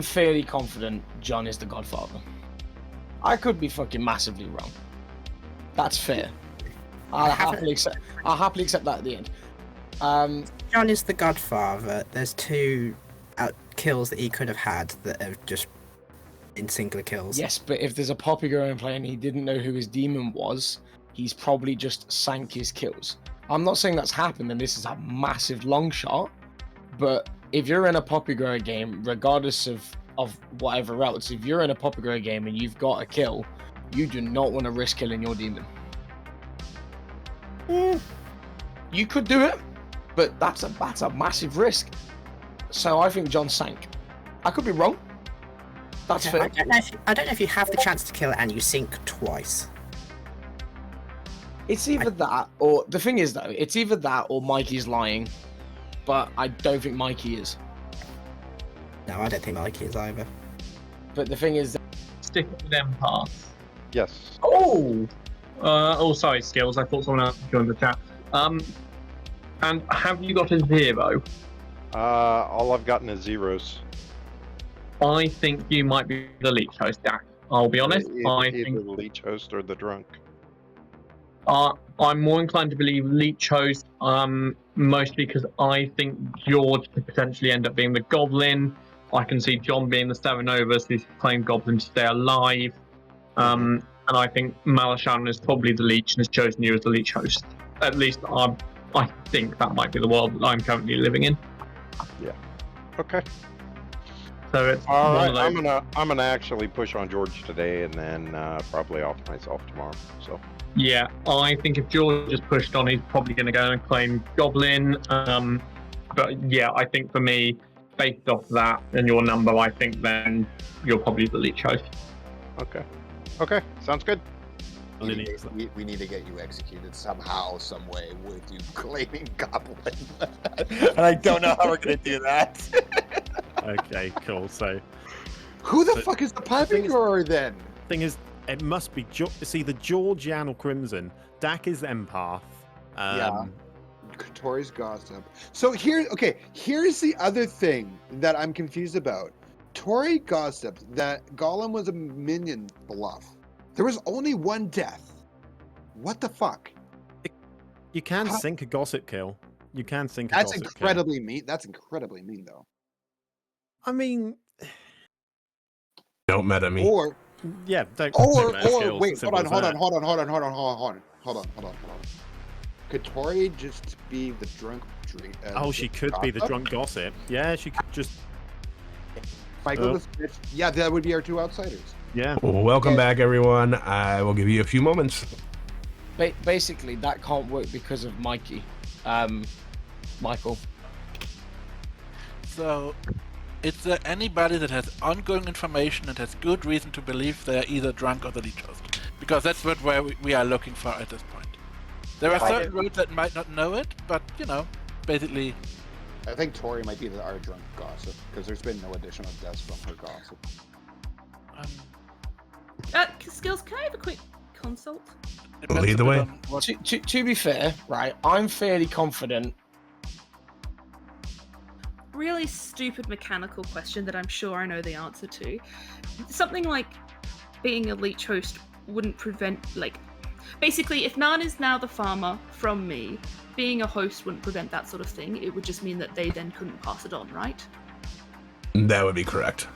fairly confident John is the Godfather. I could be fucking massively wrong. That's fair. I'll happily accept that at the end. John is the Godfather. There's 2 kills that he could have had that are just in singular kills. Yes, but if there's a Poppy Grower in play and he didn't know who his demon was, he's probably just sank his kills. I'm not saying that's happened and this is a massive long shot, but if you're in a Poppy Grower game, regardless of whatever else, if you're in a Poppy Grower game and you've got a kill, you do not want to risk killing your demon. You could do it, but that's a massive risk. So I think John sank. I could be wrong. That's fair. I don't know if you have the chance to kill it and you sink twice. It's either that, or the thing is though, it's either that or Mikey's lying. But I don't think Mikey is. No, I don't think Mikey is either. But the thing is, Stick with empath. Yes. Oh. Sorry, Skills. I thought someone else joined the chat. And have you got a 0? All I've gotten is 0s. I think you might be the leech host, Dak. I'll be honest. I think the leech host or the drunk. I'm more inclined to believe leech host, mostly because I think George could potentially end up being the goblin. I can see John being the 7 Novus who's playing goblin to stay alive. And I think Malashan is probably the leech and has chosen you as the leech host. At least I think that might be the world that I'm currently living in. Yeah. Okay. So it's all right. I'm gonna actually push on George today, and then probably off myself tomorrow. So. Yeah, I think if George is pushed on, he's probably going to go and claim Goblin. But yeah, I think for me, based off that and your number, I think then you're probably the leech host. Okay, sounds good. We need to get you executed somehow, some way, with you claiming Goblin. And I don't know how we're going to do that. Okay, cool. So, who the fuck is the Poppy Grower then? Thing is, it must be it's either George, Jan, or Crimson. Dak is empath. Tori's gossip. So here's the other thing that I'm confused about. Tori gossiped that Gollum was a minion bluff. There was only one death. What the fuck? You can sink a gossip kill. You can sink a That's gossip incredibly mean. That's incredibly mean, though. I mean, don't meta me. Or yeah, don't. Or skills, wait, simple as hold that. on. Could Tori just be the drunk? She could be the drunk gossip. Yeah, she could just. Michael, yeah, that would be our two outsiders. Yeah. Welcome back, everyone. I will give you a few moments. Basically, that can't work because of Mikey. Michael. So, is there anybody that has ongoing information and has good reason to believe they are either drunk or the leech host? Because that's where we are looking for at this point. There are certain roads that might not know it, but, basically... I think Tori might be our drunk gossip, because there's been no additional deaths from her gossip. Skills, can I have a quick consult? Lead the way. To be fair, right, I'm fairly confident. Really stupid mechanical question that I'm sure I know the answer to. Something like being a leech host wouldn't prevent, basically, if Nan is now the farmer from me, being a host wouldn't prevent that sort of thing. It would just mean that they then couldn't pass it on, right? That would be correct.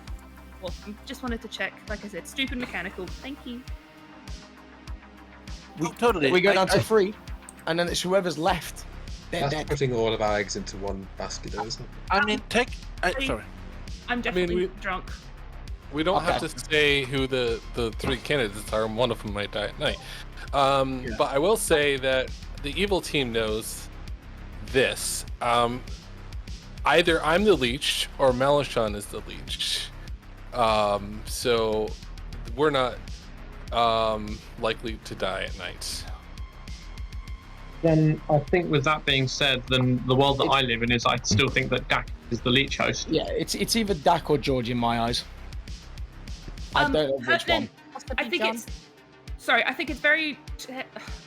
Awesome. Just wanted to check. Like I said, stupid mechanical. Thank you. We go down to 3, and then it's whoever's left. That's putting all of our eggs into one basket, though, isn't it? I mean, sorry. I'm definitely drunk. We don't have to say who the 3 candidates are, and one of them might die at night. But I will say that the evil team knows this. Either I'm the leech or Malachon is the leech. So we're not likely to die at night. Then I think with that being said, then the world that I live in is I still think that Dak is the leech host. Yeah, it's either Dak or George in my eyes. I don't know which one. I think it's... Sorry, I think it's very,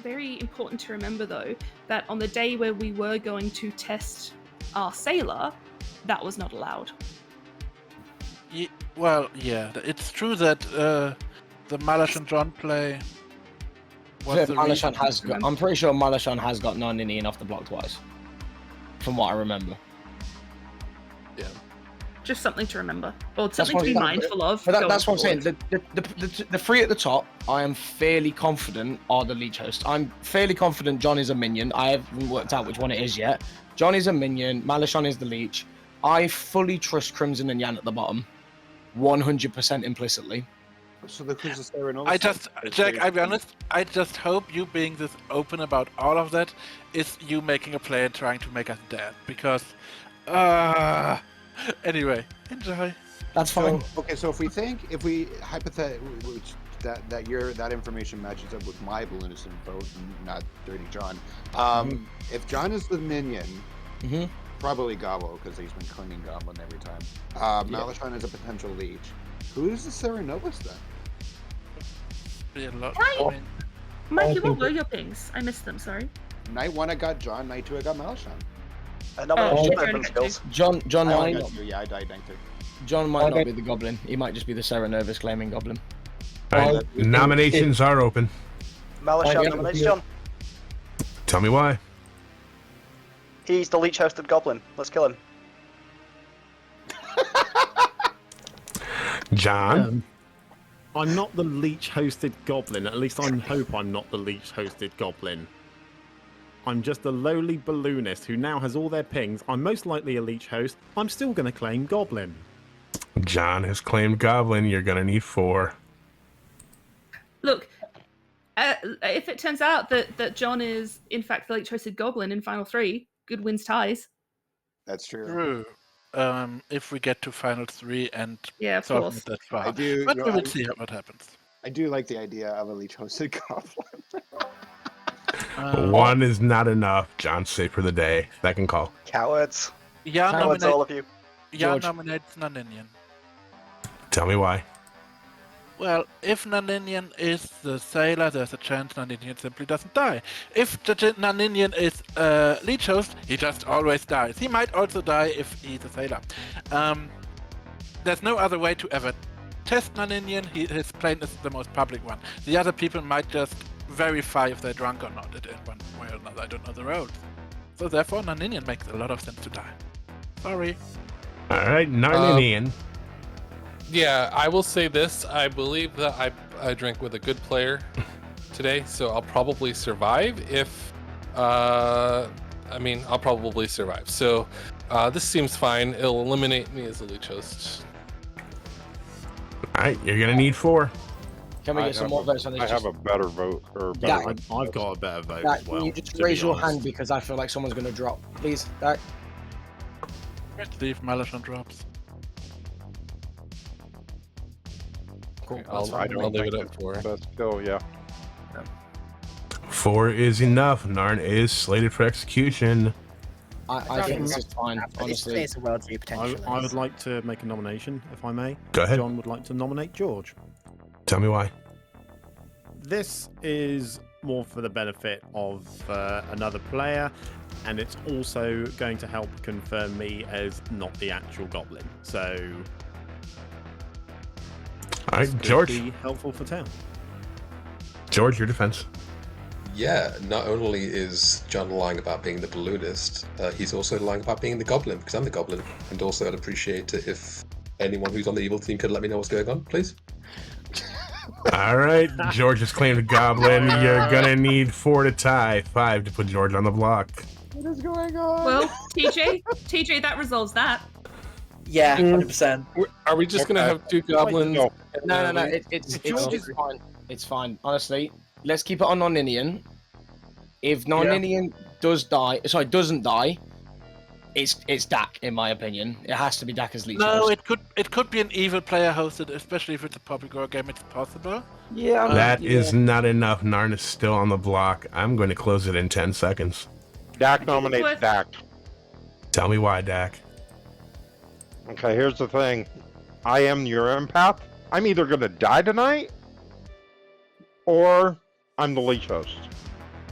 very important to remember, though, that on the day where we were going to test our sailor, that was not allowed. It's true that the Malachon John play... Malachon has got, I'm pretty sure Malachon has got Ninian off the block twice, from what I remember. Yeah. Just something to remember, or something to be mindful of. That's what I'm saying. The 3 at the top, I am fairly confident are the leech host. I'm fairly confident John is a minion. I haven't worked out which one it is yet. John is a minion. Malachon is the leech. I fully trust Crimson and Yan at the bottom, 100% implicitly. So who's the Serenova? I'll be honest, I just hope you being this open about all of that is you making a play and trying to make us dead, because anyway, enjoy. That's fine. So if we hypothetically that information matches up with my balloonist info, not Dirty John. If John is the minion, probably Gobbo, because he's been clinging Goblin every time. Malachon is a potential leech. Who is the Serenovus then? Mikey, what were your pings? I missed them, sorry. Night 1 I got John, night 2 I got Malachon. John might not. Yeah, I died night 2. John might not be the Goblin. He might just be the Serenovus claiming Goblin. Nominations are open. Malachon nominates John. Tell me why. He's the leech hosted goblin. Let's kill him. John? I'm not the leech-hosted goblin. At least I hope I'm not the leech-hosted goblin. I'm just a lowly balloonist who now has all their pings. I'm most likely a leech host. I'm still going to claim goblin. John has claimed goblin. You're going to need 4. Look, if it turns out that John is, in fact, the leech-hosted goblin in Final 3, good wins ties. That's true. True. If we get to Final 3 and of course. That far. But we will see what happens. I do like the idea of a leech hosted goblin. 1 is not enough. John's safe for the day. Second call. Cowards. Yeah, Cowards, all of you. Yeah, nominates Ninian. Tell me why. Well, if Naninian is the sailor, there's a chance Naninian simply doesn't die. If the Naninian is leech host, he just always dies. He might also die if he's a sailor. There's no other way to ever test Naninian. His plane is the most public one. The other people might just verify if they're drunk or not in one way or another. I don't know the roles. So therefore, Naninian makes a lot of sense to die. Sorry. All right, Narninian. Yeah, I will say this. I believe that I drank with a good player today, so I'll probably survive if... I'll probably survive. So this seems fine. It'll eliminate me as a leech host. All right, you're going to need 4. Can we get some more votes on this? I have a better vote. Or better I've got a better vote Dak, as well. you just raise your hand because I feel like someone's going to drop. Please, Dak. Steve Malachon drops. Cool. I'll leave it at 4. That's still, yeah. 4 is enough. Narn is slated for execution. I think this is fine, honestly. It's a worldview potential. I would like to make a nomination, if I may. Go ahead. John would like to nominate George. Tell me why. This is more for the benefit of another player, and it's also going to help confirm me as not the actual goblin. So, all right, George. Be helpful for town. George, your defense. Yeah, not only is John lying about being the balloonist, he's also lying about being the goblin, because I'm the goblin. And also, I'd appreciate it if anyone who's on the evil team could let me know what's going on, please. All right, George has claimed a goblin. You're gonna need 4 to tie, 5 to put George on the block. What is going on? Well, TJ, that resolves that. Yeah, 100%. Are we just gonna have 2 goblins? No. It's fine. It's fine. Honestly, let's keep it on non-Ninian. If non-Ninian doesn't die, it's Dak, in my opinion. It has to be Dak as leech host. it could be an evil player hosted, especially if it's a public or game. It's possible. Yeah, that is not enough. Narn is still on the block. I'm going to close it in 10 seconds. Dak nominates Dak. Tell me why, Dak. Okay, here's the thing. I am your empath. I'm either going to die tonight, or I'm the leech host.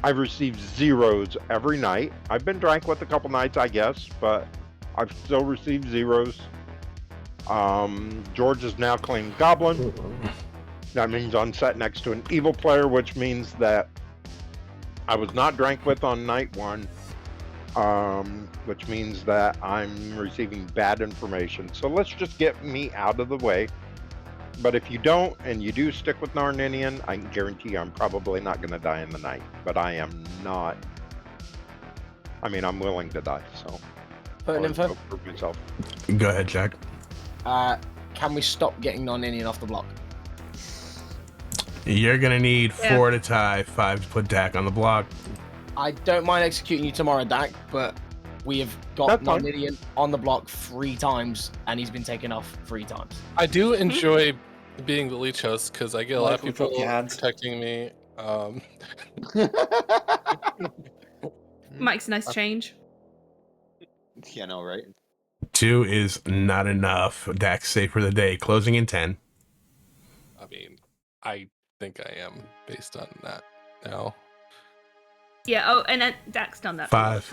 I've received 0s every night. I've been drank with a couple nights, I guess, but I've still received 0s. George has now claimed goblin. That means I'm sat next to an evil player, which means that I was not drank with on night 1. Which means that I'm receiving bad information. So let's just get me out of the way. But if you don't, and you do stick with Narninian, I can guarantee you I'm probably not going to die in the night. But I am not. I mean, I'm willing to die, so. Put an info. For myself. Go ahead, Jack. Can we stop getting non-Ninian off the block? You're going to need 4 to tie, 5 to put Dak on the block. I don't mind executing you tomorrow, Dak, but we have got non-Ninian on the block 3 times, and he's been taken off 3 times. I do enjoy being the leech host because I get a lot of people protecting me. Mike's nice change. Yeah, no, right? 2 is not enough. Dak's safe for the day. Closing in 10. I mean, I think I am based on that now. Yeah. Oh, and Dak's done that 5,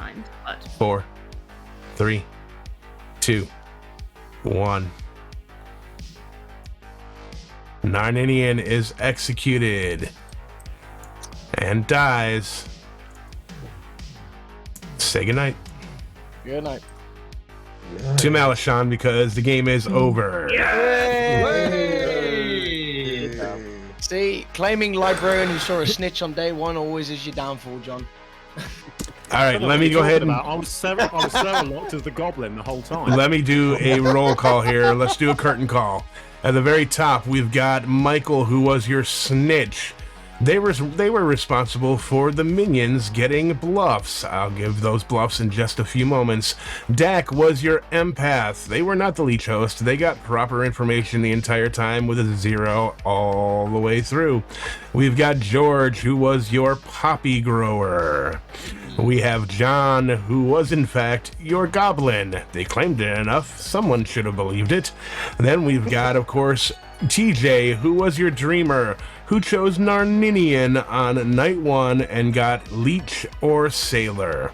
4, 3, 2, 1. Narninian is executed and dies. Say goodnight. Good night. To Malachon because the game is over. See, claiming librarian who saw a snitch on day 1 always is your downfall, John. All right, let me go ahead and... I was so locked as the goblin the whole time. Let me do a roll call here. Let's do a curtain call. At the very top, we've got Michael, who was your snitch. They were responsible for the minions getting bluffs. I'll give those bluffs in just a few moments. Dak was your empath. They were not the leech host. They got proper information the entire time with a 0 all the way through. We've got George, who was your poppy grower. We have John, who was in fact your goblin. They claimed it enough. Someone should have believed it. Then we've got, of course, TJ, who was your dreamer, who chose Narninian on night 1 and got leech or sailor.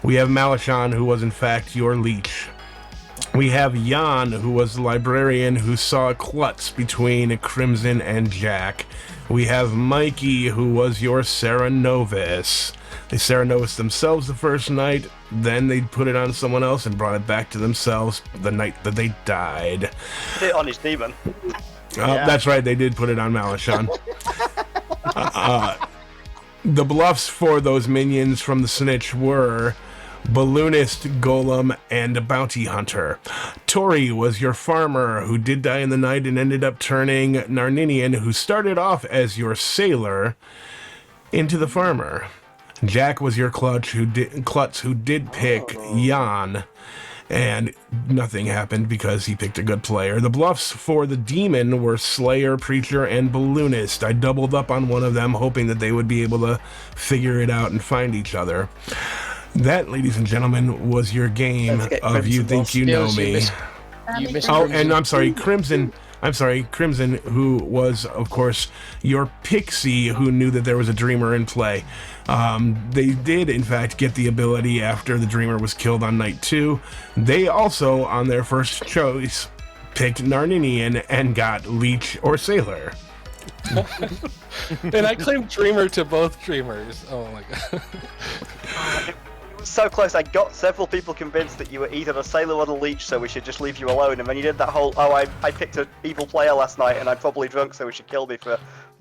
We have Malashan, who was in fact your leech. We have Jan, who was the librarian who saw a klutz between Crimson and Jack. We have Mikey, who was your Sarah Novus. They Sarah Novus themselves the first night, then they put it on someone else and brought it back to themselves the night that they died. Put it on his demon. That's right, they did put it on Malashan. The bluffs for those minions from the snitch were Balloonist, Golem, and Bounty Hunter. Tori was your farmer who did die in the night and ended up turning Narninian, who started off as your sailor, into the farmer. Jack was your klutz who did pick Jan, and nothing happened because he picked a good player. The bluffs for the demon were Slayer, Preacher, and Balloonist. I doubled up on one of them, hoping that they would be able to figure it out and find each other. That, ladies and gentlemen, was your game of You Think You Know Me. And I'm sorry, Crimson, who was, of course, your pixie who knew that there was a dreamer in play. They did, in fact, get the ability after the dreamer was killed on night 2. They also, on their first choice, picked Narninian and got leech or sailor. And I claimed dreamer to both dreamers. Oh my god. It was so close. I got several people convinced that you were either a sailor or a leech, so we should just leave you alone. And then you did that whole, I picked an evil player last night and I'm probably drunk, so we should kill me to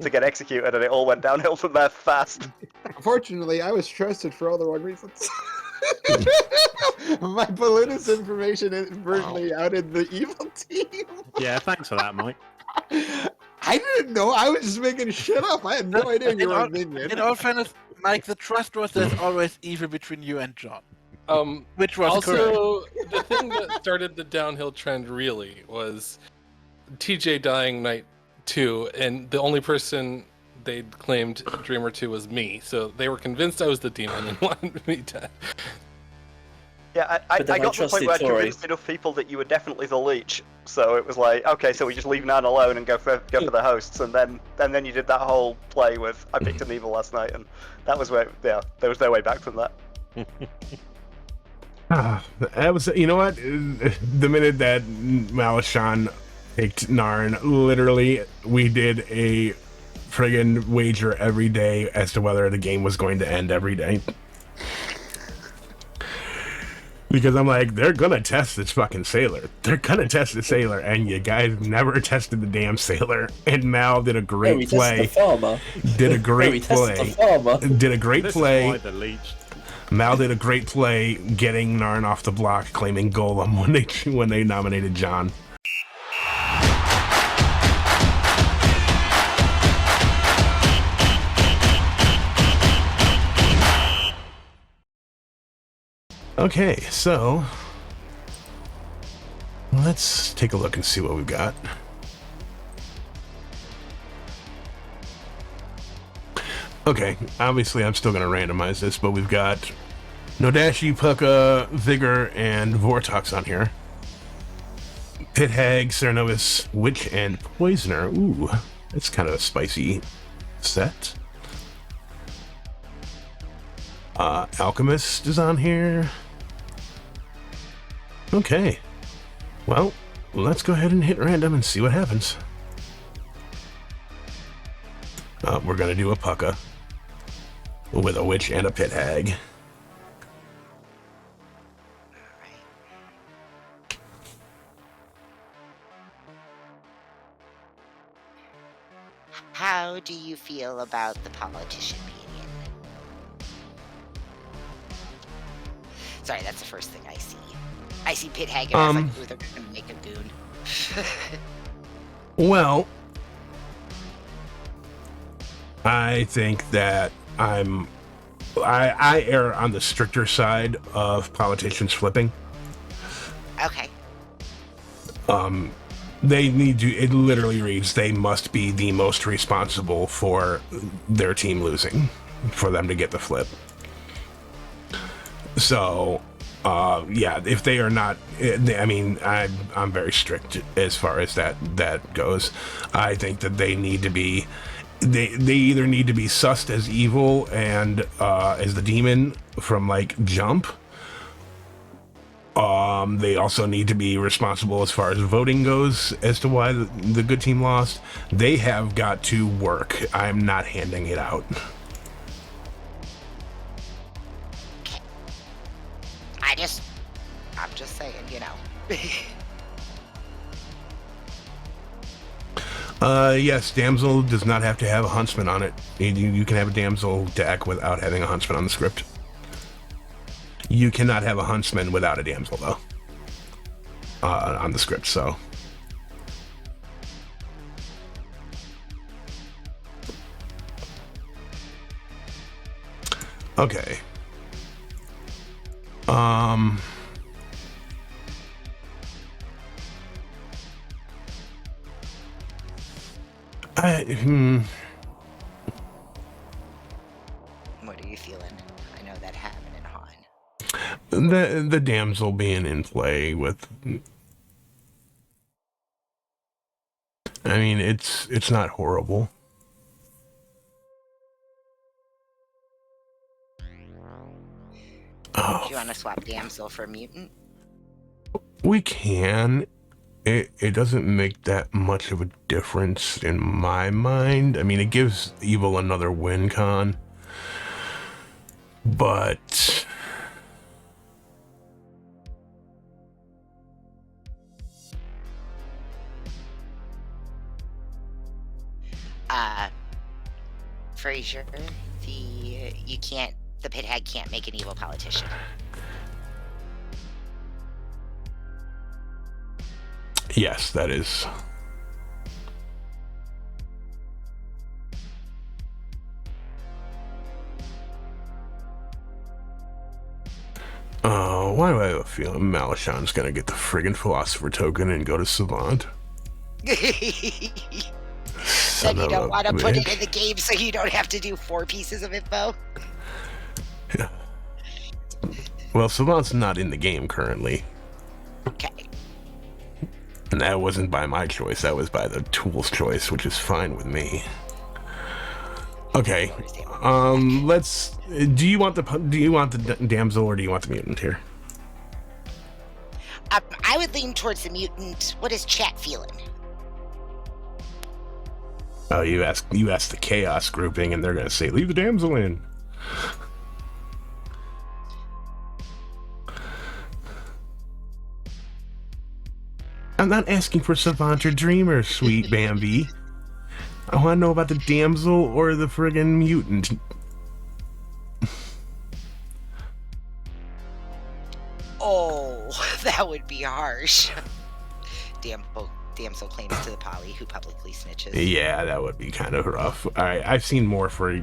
get executed, and it all went downhill from there fast. Unfortunately, I was trusted for all the wrong reasons. My balloonist information inadvertently outed the evil team. Yeah, thanks for that, Mike. I didn't know. I was just making shit up. I had no idea you were a minion. In all fairness, Mike, the trust was there's always evil between you and John. Which was also correct. The thing that started the downhill trend really was TJ dying night 2, and the only person they claimed Dreamer 2 was me. So they were convinced I was the demon and wanted me dead. Yeah, I got to the point where I convinced enough people that you were definitely the leech. So it was like, okay, so we just leave Nan alone and go for the hosts, and then you did that whole play with I picked an evil last night, and that was where there was no way back from that. That was, you know what? The minute that Malashan picked Narn, literally, we did a friggin' wager every day as to whether the game was going to end every day. Because I'm like, they're gonna test this fucking sailor. They're gonna test the sailor, and you guys never tested the damn sailor. And Mal did a great play. Did a great play. Did a great play. Mal did a great play getting Narn off the block, claiming Golem when they nominated John. Okay, so let's take a look and see what we've got. Okay, obviously I'm still going to randomize this, but we've got Nodashi, Pucka, Vigor, and Vortox on here. Pit Hag, Cernovus, Witch, and Poisoner. Ooh, that's kind of a spicy set. Alchemist is on here. Okay, well, let's go ahead and hit random and see what happens. We're gonna do a Pucka with a Witch and a Pit Hag. How do you feel about the politician being in? Sorry, that's the first thing I see. I see Pit Hag and I was like, ooh, they're gonna make a goon. Well, I think that I err on the stricter side of politicians flipping. Okay. They need to, it literally reads, they must be the most responsible for their team losing for them to get the flip. So Yeah, if they are not, I mean, I'm very strict as far as that goes. I think that they need to be, they either need to be sussed as evil and as the demon from like jump. They also need to be responsible as far as voting goes as to why the good team lost. They have got to work. I'm not handing it out. I'm just saying, you know. Yes, damsel does not have to have a huntsman on it. You can have a damsel deck without having a huntsman on the script. You cannot have a huntsman without a damsel, though, on the script, so. Okay. What are you feeling? I know that happened in Han. The damsel being in play with, I mean, it's not horrible. Do you want to swap damsel for mutant? We can. It doesn't make that much of a difference in my mind. I mean, it gives evil another win con, but Fraser, the pithead can't make an evil politician. yes, that is. Why do I have a feeling Malashan's gonna get the friggin' philosopher token and go to Savant? Then you don't want to put it in the game so you don't have to do 4 pieces of info? Yeah. Well, Savant's not in the game currently. Okay. And that wasn't by my choice, that was by the tool's choice, which is fine with me. Okay. Do you want the damsel or do you want the mutant here? I would lean towards the mutant. What is chat feeling? Oh, you asked the chaos grouping and they're gonna say leave the damsel in. I'm not asking for Savant or Dreamer, sweet Bambi. I want to know about the damsel or the friggin' mutant. Oh, that would be harsh. Damsel claims to the poly who publicly snitches. Yeah, that would be kind of rough. All right, I've seen more for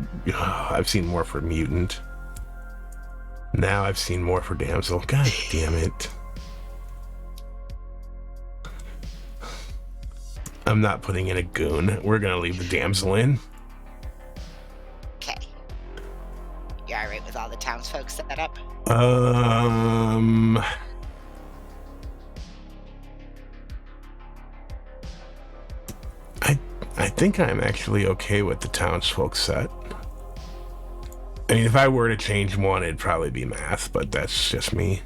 mutant. Now I've seen more for damsel. God damn it. I'm not putting in a goon. We're gonna leave the damsel in. Okay. You alright with all the townsfolk set up? I think I'm actually okay with the townsfolk set. I mean, if I were to change one, it'd probably be math, but that's just me.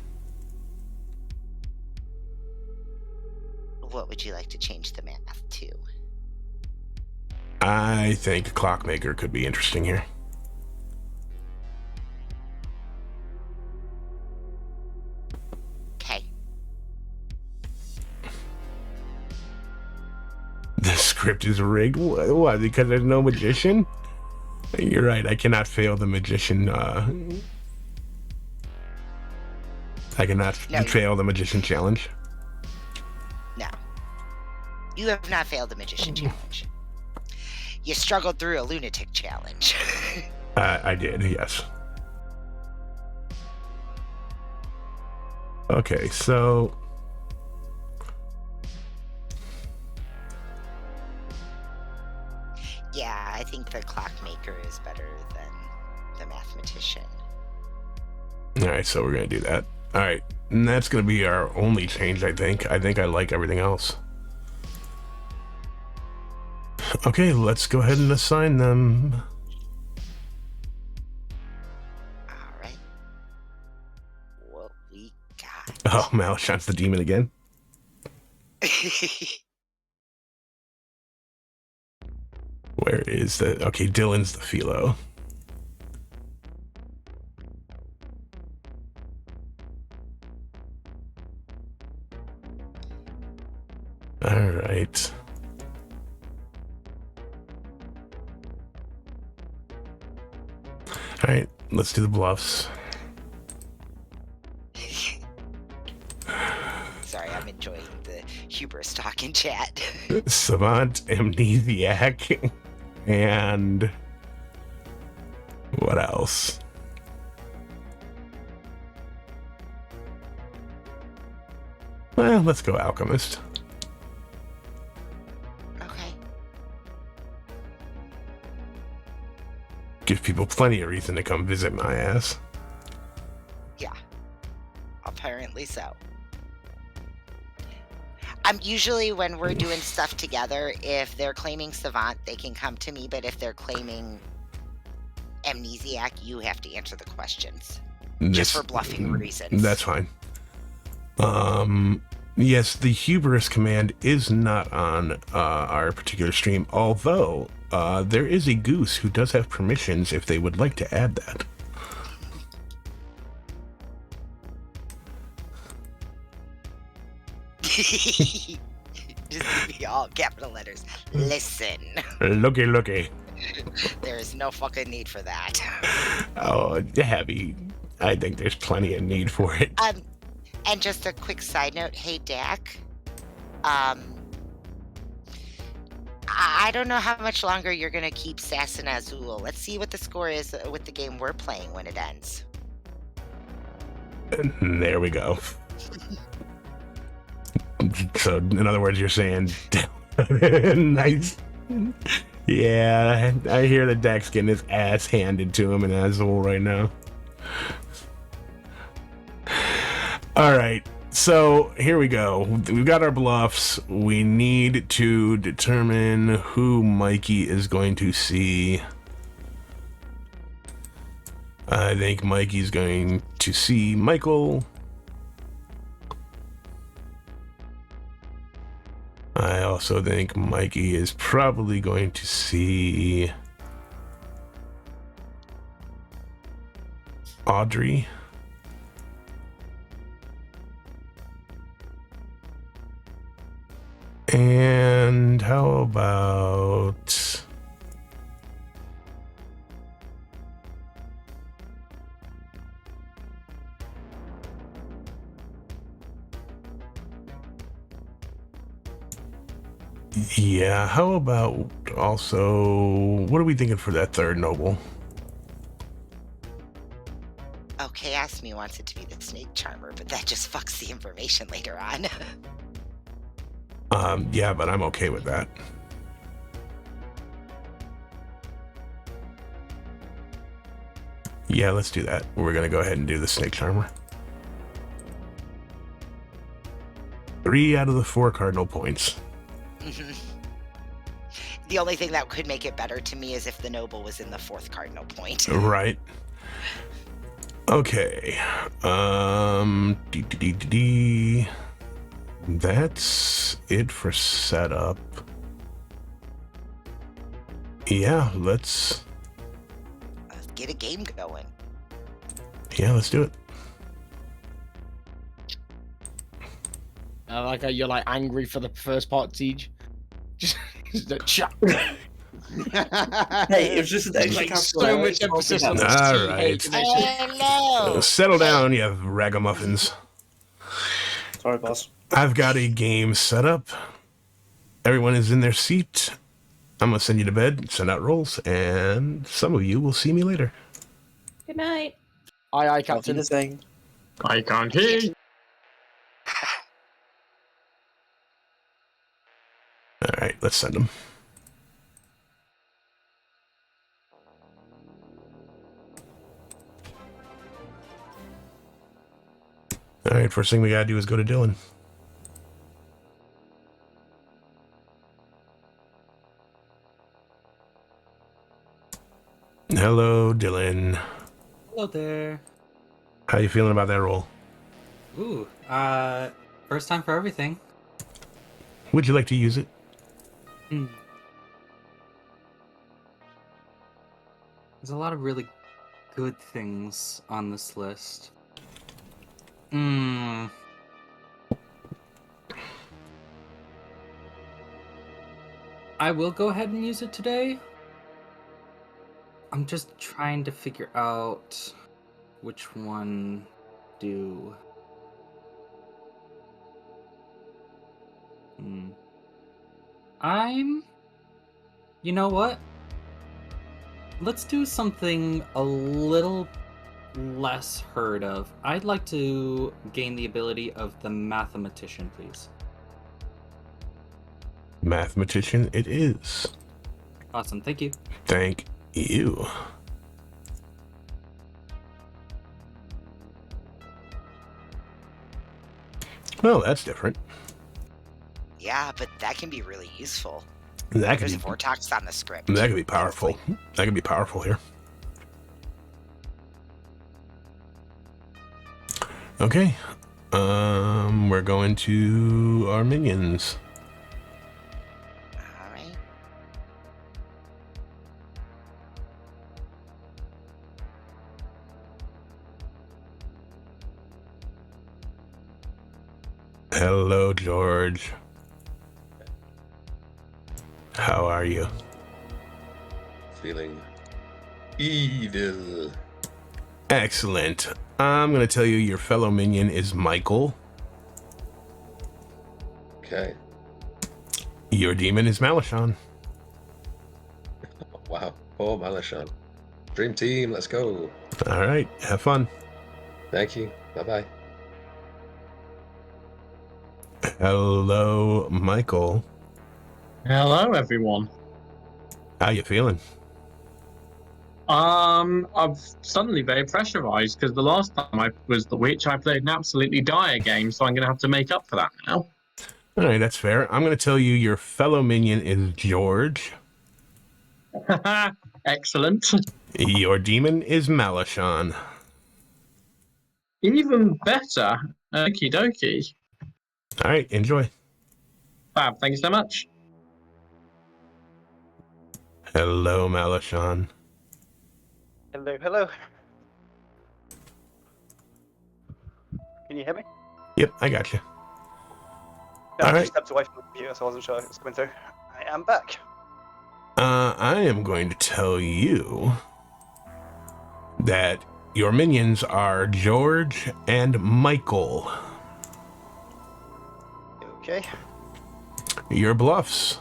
What would you like to change the math to? I think a clockmaker could be interesting here. Okay. The script is rigged? What? Because there's no magician? You're right, I cannot fail the magician. I cannot fail the magician challenge. No. You have not failed the magician challenge. You struggled through a lunatic challenge. I did, yes. Okay, so... Yeah, I think the clockmaker is better than the mathematician. Alright, so we're gonna do that. All right, and that's going to be our only change, I think. I think I like everything else. Okay, let's go ahead and assign them. All right. What we got? Oh, Malashon's the demon again. Where is the... Okay, Dylan's the philo. All right. All right, let's do the bluffs. Sorry, I'm enjoying the hubris talk in chat. Savant, Amnesiac, and... What else? Well, let's go Alchemist. Okay. Give people plenty of reason to come visit my ass. Yeah. Apparently so. Usually when we're doing stuff together, if they're claiming Savant, they can come to me, but if they're claiming Amnesiac, you have to answer the questions. Just for bluffing reasons. That's fine. Yes, the hubris command is not on our particular stream, although there is a goose who does have permissions if they would like to add that. Just be all capital letters. Listen. Looky. There is no fucking need for that. Oh, heavy. I think there's plenty of need for it. And just a quick side note. Hey, Dak. I don't know how much longer you're going to keep Sassin Azul. Let's see what the score is with the game we're playing when it ends. And there we go. So, in other words, you're saying... Nice. Yeah, I hear that Dak's getting his ass handed to him in Azul right now. Alright, so here we go. We've got our bluffs. We need to determine who Mikey is going to see. I think Mikey's going to see Michael. I also think Mikey is probably going to see Audrey. And how about... Yeah, how about also... What are we thinking for that third noble? Oh, Chaos Me wants it to be the Snake Charmer, but that just fucks the information later on. Yeah, but I'm okay with that. Yeah, let's do that. We're gonna go ahead and do the Snake Charmer. 3 out of the 4 cardinal points. The only thing that could make it better to me is if the noble was in the 4th cardinal point. Right. Okay. That's it for setup. Yeah, let's get a game going. Yeah, let's do it. I like how you're like angry for the first part, Siege. Just the chat. Hey, it was just an extra like so much emphasis on this. All right. Hello. Settle down, you ragamuffins. Sorry, boss. I've got a game set up. Everyone is in their seat. I'm gonna send you to bed, send out rolls, and some of you will see me later. Good night. Aye, Captain. I can't hear you. All right, let's send them. right, first thing we gotta do is go to Dylan. Hello, Dylan. Hello there. How you feeling about that roll? Ooh, first time for everything. Would you like to use it? There's a lot of really good things on this list. I will go ahead and use it today. I'm just trying to figure out which one do. You know what? Let's do something a little less heard of. I'd like to gain the ability of the mathematician, please. Mathematician it is. Awesome, thank you. Thank you. Well, that's different. Yeah, but that can be really useful. That could There's be a vortex on the script. That could be powerful. That could be powerful here. Okay. We're going to our minions. All right. Hello, George. How are you? Feeling evil. Excellent. I'm going to tell you your fellow minion is Michael. Okay. Your demon is Malishon. Wow. Poor Malishon. Dream team, let's go. All right. Have fun. Thank you. Bye-bye. Hello, Michael. Hello, everyone. How you feeling? I'm suddenly very pressurized because the last time I was the witch, I played an absolutely dire game, so I'm going to have to make up for that now. All right, that's fair. I'm going to tell you your fellow minion is George. Excellent. Your demon is Malishon. Even better. Okie dokie. All right, enjoy. Fab, thank you so much. Hello, Malishon. Hello, hello. Can you hear me? Yep, I got you. No, All I right. just stepped away from the computer, so I wasn't sure if it was coming through. I am back. I am going to tell you that your minions are George and Michael. Okay. Your bluffs: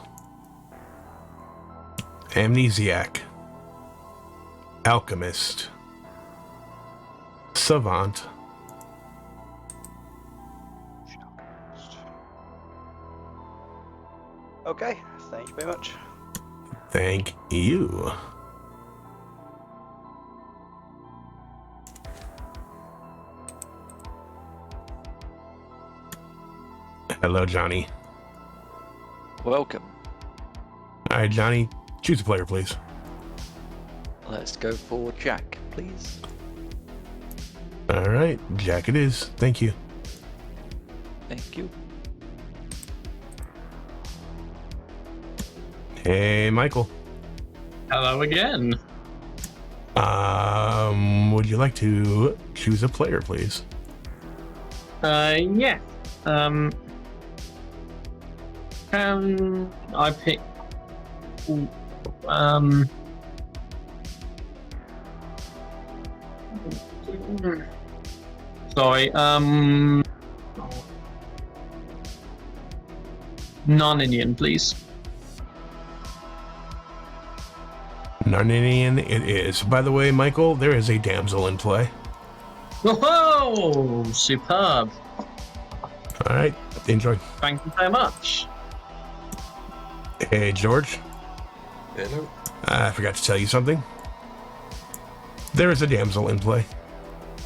Amnesiac, Alchemist, Savant, Okay, thank you very much. Thank you. Hello, Johnny. Welcome. All right, Johnny, choose a player, please. Let's go for Jack, please. All right, Jack it is. Thank you. Thank you. Hey, Michael. Hello again. Would you like to choose a player, please? Yeah. Can I pick? Sorry. Non-Indian, please. Narninian it is. By the way, Michael, there is a damsel in play. Whoa! Superb. All right, enjoy. Thank you so much. Hey, George. Hello. I forgot to tell you something. There is a damsel in play.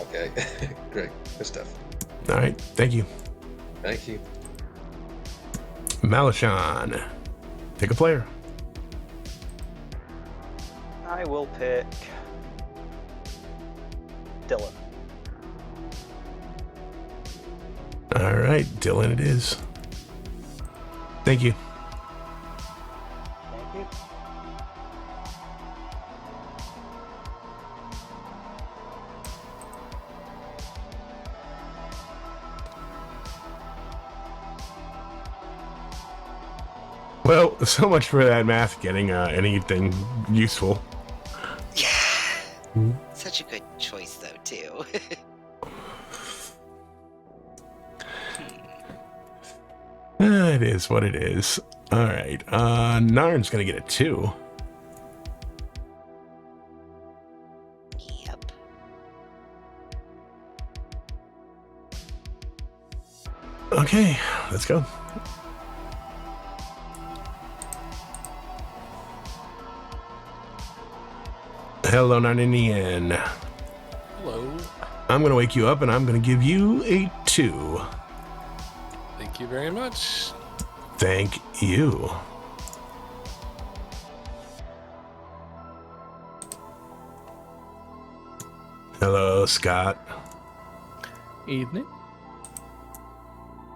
Okay, great. Good stuff. All right, thank you. Thank you. Malashan, pick a player. I will pick Dylan. All right, Dylan it is. Thank you. Thank you. Well, so much for that math getting anything useful. Such a good choice, though, too. It is what it is. All right, Narn's gonna get a 2. Yep. Okay, let's go. Hello, Narninian. Hello. I'm gonna wake you up, and I'm gonna give you a 2. Thank you very much. Thank you. Hello, Scott. Evening.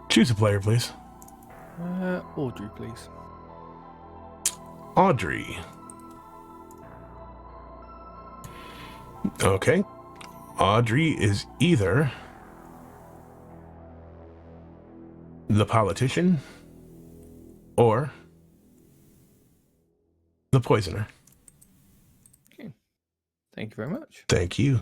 Choose a player, please. Audrey, please. Audrey. Okay. Audrey is either the politician or the poisoner. Okay. Thank you very much. Thank you.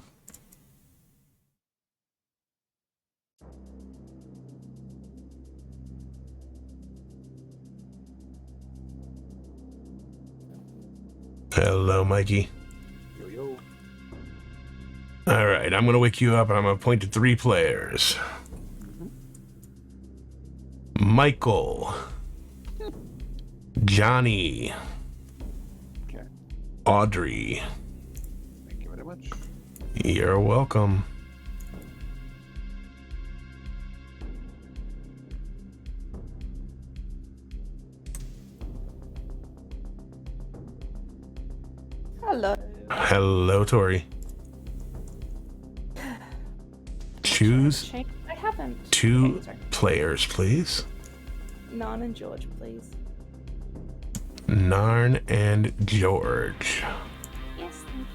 Hello, Mikey. Yo, yo. All right, I'm going to wake you up, and I'm going to point to 3 players. Michael. Johnny. Okay. Audrey. Thank you very much. You're welcome. Hello. Hello, Tori. Choose I haven't. 2 Okay, sorry. players, please. Nan and George, please. Narn and George. Yes, thank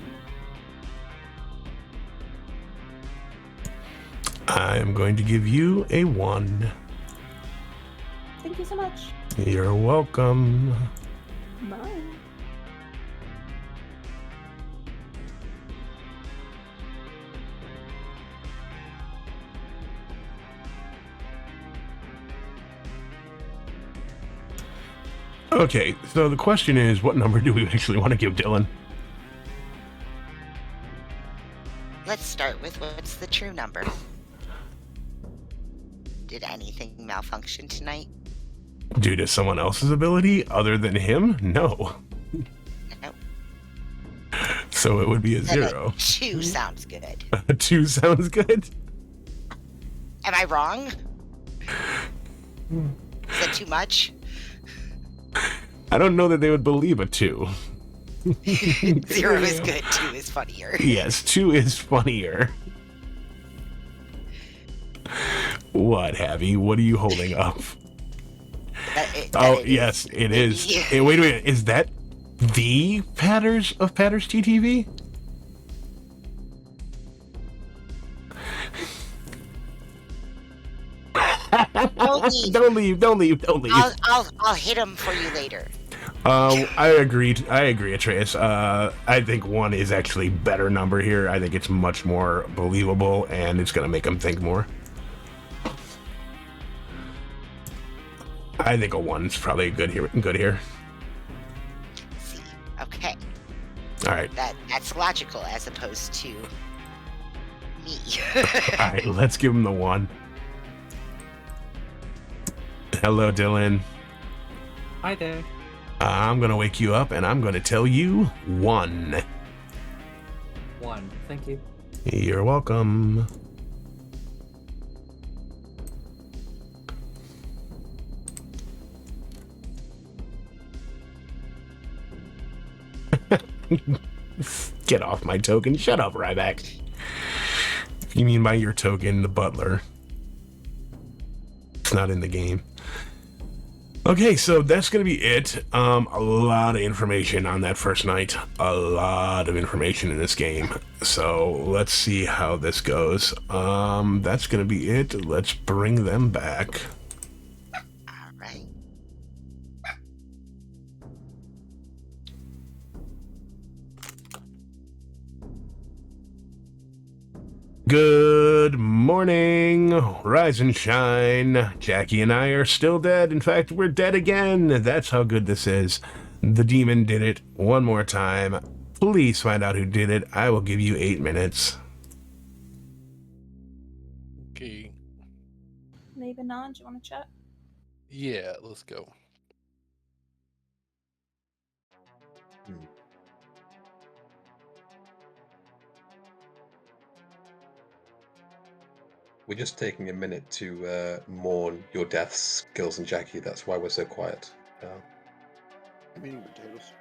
you. I am going to give you a 1. Thank you so much. You're welcome. Bye. Okay, so the question is, what number do we actually want to give Dylan? Let's start with what's the true number. Did anything malfunction tonight? Due to someone else's ability other than him? No. Nope. So it would be a Then 0. 2 sounds good. A 2 sounds good? Am I wrong? Is that too much? I don't know that they would believe a 2. 0 is good, 2 is funnier. Yes, 2 is funnier. What, Havy? What are you holding up? Yes, it is. Hey, wait a minute. Is that the Patters of Patters TTV? Don't leave. I'll hit him for you later. I agree, Atreus. I think 1 is actually better number here. I think it's much more believable, and it's gonna make him think more. I think a 1's probably good here. See, okay. All right. That's logical as opposed to me. All right, let's give him the 1. Hello, Dylan. Hi there. I'm gonna wake you up, and I'm gonna tell you 1. 1. Thank you. You're welcome. Get off my token. Shut up, Ryback. You mean by your token, the butler. It's not in the game. Okay, so that's going to be it. A lot of information on that first night. A lot of information in this game. So let's see how this goes. That's going to be it. Let's bring them back. All right. Good morning. Rise and shine. Jackie and I are still dead. In fact, we're dead again. That's how good this is. The demon did it one more time. Please find out who did it. I will give you 8 minutes. Okay. Neighbor Nan, do you want to chat? Yeah, let's go. We're just taking a minute to mourn your deaths, Gills and Jackie. That's why we're so quiet. I'm eating potatoes.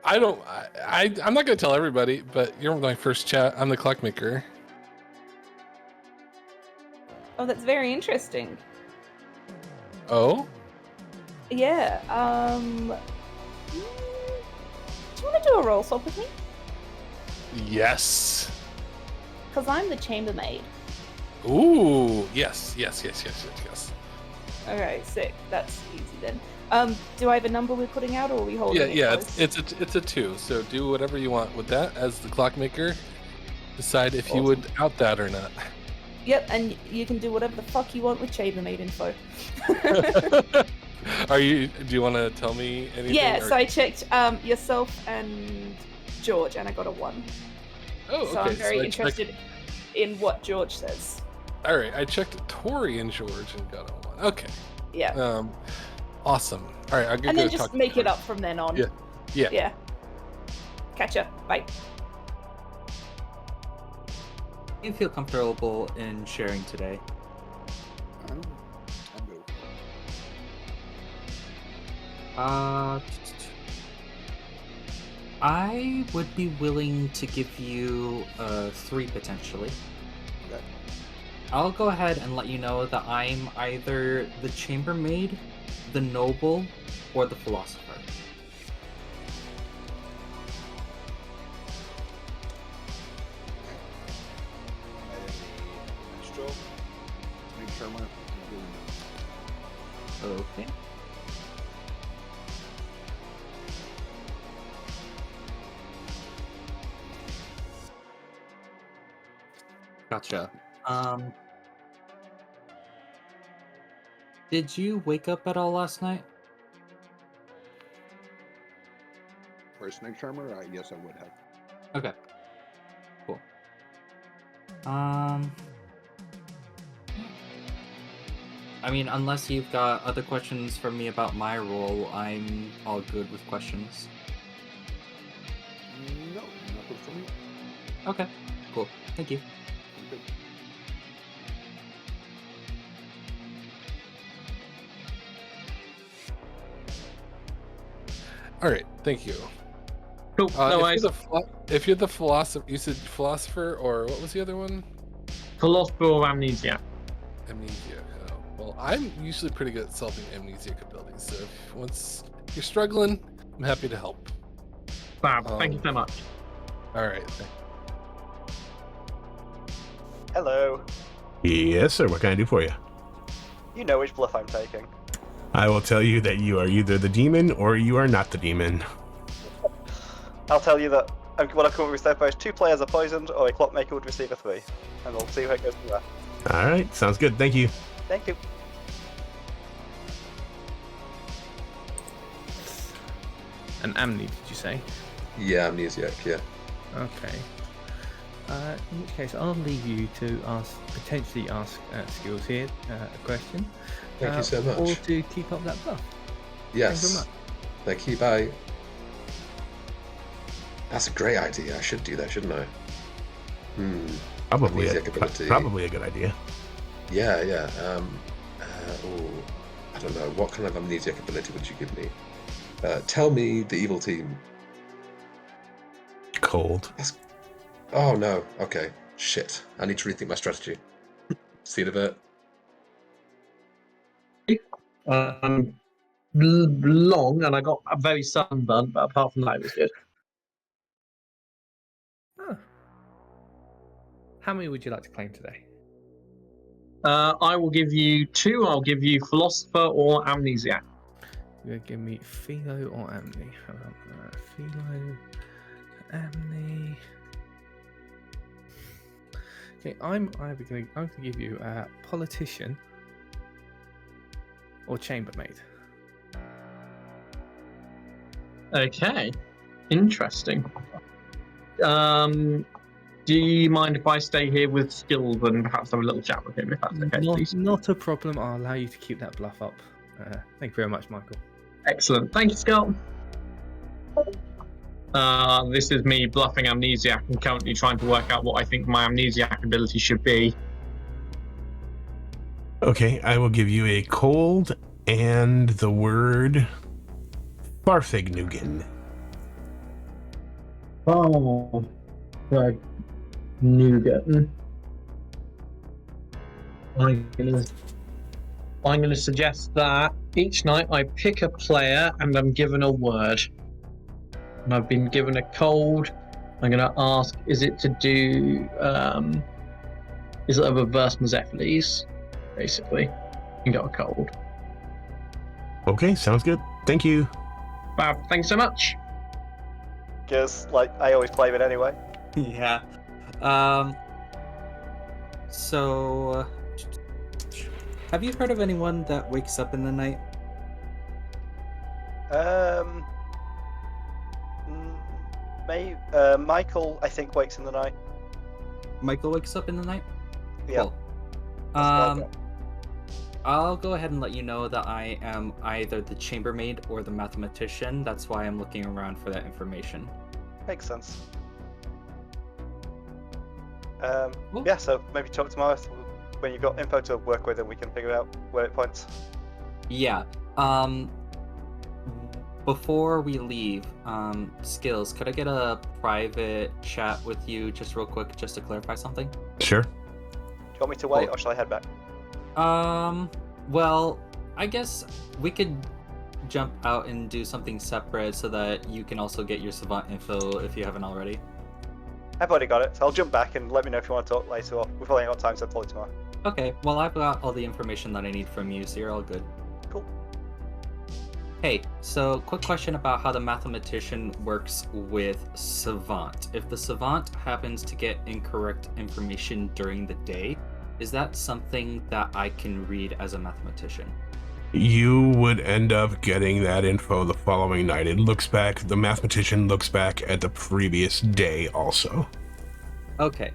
I'm not going to tell everybody, but you're my first chat. I'm the clockmaker. Oh, that's very interesting. Oh? Yeah. Do you want to do a roll swap with me? Yes. Because I'm the chambermaid. Ooh, yes. Alright, sick. That's easy then. Do I have a number we're putting out, or are we holding it? Yeah. Close? It's a 2. So do whatever you want with that as the clockmaker. Decide if you would out that or not. Yep, and you can do whatever the fuck you want with chambermaid info. Do you want to tell me anything? Yeah, or- so I checked yourself and George, and I got a 1. Oh, okay. So I'm very I interested in what George says. All right, I checked Tori and George and got a 1. Okay. Yeah. Awesome. All right, I'll go And then talk just to make it George. up from then on. Yeah. Yeah. Catch ya. Bye. You feel comfortable in sharing today? I would be willing to give you 3 potentially. Okay. I'll go ahead and let you know that I'm either the chambermaid, the noble, or the philosopher. Okay. Gotcha. Did you wake up at all last night? For a snake charmer, yes, I would have. Okay. Cool. I mean, unless you've got other questions for me about my role, I'm all good with questions. No, nothing for me. Okay, cool. Thank you. Good. All right, thank you. Cool. No worries. If you're the philosopher, you said philosopher, or what was the other one? Philosopher or amnesia. Amnesia. Oh, well, I'm usually pretty good at solving amnesiac abilities, so once you're struggling, I'm happy to help. Fab. Thank you so much. All right. Hello. Yes, sir. What can I do for you? You know which bluff I'm taking. I will tell you that you are either the demon or you are not the demon. I'll tell you that what I've come up with so far is 2 players are poisoned, or a clockmaker would receive a 3. And we'll see where it goes from there. All right, sounds good. Thank you. Thank you. An amni, did you say? Yeah, amnesiac, yeah. Okay. In which case, I'll leave you to potentially ask Skills here a question. Thank you so much. Or to keep up that buff. Yes. Thank you very much. Thank you, bye. That's a great idea. I should do that, shouldn't I? Probably Amnesiac probably a good idea. Yeah. I don't know. What kind of amnesiac ability would you give me? Tell me, the evil team, cold. Oh no. Okay. Shit. I need to rethink my strategy. See you in a bit. Long, and I got a very sunburnt, but apart from that, it was good. Oh. How many would you like to claim today? I will give you 2. I'll give you Philosopher or Amnesiac. You're going to give me Philo or Amni. Hold on. Philo, Amni. Okay, I'm going to give you Politician or Chambermaid. Okay, interesting. Do you mind if I stay here with Skills and perhaps have a little chat with him, if that's okay, please? Not a problem. I'll allow you to keep that bluff up. Thank you very much, Michael. Excellent. Thank you, Scott. This is me bluffing Amnesiac and currently trying to work out what I think my Amnesiac ability should be. Okay, I will give you a cold and the word Farfignugan. Oh, right. Nougat. I'm going to suggest that each night I pick a player and I'm given a word. And I've been given a cold. I'm going to ask, is it to do, is it a reverse Mezephiles, basically? And got a cold. Okay, sounds good. Thank you. Fab, thanks so much. Because, like, I always claim it anyway. Yeah. So, have you heard of anyone that wakes up in the night? Michael, I think, wakes in the night. Michael wakes up in the night? Yeah. Cool. I'll go ahead and let you know that I am either the chambermaid or the mathematician. That's why I'm looking around for that information. Makes sense. Yeah, so maybe talk tomorrow when you've got info to work with and we can figure out where it points. Yeah. Before we leave, Skills, could I get a private chat with you just real quick, just to clarify something? Sure. Do you want me to wait or shall I head back? Well, I guess we could jump out and do something separate so that you can also get your savant info if you haven't already. I've already got it, so I'll jump back and let me know if you want to talk later, or we've only got time, so I'll talk tomorrow. Okay, well, I've got all the information that I need from you, so you're all good. Cool. Hey, so quick question about how the mathematician works with savant. If the savant happens to get incorrect information during the day, is that something that I can read as a mathematician? You would end up getting that info the following night. It looks back, the mathematician looks back at the previous day also. Okay,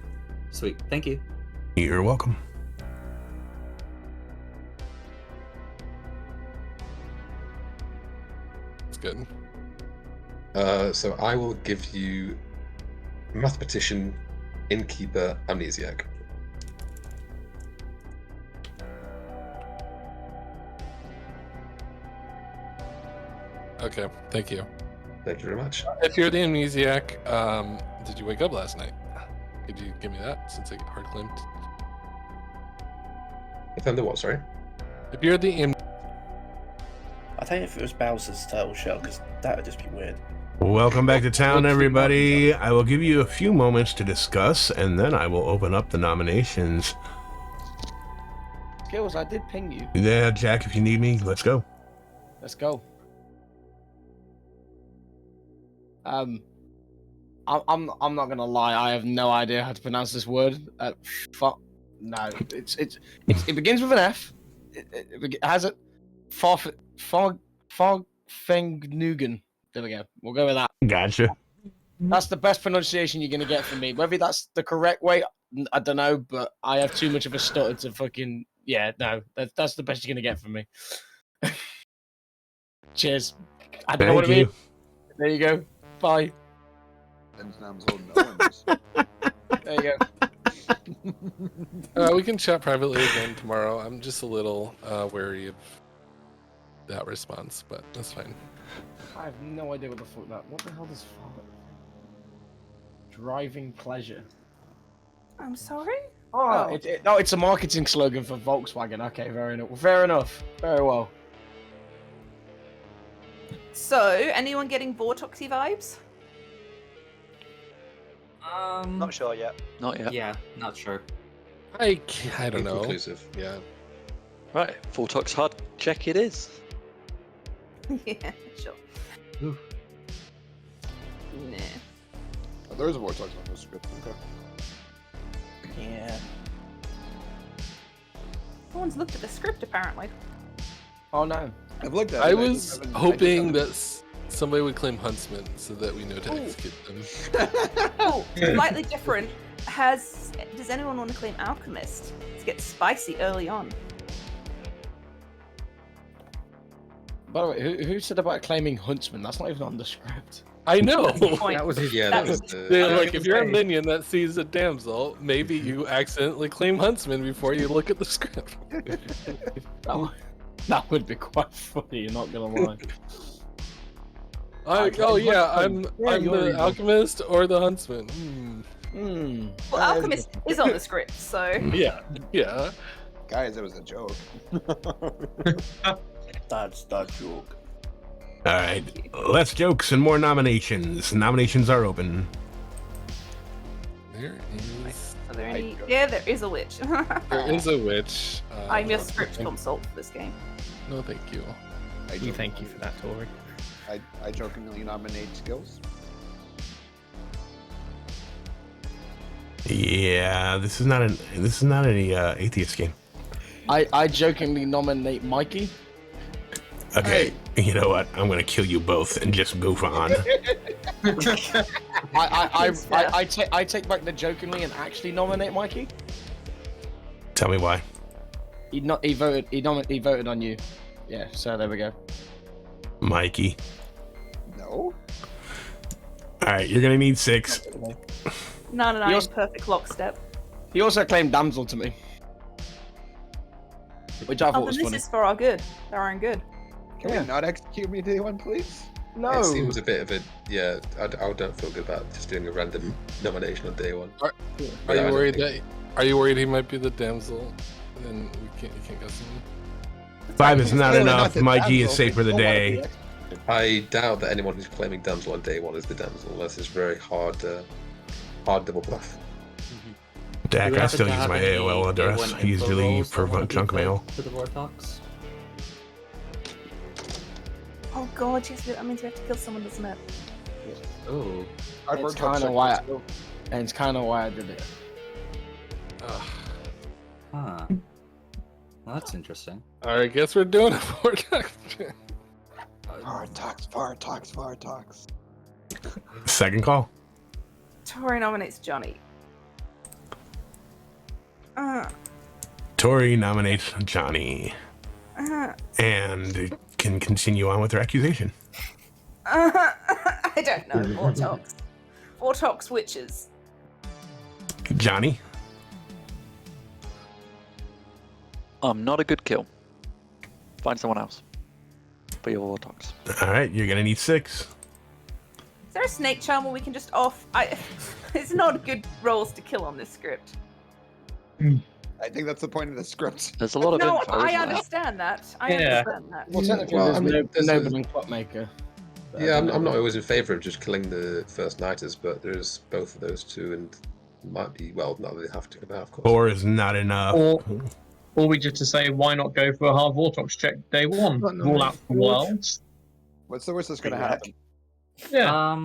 sweet. Thank you. You're welcome. That's good. So I will give you mathematician, innkeeper, amnesiac. Okay, thank you. Thank you very much. If you're the amnesiac, did you wake up last night? Could you give me that since I get hard claimed? If I'm the what, sorry? If you're the I think if it was Bowser's turtle shell, because that would just be weird. Welcome back to town, everybody. I will give you a few moments to discuss, and then I will open up the nominations. Skills, I did ping you. Yeah, Jack, if you need me, let's go. Let's go. I'm not gonna lie. I have no idea how to pronounce this word. No, it begins with an F. It has it. Farfignugan. There we go. We'll go with that. Gotcha. That's the best pronunciation you're gonna get from me. Whether that's the correct way, I don't know. But I have too much of a stutter to fucking. Yeah, no. That's the best you're gonna get from me. Cheers. I don't know what it means. There you go. Bye. There you go. We can chat privately again tomorrow. I'm just a little wary of that response, but that's fine. I have no idea what the fuck that. What the hell does Driving pleasure. I'm sorry? Oh, it's a marketing slogan for Volkswagen. Okay, fair enough. Fair enough. Very well. So, anyone getting Vortoxy vibes? Not sure yet. Not yet. Yeah, not sure. I don't know. Inconclusive. Yeah. Right, Vortox hard check it is. Yeah, sure. Ooh. Nah. Oh, there is a vortex on this script. Okay. Yeah. No one's looked at the script apparently. Oh no. I've looked at I it. was hoping that somebody would claim Huntsman so that we know to Ooh. execute them. Oh, slightly different. Does anyone want to claim Alchemist? Let's get spicy early on. By the way, who said about claiming Huntsman? That's not even on the script. I know. That was his. Yeah, That that was was- the. They're like, if you're a minion that sees a damsel, maybe you accidentally claim Huntsman before you look at the script. That would be quite funny. You're not gonna lie. Oh yeah, I'm Yeah, you're the evil. alchemist or the huntsman. Well, Alchemist is on the script, so. Yeah. Guys, that was a joke. That's that joke. All right, less jokes and more nominations. Nominations are open. There is. Are there any? Yeah, there is a witch. There is a witch. I'm your script consult for this game. No, thank you. We thank you for that, Tori. I jokingly nominate skills. Yeah, this is not any atheist game. I jokingly nominate Mikey. Okay, you know what? I'm gonna kill you both and just move on. I take back the jokingly and actually nominate Mikey. Tell me why. He voted on you. Yeah, so there we go. Mikey. No. All right, you're gonna need 6. No, He also- perfect lockstep. He also claimed damsel to me, which I thought Oh, was then funny. this is for our good. Their own good. Can we not execute me day one, please? No. It seems a bit of a I don't feel good about just doing a random nomination on day one. Are you worried that? Are you worried he might be the damsel? And then you can't guess him. 5 is not Clearly enough. not the Mikey is damsel. safe for the Don't wanna day. be I doubt that anyone who's claiming damsel on day one is the damsel, unless it's very hard double bluff. Dak, Do we I still happen to use have my any AOL address. A1 info Usually rolls for that wanna be junk played mail. To the Vortox? Oh god, yes, that means we have to kill someone, doesn't it? Oh. It's kind of why. It's kind of why I did it. Huh. Well, that's interesting. Alright, guess we're doing a vortex. Vartox. Second call. Tori nominates Johnny. Tori nominates Johnny and can continue on with her accusation. I don't know, Vortox. Vortox witches. Johnny. I'm not a good kill. Find someone else. For your Vortox. All right, you're gonna need 6. Is there a snake charm where we can just off? It's not good rolls to kill on this script. I think that's the point of the script. There's a lot of No, info. I isn't there? understand that. I Yeah. understand that. Well, technically, Well, there's I mean, there's Noble and Clockmaker. Yeah, I'm not always in favour of just killing the first nighters, but there's both of those two, and might be not they have to come out, of course. 4 is not enough. Or we just to say, why not go for a hard Vortox check day one? Rule out the worlds. What's the worst that's going to happen? Yeah.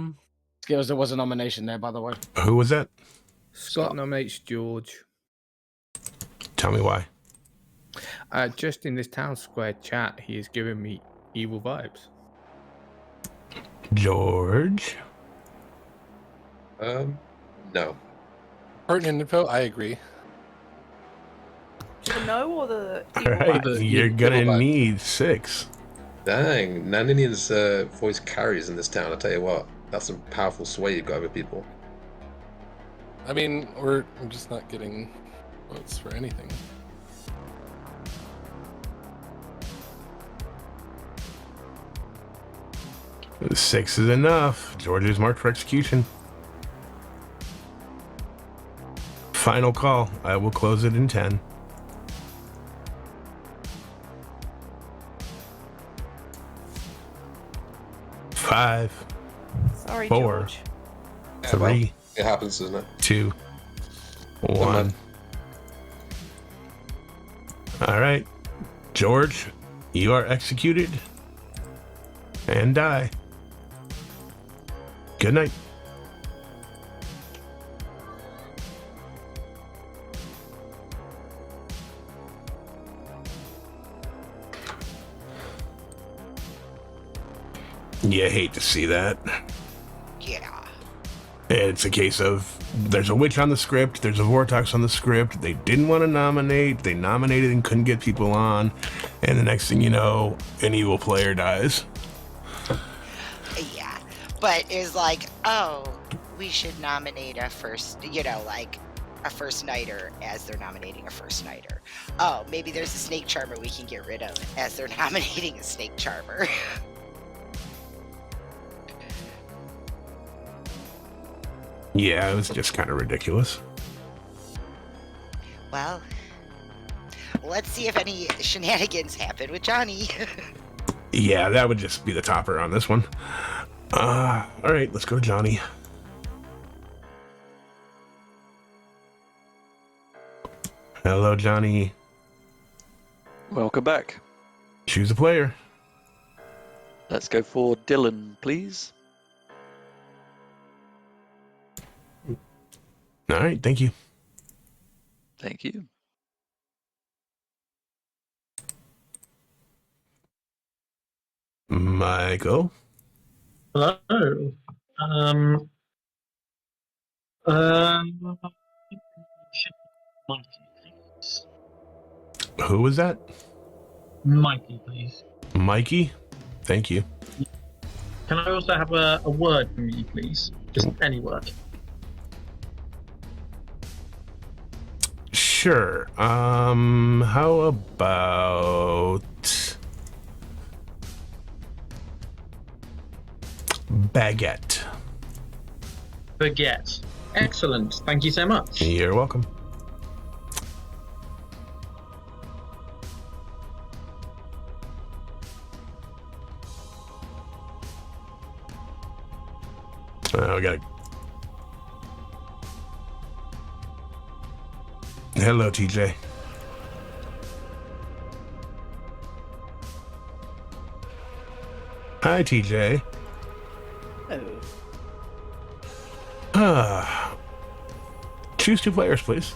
Skills, there was a nomination there, by the way. Who was that? Scott nominates George. Tell me why. Just in this town square chat, he is giving me evil vibes. George. No. Pertinent info, I agree. The no or the All evil right, vibes? you're gonna need 6. Dang, Naninian's voice carries in this town, I tell you what. That's some powerful sway you've got over people. I mean, I'm just not getting votes for anything. Six is enough. George is marked for execution. Final call. I will close it in 10. 5. Sorry, 4. George. 3. It happens, doesn't it? 2. 1. All right. George, you are executed and die. Good night. You hate to see that. Yeah. It's a case of there's a witch on the script, there's a vortex on the script. They didn't want to nominate, they nominated and couldn't get people on, and the next thing you know, an evil player dies. Yeah. But it's like, oh, we should nominate a first, like a first nighter as they're nominating a first nighter. Oh, maybe there's a snake charmer we can get rid of as they're nominating a snake charmer. Yeah, it was just kind of ridiculous. Well, let's see if any shenanigans happen with Johnny. Yeah, that would just be the topper on this one. All right, let's go to Johnny. Hello, Johnny. Welcome back. Choose a player. Let's go for Dylan, please. All right, thank you. Thank you. Michael. Hello. Mikey, please. Who was that? Mikey, please. Mikey? Thank you. Can I also have a word from you, please? Just any word. Sure. How about baguette? Baguette. Excellent. Thank you so much. You're welcome. We got it. Hello, TJ. Hi, TJ. Oh. Choose 2 players, please.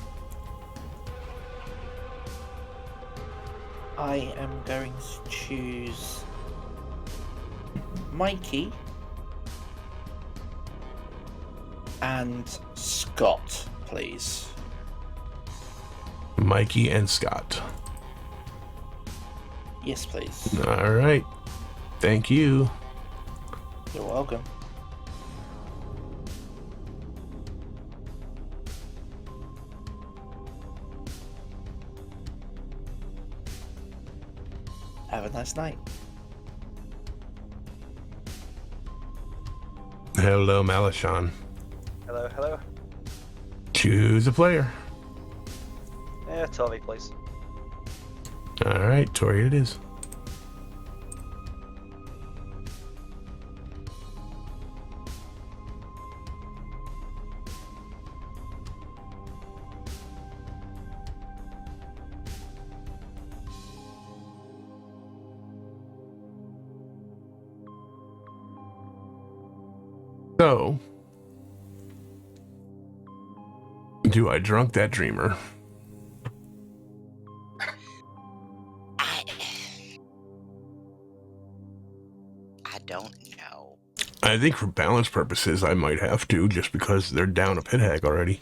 I am going to choose Mikey and Scott, please. Mikey and Scott. Yes, please. All right. Thank you. You're welcome. Have a nice night. Hello, Malachon. Hello, hello. Choose a player. Yeah, Tori, please. All right, Tori it is. So, do I drunk that dreamer? I don't know. I think for balance purposes, I might have to, just because they're down a pit hag already.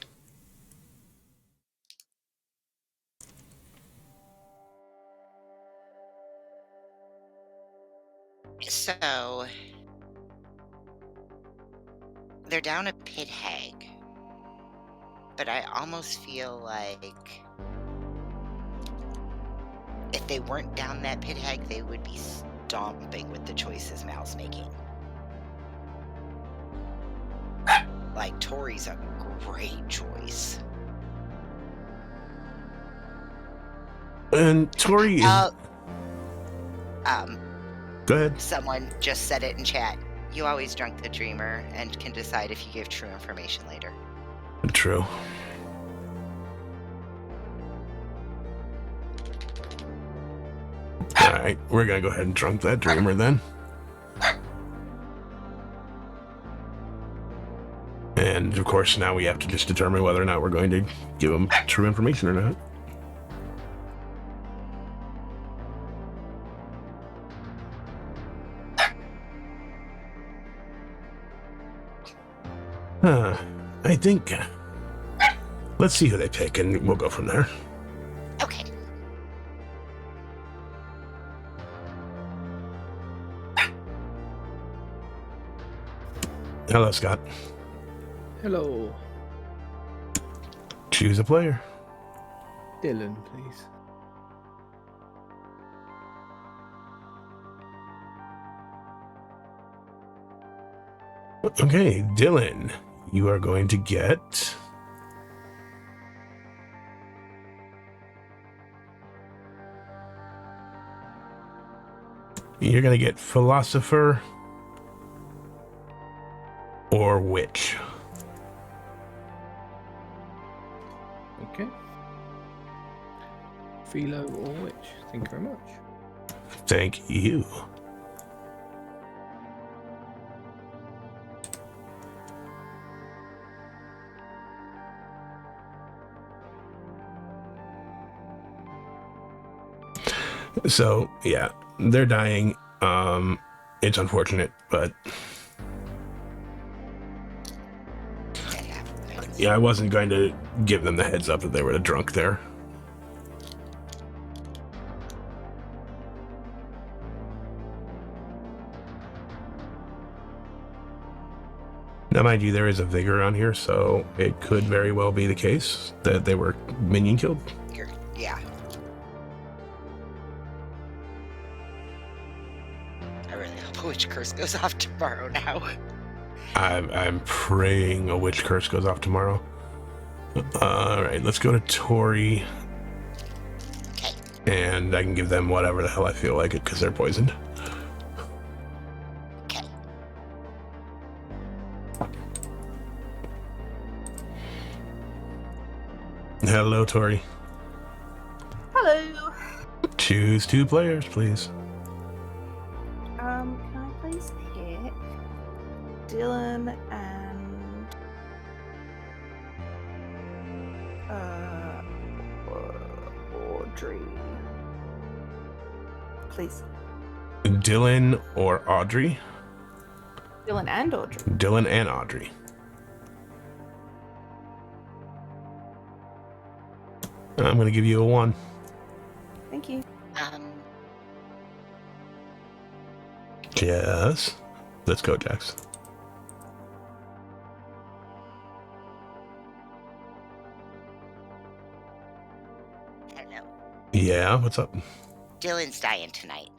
So, they're down a pit hag, but I almost feel like if they weren't down that pit hag, they would be stomping with the choices Mal's making. Like, Tori's a great choice. And Tori is... Go ahead. Someone just said it in chat. You always drunk the dreamer and can decide if you give true information later. True. Alright, we're gonna go ahead and drunk that dreamer then. And of course, now we have to just determine whether or not we're going to give him true information or not. I think... Let's see who they pick, and we'll go from there. Okay. Hello, Scott. Hello. Choose a player. Dylan, please. Okay, Dylan, you are going to get... You're going to get Philosopher or Witch. Okay. Philo or Witch. Thank you very much. Thank you. So, yeah, they're dying. It's unfortunate, but... Yeah, I wasn't going to give them the heads up that they were drunk there. Now, mind you, there is a vigor on here, so it could very well be the case that they were minion killed. Yeah. I really hope a witch curse goes off tomorrow now. I'm praying a witch curse goes off tomorrow. Alright, let's go to Tori. Okay. And I can give them whatever the hell I feel like it because they're poisoned. Okay. Hello, Tori. Hello. Choose 2 players, please. Can I please pick Dylan and Audrey? Please. Dylan or Audrey? Dylan and Audrey. Dylan and Audrey. I'm going to give you a 1. Thank you. Yes. Let's go, Jax. Hello. Yeah, what's up? Dylan's dying tonight.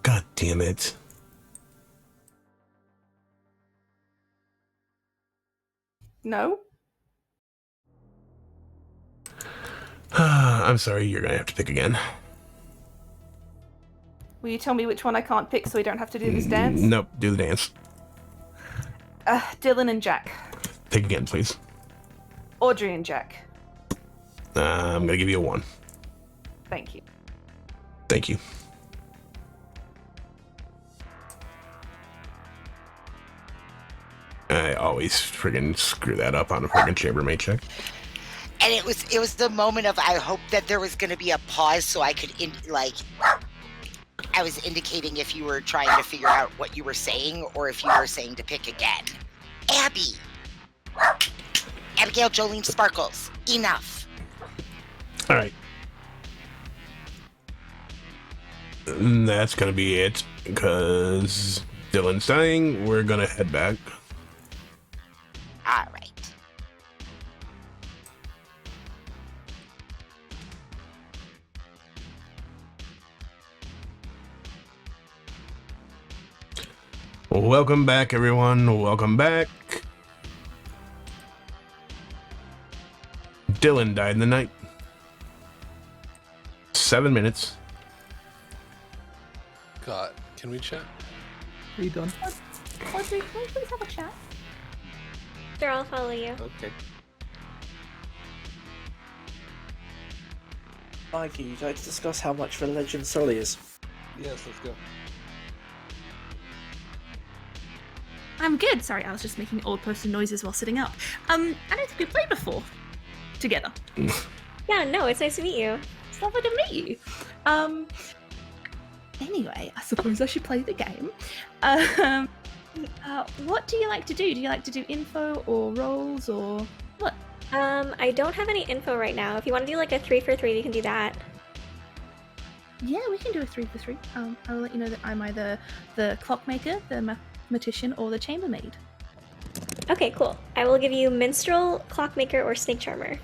God damn it. No. I'm sorry, you're going to have to pick again. Will you tell me which one I can't pick so we don't have to do this dance? Nope, do the dance. Dylan and Jack. Pick again, please. Audrey and Jack. I'm going to give you a 1. Thank you. Thank you. I always friggin' screw that up on a friggin' chambermaid check. And it was the moment of I hoped that there was going to be a pause so I could I was indicating if you were trying to figure out what you were saying or if you were saying to pick again. Abby. Abigail Jolene Sparkles. Enough. All right. And that's going to be it because Dylan's dying. We're going to head back. All right. Welcome back, everyone. Welcome back. Dylan died in the night. 7 minutes. God, can we chat? Are you done? Audrey, can we please have a chat? Sure, I'll follow you. Okay. Mikey, you'd like to discuss how much the legend Sully is? Yes, let's go. I'm good. Sorry, I was just making old person noises while sitting up. I don't think we played before together. Yeah, no, it's nice to meet you. It's lovely to meet you. Anyway, I suppose I should play the game. What do you like to do? Do you like to do info or rolls or what? I don't have any info right now. If you want to do like a 3-for-3, we can do that. Yeah, we can do a 3-for-3. I'll let you know that I'm either the clockmaker, the mathematician, or the chambermaid. Okay, cool. I will give you minstrel, clockmaker, or snake charmer.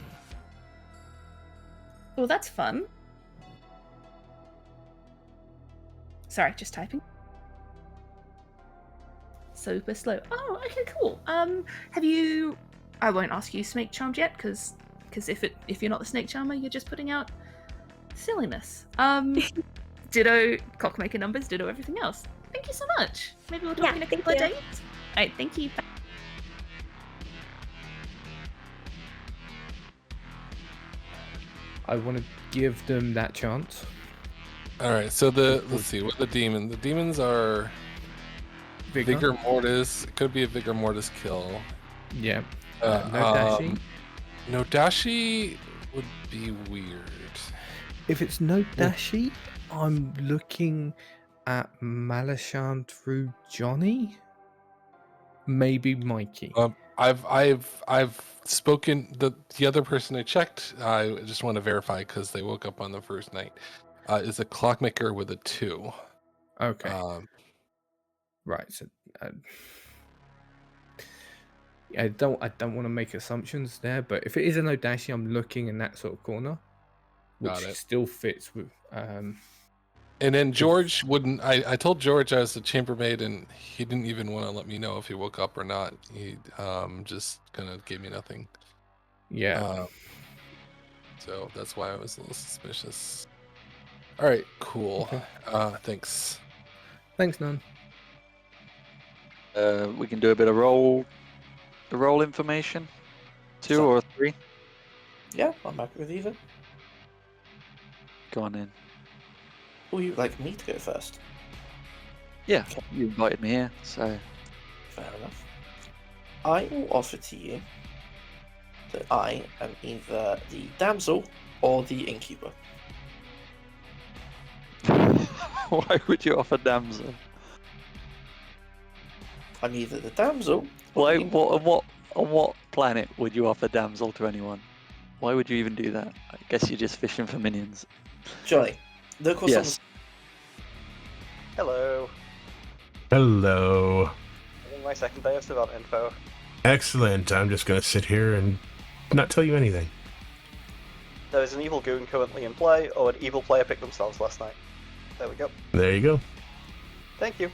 Well, that's fun. Sorry, just typing. Super slow. Oh, okay, cool. Have you? I won't ask you snake charmed yet, because if you're not the snake charmer, you're just putting out silliness. Ditto clockmaker numbers. Ditto everything else. Thank you so much. Maybe we'll talk in a couple of days. All right, thank you. I want to give them that chance. All right, so let's see what the demons are. Vigor Mortis. It could be a Vigor Mortis kill. Yeah. No dashi. No dashi would be weird. If it's no dashi, I'm looking at Malashan through Johnny. Maybe Mikey. I've spoken the other person I checked. I just want to verify because they woke up on the first night. Is a clockmaker with a 2. Okay. Right. So I don't want to make assumptions there, but if it is a no dashi, I'm looking in that sort of corner, which Got it. still fits with. And then George wouldn't. I told George I was a chambermaid, and he didn't even want to let me know if he woke up or not. He just kind of gave me nothing. Yeah. So that's why I was a little suspicious. All right, cool. Okay. Thanks. Thanks, Nan. We can do a bit of the roll information. 2 or 3. Yeah, I'm happy with either. Go on in. Or you'd like me to go first? Yeah, you invited me here, so. Fair enough. I will offer to you that I am either the damsel or the innkeeper. Why would you offer damsel? I'm either the damsel. Why? On what planet would you offer damsel to anyone? Why would you even do that? I guess you're just fishing for minions. Johnny, look what's yes. Hello. Hello. I think my second day of Savant info. Excellent. I'm just going to sit here and not tell you anything. There is an evil goon currently in play, or an evil player picked themselves last night. There we go. There you go. Thank you.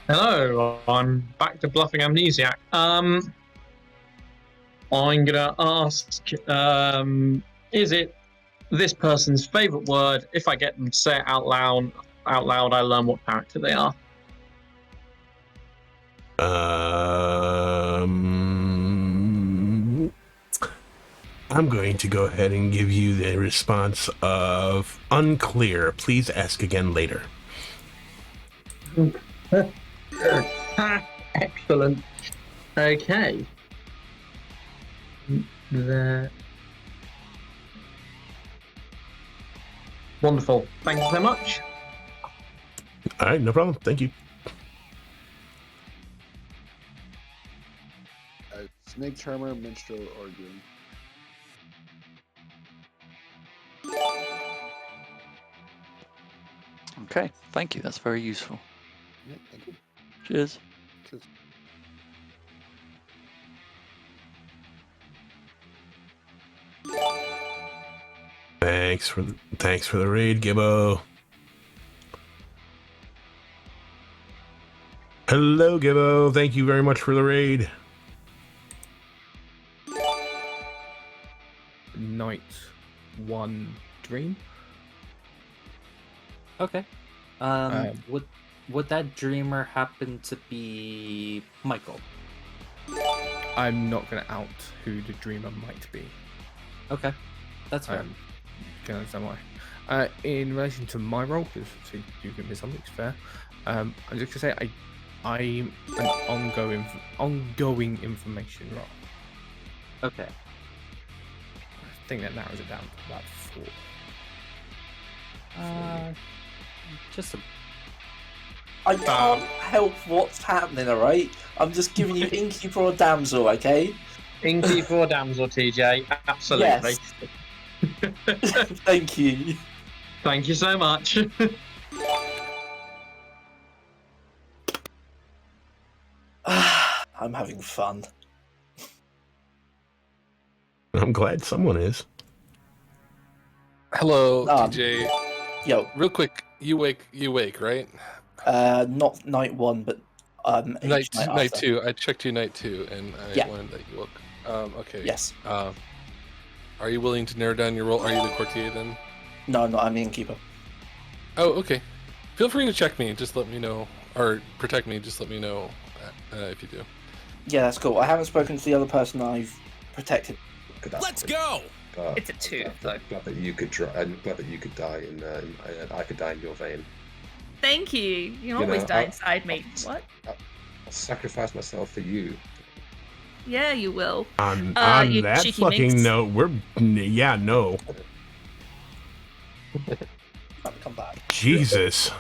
Hello, I'm back to bluffing amnesiac. I'm gonna ask, is it this person's favorite word? If I get them to say it out loud, I learn what character they are. I'm going to go ahead and give you the response of unclear. Please ask again later. Excellent. Okay. There. Wonderful. Thank you so much. All right, no problem. Thank you. Snake charmer, minstrel, or goon. Okay, thank you. That's very useful. Yeah, thank you. Cheers. Cheers. Thanks for the raid, Gibbo. Hello, Gibbo. Thank you very much for the raid. Night 1 dream. Okay. Would that dreamer happen to be Michael? I'm not going to out who the dreamer might be. Okay, that's fair. Can understand why. In relation to my role, because you give me something, it's fair. I'm just going to say I'm an ongoing information role. Okay. I think that narrows it down to about 4. Just a... I can't help what's happening, alright? I'm just giving you innkeeper or damsel, okay? Innkeeper or damsel, TJ? Absolutely. Yes. Thank you. Thank you so much. I'm having fun. I'm glad someone is. Hello, TJ. Yo. Real quick, you wake, right? Not night 1, but night after. 2. I checked you night 2, and I wanted that you woke. Okay. Yes. Are you willing to narrow down your role? Are you the courtier then? No, I'm the innkeeper. Oh, okay. Feel free to check me. Just let me know, or protect me. Just let me know if you do. Yeah, that's cool. I haven't spoken to the other person I've protected. Let's go. It's a 2, though. Glad that you could I'm glad that you could die, and I could die in your vein. Thank you. You can always die inside me. What? I'll sacrifice myself for you. Yeah, you will. On you that cheeky fucking minx. note, no. Come back. Jesus.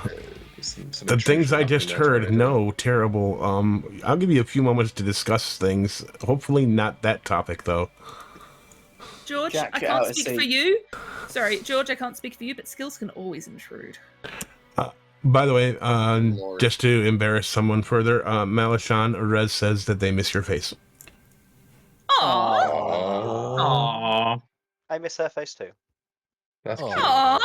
The things I just heard, no, terrible. I'll give you a few moments to discuss things. Hopefully not that topic, though. George, Jack, I get out can't of speak seat. for you. Sorry, George, I can't speak for you, but skills can always intrude. By the way, just to embarrass someone further, Malashan Rez says that they miss your face. Aww. I miss her face too. That's cute. Aww!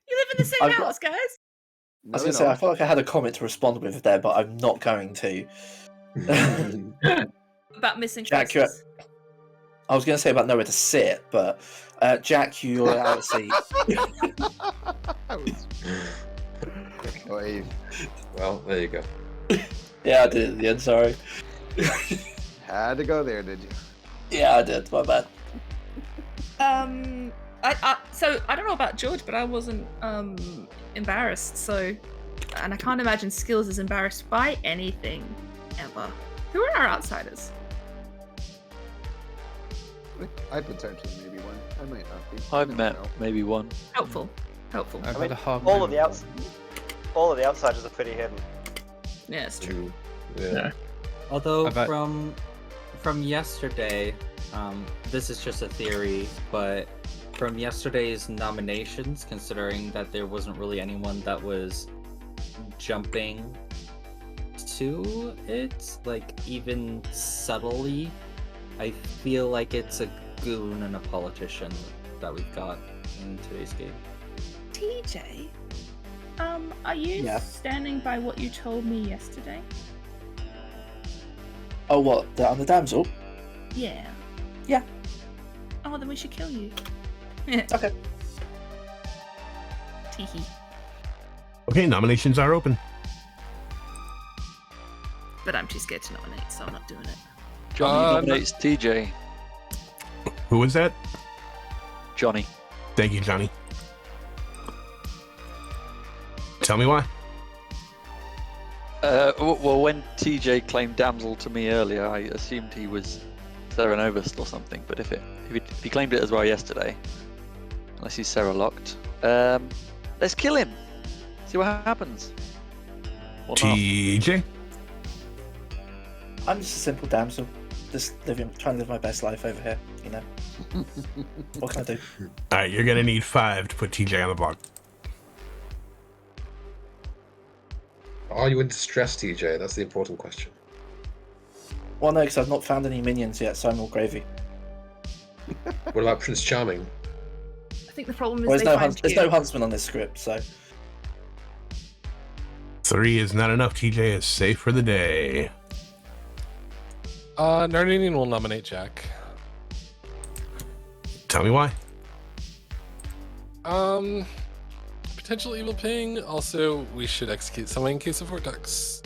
You live in the same I've house, guys. I was going to say, I felt like I had a comment to respond with there, but I'm not going to. About missing Jack, faces. I was going to say about nowhere to sit, but Jack, you're out of seat. Well, there you go. Yeah, I did it at the end, sorry. Had to go there, did you? Yeah, I did, my bad. So I don't know about George, but I wasn't embarrassed. So, and I can't imagine Skills is embarrassed by anything ever. Who are our outsiders? I potentially maybe one. I might not be. I've met maybe one. Helpful. I've I mean, all of the outsiders are pretty hidden. Yeah, it's true. Yeah. Although from yesterday, this is just a theory, but from yesterday's nominations, considering that there wasn't really anyone that was jumping to it, like even subtly, I feel like it's a goon and a politician that we've got in today's game. TJ, are you standing by what you told me yesterday? Oh, what? On the damsel? Yeah. Yeah. Oh, then we should kill you. Okay. Teehee. Okay, nominations are open. But I'm too scared to nominate, so I'm not doing it. Johnny nominates TJ. Who was that? Johnny. Thank you, Johnny. Tell me why. Well, when TJ claimed damsel to me earlier, I assumed he was Theranovist or something. But if he claimed it as well yesterday, unless he's Sarah locked, let's kill him. See what happens. Or TJ. I'm just a simple damsel, just trying to live my best life over here. You know. What can I do? All right, you're gonna need 5 to put TJ on the block. Are you in distress, TJ? That's the important question. Well, no, because I've not found any minions yet, so I'm all gravy. What about Prince Charming? I think the problem is Well, there's no you. huntsman on this script, so 3 is not enough. TJ is safe for the day. Nardinian will nominate Jack. Tell me why. Potential evil ping. Also, we should execute someone in case of Vortex.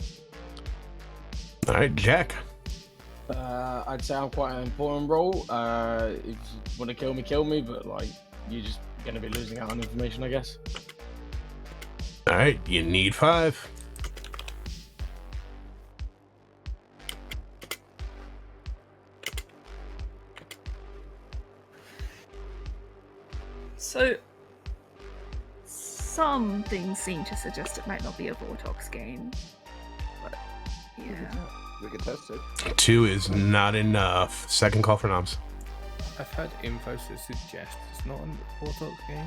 All right, Jack. I'd say I'm quite an important role. If you want to kill me, but like you're just gonna be losing out on information, I guess. All right, you need 5. So, some things seem to suggest it might not be a Vortox game, but yeah. We could test it. 2 is not enough. Second call for noms. I've had info to suggest it's not a Vortox game.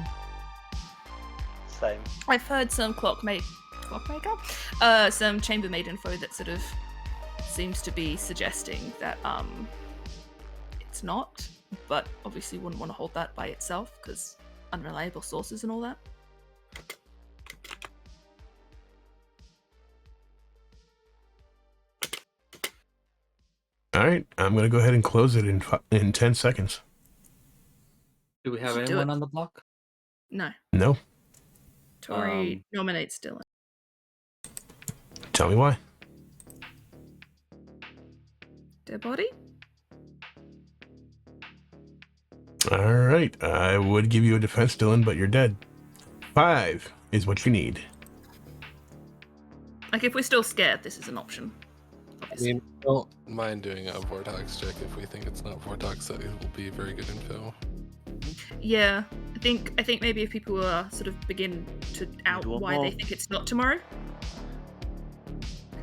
Same. I've heard some clockmaker, some chambermaid info that sort of seems to be suggesting that it's not, but obviously wouldn't want to hold that by itself because unreliable sources and all that. All right, I'm gonna go ahead and close it in 10 seconds. Do we have Do anyone it. on the block? No. No. Tori nominates Dylan. Tell me why. Dead body? All right, I would give you a defense, Dylan, but you're dead. 5 is what you need. Like, if we're still scared, this is an option. I mean, don't mind doing a Vortex check if we think it's not Vortex. That it will be very good info. Yeah, I think maybe if people sort of begin to out why they think it's not tomorrow.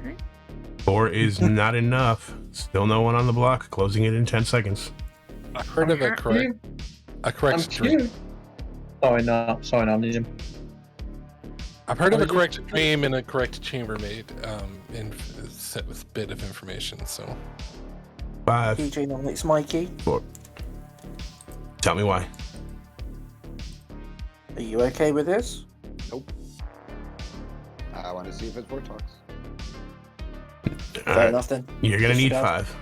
Okay. 4 is not enough. Still no one on the block. Closing it in 10 seconds. I heard of a correct dream. Sorry, no, I need him. I've heard of a correct dream and a correct chambermaid set with bit of information. So 5. TJ nominates Mikey. 4. Tell me why. Are you okay with this? Nope. I want to see if it's Vortox. Fair enough then. You're gonna need Disregard. 5.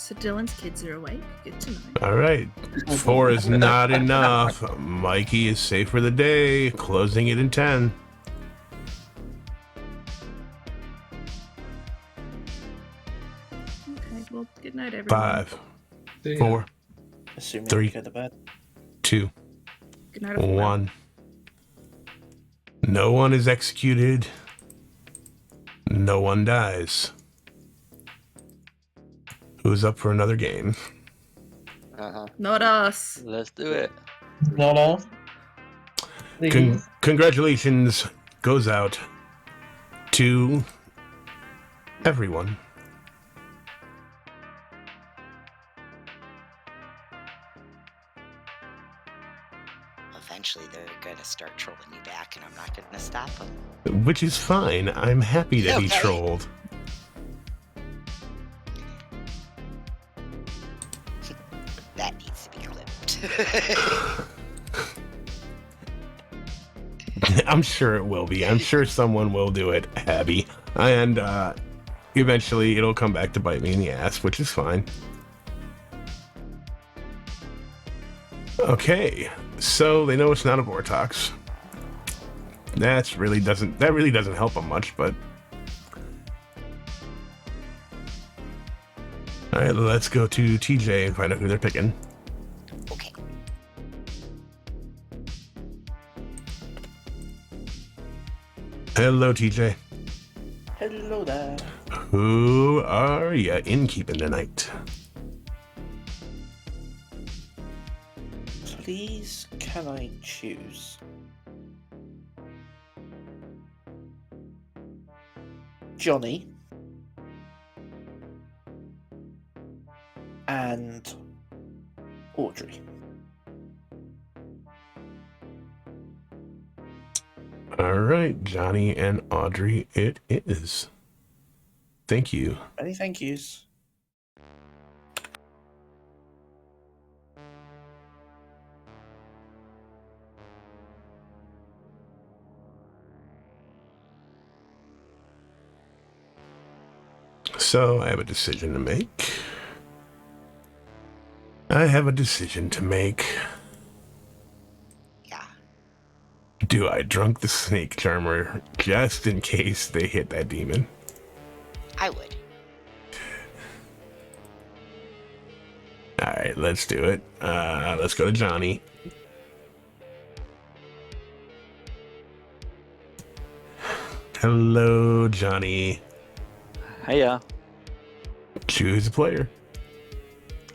So Dylan's kids are awake. Good to know. All right. 4 is not enough. Mikey is safe for the day. Closing it in 10. Okay, well, good night, everyone. 5, 4, Assuming 3, you go to bed. 2, Good night, everyone. 1. No one is executed. No one dies. Who's up for another game? Not us. Let's do it. Not us. Congratulations goes out to everyone. Eventually, they're gonna start trolling you back, and I'm not gonna stop them. Which is fine. I'm happy to be Okay. trolled. That needs to be clipped. I'm sure it will be. I'm sure someone will do it, Abby. And eventually it'll come back to bite me in the ass, which is fine. Okay, so they know it's not a Vortox. That really doesn't help them much, but all right, let's go to TJ and find out who they're picking. Okay. Hello, TJ. Hello there. Who are you in keeping tonight? Please, can I choose? Johnny, and Audrey. All right, Johnny and Audrey, it is. Thank you. Many thank yous. So I have a decision to make. Yeah. Do I drunk the snake charmer just in case they hit that demon? I would. All right, let's do it. Let's go to Johnny. Hello, Johnny. Hiya. Choose a player.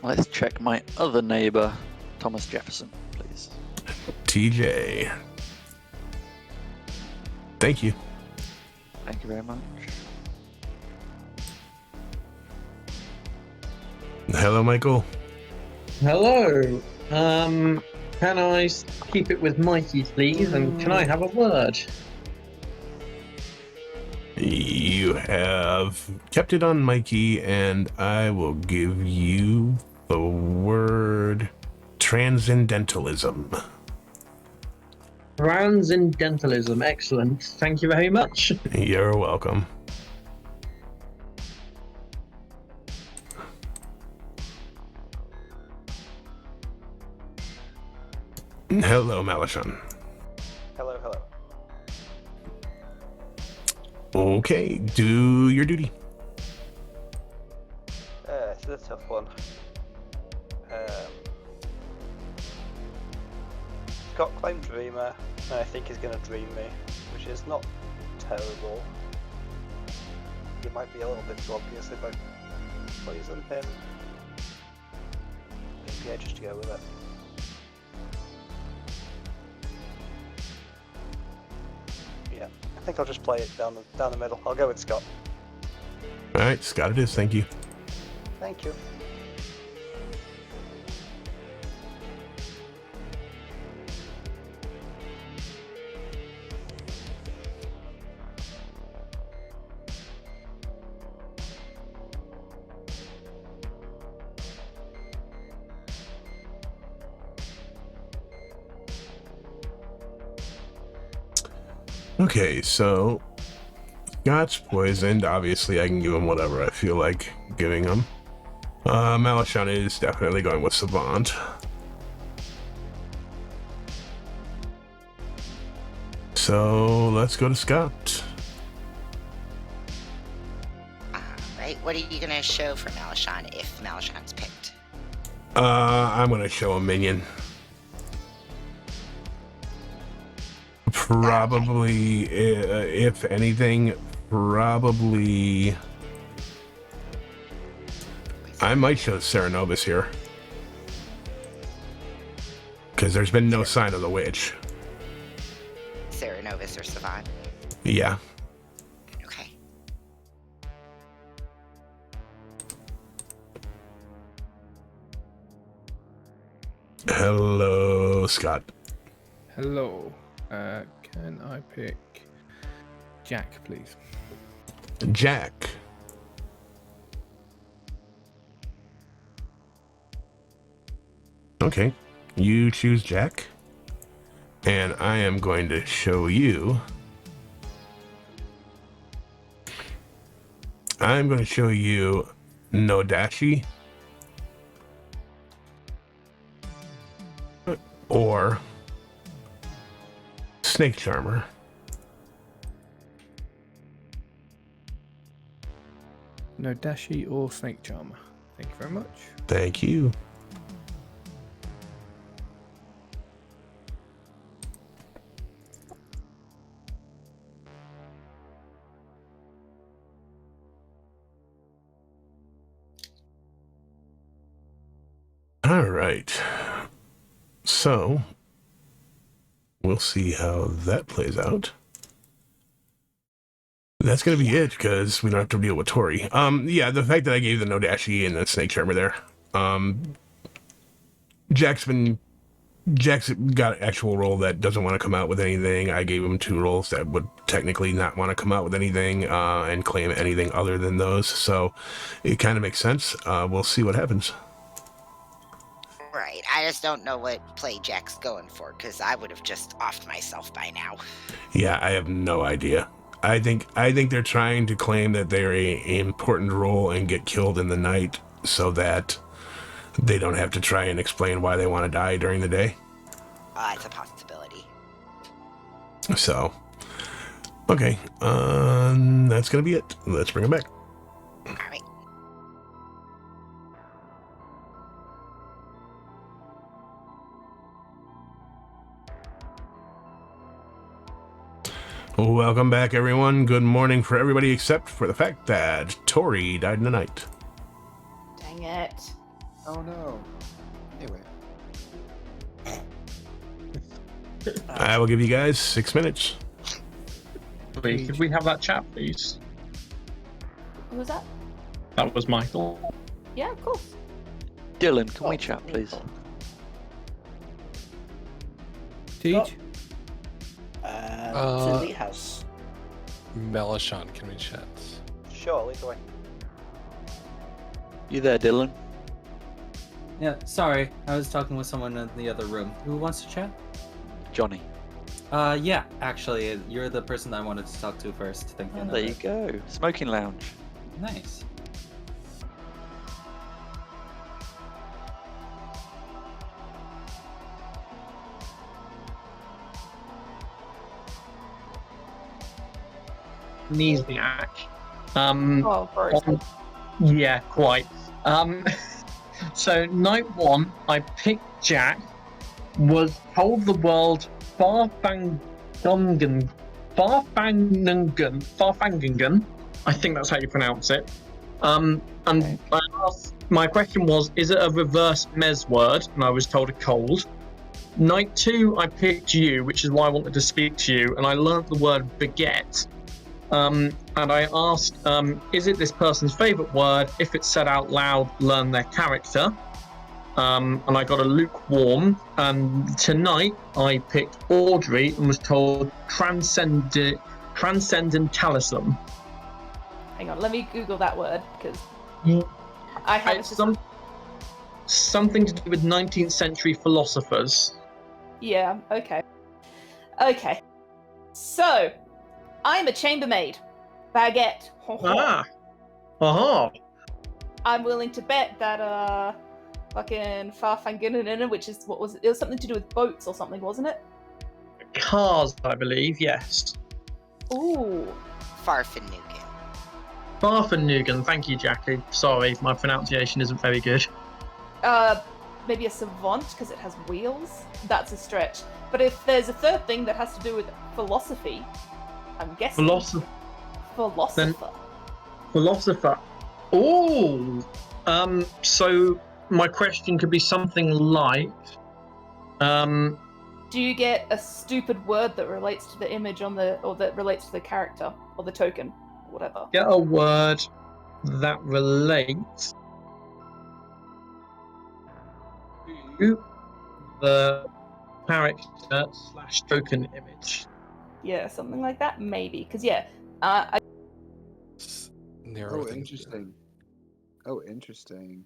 Let's check my other neighbour, Thomas Jefferson, please. TJ. Thank you. Thank you very much. Hello, Michael. Hello. Can I keep it with Mikey, please? And can I have a word? You have kept it on Mikey, and I will give you the word transcendentalism. Transcendentalism. Excellent. Thank you very much. You're welcome. Hello, Malachon. Hello, hello. Okay, do your duty. It's a tough one. Scott claimed Dreamer, and I think he's going to dream me, which is not terrible. It might be a little bit too obvious if I poison him. Maybe I just go with it. Yeah, I think I'll just play it down the middle. I'll go with Scott. All right, Scott it is. Thank you. Thank you. Okay, so Scott's poisoned. Obviously, I can give him whatever I feel like giving him. Malachon is definitely going with Savant. So let's go to Scott. Right? What are you gonna show for Malachon if Malachon's picked? I'm gonna show a minion. Probably, if anything, probably. I might show Serenovus here. Because there's been no sign of the witch. Serenovus or Savant? Yeah. Okay. Hello, Scott. Hello. Can I pick Jack, please? Jack. Okay. You choose Jack. And I am going to show you. I'm going to show you Nodashi. Or Snake Charmer. Nodashi or Snake Charmer. Thank you very much. Thank you. All right. So, we'll see how that plays out. That's gonna be it because we don't have to deal with Tori. Yeah, the fact that I gave the no dashy and the snake charmer there. Jack's got an actual role that doesn't want to come out with anything. I gave him 2 roles that would technically not want to come out with anything and claim anything other than those. So it kind of makes sense. We'll see what happens. Right. I just don't know what play Jack's going for because I would have just offed myself by now. Yeah, I have no idea. I think they're trying to claim that they're an important role and get killed in the night so that they don't have to try and explain why they want to die during the day. It's a possibility. So, okay, that's gonna be it. Let's bring it back. All right. Welcome back, everyone. Good morning for everybody except for the fact that Tori died in the night. Dang it. Oh no. Anyway. I will give you guys 6 minutes. Wait, could we have that chat, please? Who was that? That was Michael. Yeah, of course. Dylan, can we chat, please? Teach? Uh, to the house. Melishan, can we chat? Sure, lead the way. You there, Dylan? Yeah, sorry. I was talking with someone in the other room. Who wants to chat? Johnny. Yeah, actually, you're the person that I wanted to talk to first. Thinking Oh, there you go. Smoking lounge. Nice. Amnesiac. Yeah, quite. So night 1, I picked Jack. Was told the world Farfangungan. I think that's how you pronounce it. And I asked, my question was, is it a reverse Mez word? And I was told a cold. Night 2, I picked you, which is why I wanted to speak to you, and I learnt the word baguette. And I asked, is it this person's favourite word? If it's said out loud, learn their character. And I got a lukewarm. And tonight, I picked Audrey and was told transcendentalism. Hang on, let me Google that word because I have It's something to do with 19th century philosophers. Yeah, okay. Okay. So, I'm a chambermaid. Baguette. I'm willing to bet that, fucking Farfangungan, which is, what was it? It was something to do with boats or something, wasn't it? Cars, I believe, yes. Ooh. Farfangungan. Farfangungan, thank you, Jackie. Sorry, my pronunciation isn't very good. Maybe a savant, because it has wheels? That's a stretch. But if there's a third thing that has to do with philosophy, I'm guessing... Philosopher. Philosopher. Oh! So my question could be something like... Do you get a stupid word that relates to the image on the... or that relates to the character, or the token, or whatever? Get a word that relates to the character / token image. Yeah, something like that, maybe. Because, yeah, Oh, interesting. Oh, interesting.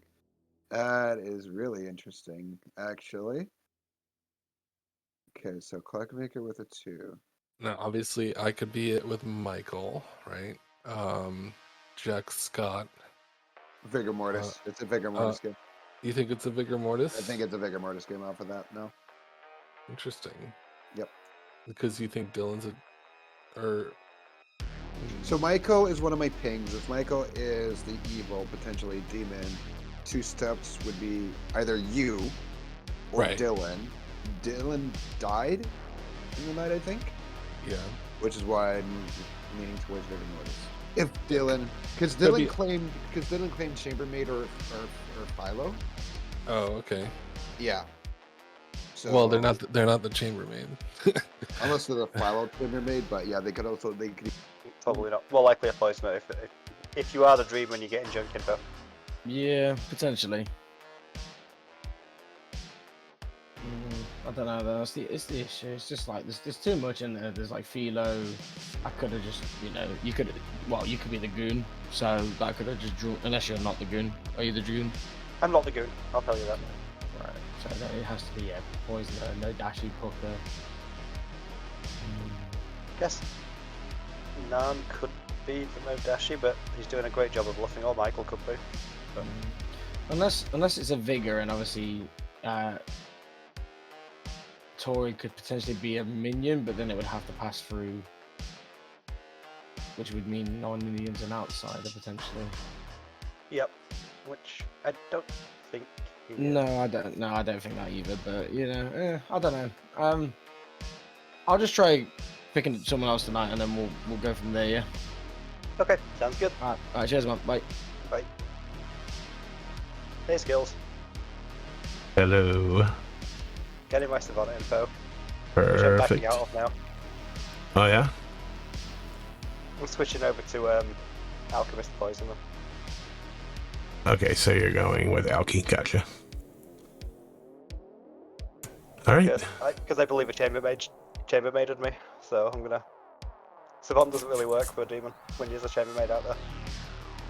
That is really interesting, actually. Okay, so Clockmaker with a 2. Now, obviously, I could be it with Michael, right? Jack Scott. Vigor Mortis. It's a Vigor Mortis game. You think it's a Vigor Mortis? I think it's a Vigor Mortis game off of that, no? Interesting. Yep. Because you think Dylan's or... So Michael is one of my pings. If Michael is the evil, potentially demon, 2 steps would be either you or Dylan. Dylan died in the night, I think. Yeah. Which is why I'm leaning towards Vigor Mortis. If Dylan, because Dylan claimed chambermaid or Philo. Oh, okay. Yeah. So, well, they're not the chambermaid. unless they're the Philo chambermaid, but yeah, they could Probably not. More likely a poisoner if you are the dreamer and you're getting junk info. Yeah, potentially. I don't know though. It's the issue. It's just like there's too much in there. There's like Philo. I could have just, you could be the goon. So I could have just drawn. Unless you're not the goon. Are you the goon? I'm not the goon. I'll tell you that. Right. So it has to be poisoner, no dashy pucker. Yes. Nan could be the no dashy, but he's doing a great job of bluffing. Or Michael could be. Unless it's a vigor, and obviously Tori could potentially be a minion, but then it would have to pass through, which would mean non-minions and outsider potentially. Yep. Which I don't think. No, I don't think that either. But I don't know. I'll just try picking someone else tonight, and then we'll go from there. Yeah. Okay, sounds good. All right, cheers, man. Bye. Bye. Hey, Skills. Hello. Getting my Savannah info. Perfect. Which I'm backing out of now. Oh yeah. I'm switching over to Alchemist Poisoner. Okay, so you're going with Alki. Gotcha. All right. Because I believe a chambermaided me, so I'm gonna. Savant doesn't really work for a demon when there's a chambermaid out there.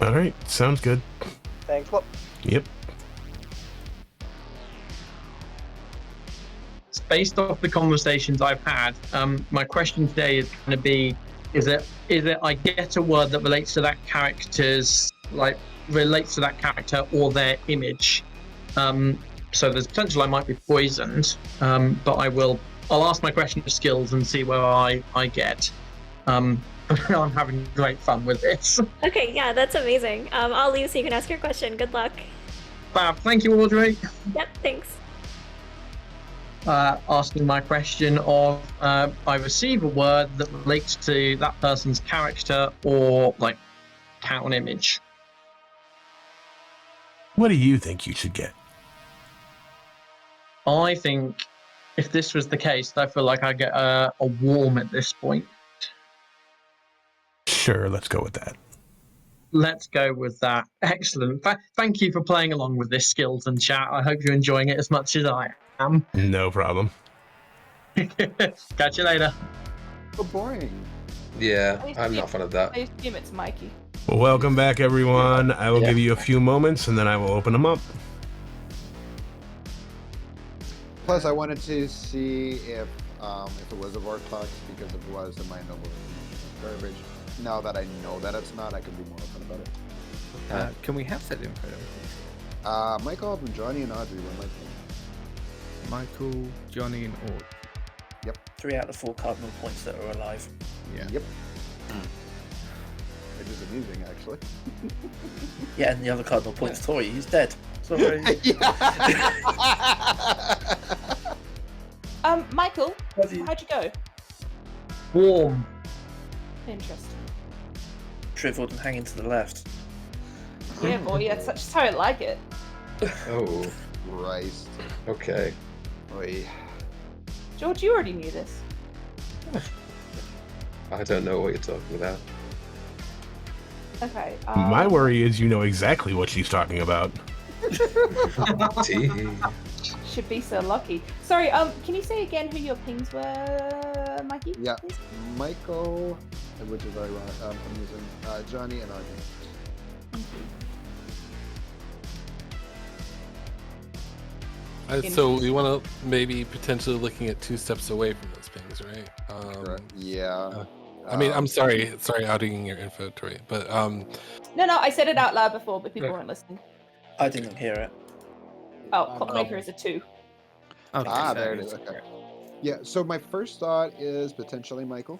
All right. Sounds good. Thanks. What? Yep. Based off the conversations I've had, my question today is going to be: is it I get a word that relates to that character's relates to that character or their image? So there's potential I might be poisoned, but I'll ask my question of skills and see where I get. I'm having great fun with this. Okay, yeah, that's amazing. I'll leave so you can ask your question. Good luck. Fab, thank you, Audrey. Yep, thanks. Asking my question of I receive a word that relates to that person's character or town image. What do you think you should get? I think if this was the case, I feel like I get a warm at this point. Sure, let's go with that. Let's go with that. Excellent. Thank you for playing along with this skills and chat. I hope you're enjoying it as much as I am. No problem. Catch you later. So boring. Yeah, I'm not a fan of that. I assume it's Mikey. Well, welcome back, everyone. I will give you a few moments, and then I will open them up. Plus, I wanted to see if it was a Vortex, because if it was, it might know garbage. Now that I know that it's not, I can be more open about it. Can we have that info? Michael, Johnny, and Audrey were Michael, Johnny, and Audrey. Yep. 3 out of 4 cardinal points that are alive. Yeah. Yep. Which is amusing, actually. Yeah, and the other cardinal point's Tori. He's dead. Sorry. Michael, how'd you go? Warm. Interesting. Shriveled and hanging to the left. Yeah, boy, that's just how I like it. Oh. Christ. Okay. Oy. George, you already knew this. I don't know what you're talking about. Okay. My worry is you know exactly what she's talking about. Should be so lucky. Sorry, can you say again who your pings were, Mikey? Yeah. Please? Michael, which is very I'm using Johnny and Audrey. So we want to maybe potentially looking at 2 steps away from those pings, right? Yeah. I mean, I'm sorry outing your info, Tori, but No, I said it out loud before, but people weren't listening. I didn't hear it. Oh, Clockmaker is a 2. Okay, there it is. Okay. Yeah, so my first thought is potentially Michael,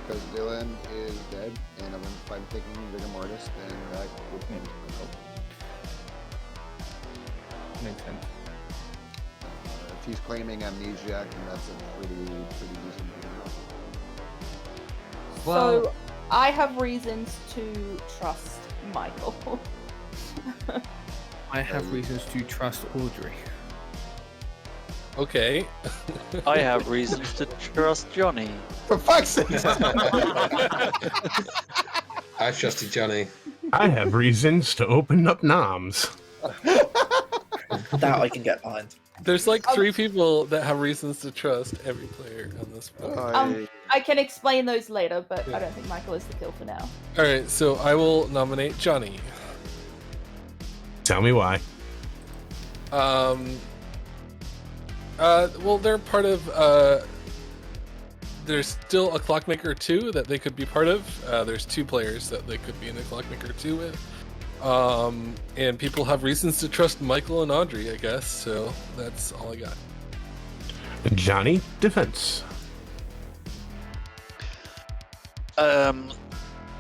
because Dylan is dead, and if I'm thinking Vigor Mortis, then that would be Michael. Makes sense. If he's claiming amnesia, then that's a pretty decent deal. So, I have reasons to trust Michael. I have reasons to trust Audrey. Okay. I have reasons to trust Johnny. For fuck's sake! I trusted Johnny. I have reasons to open up noms. That I can get behind. There's like 3 people that have reasons to trust every player on this board. I can explain those later, but I don't think Michael is the kill for now. All right, so I will nominate Johnny. Tell me why. Well, they're part of. There's still a Clockmaker 2 that they could be part of. There's 2 players that they could be in the Clockmaker 2 with. And people have reasons to trust Michael and Audrey, I guess. So that's all I got. Johnny, defense.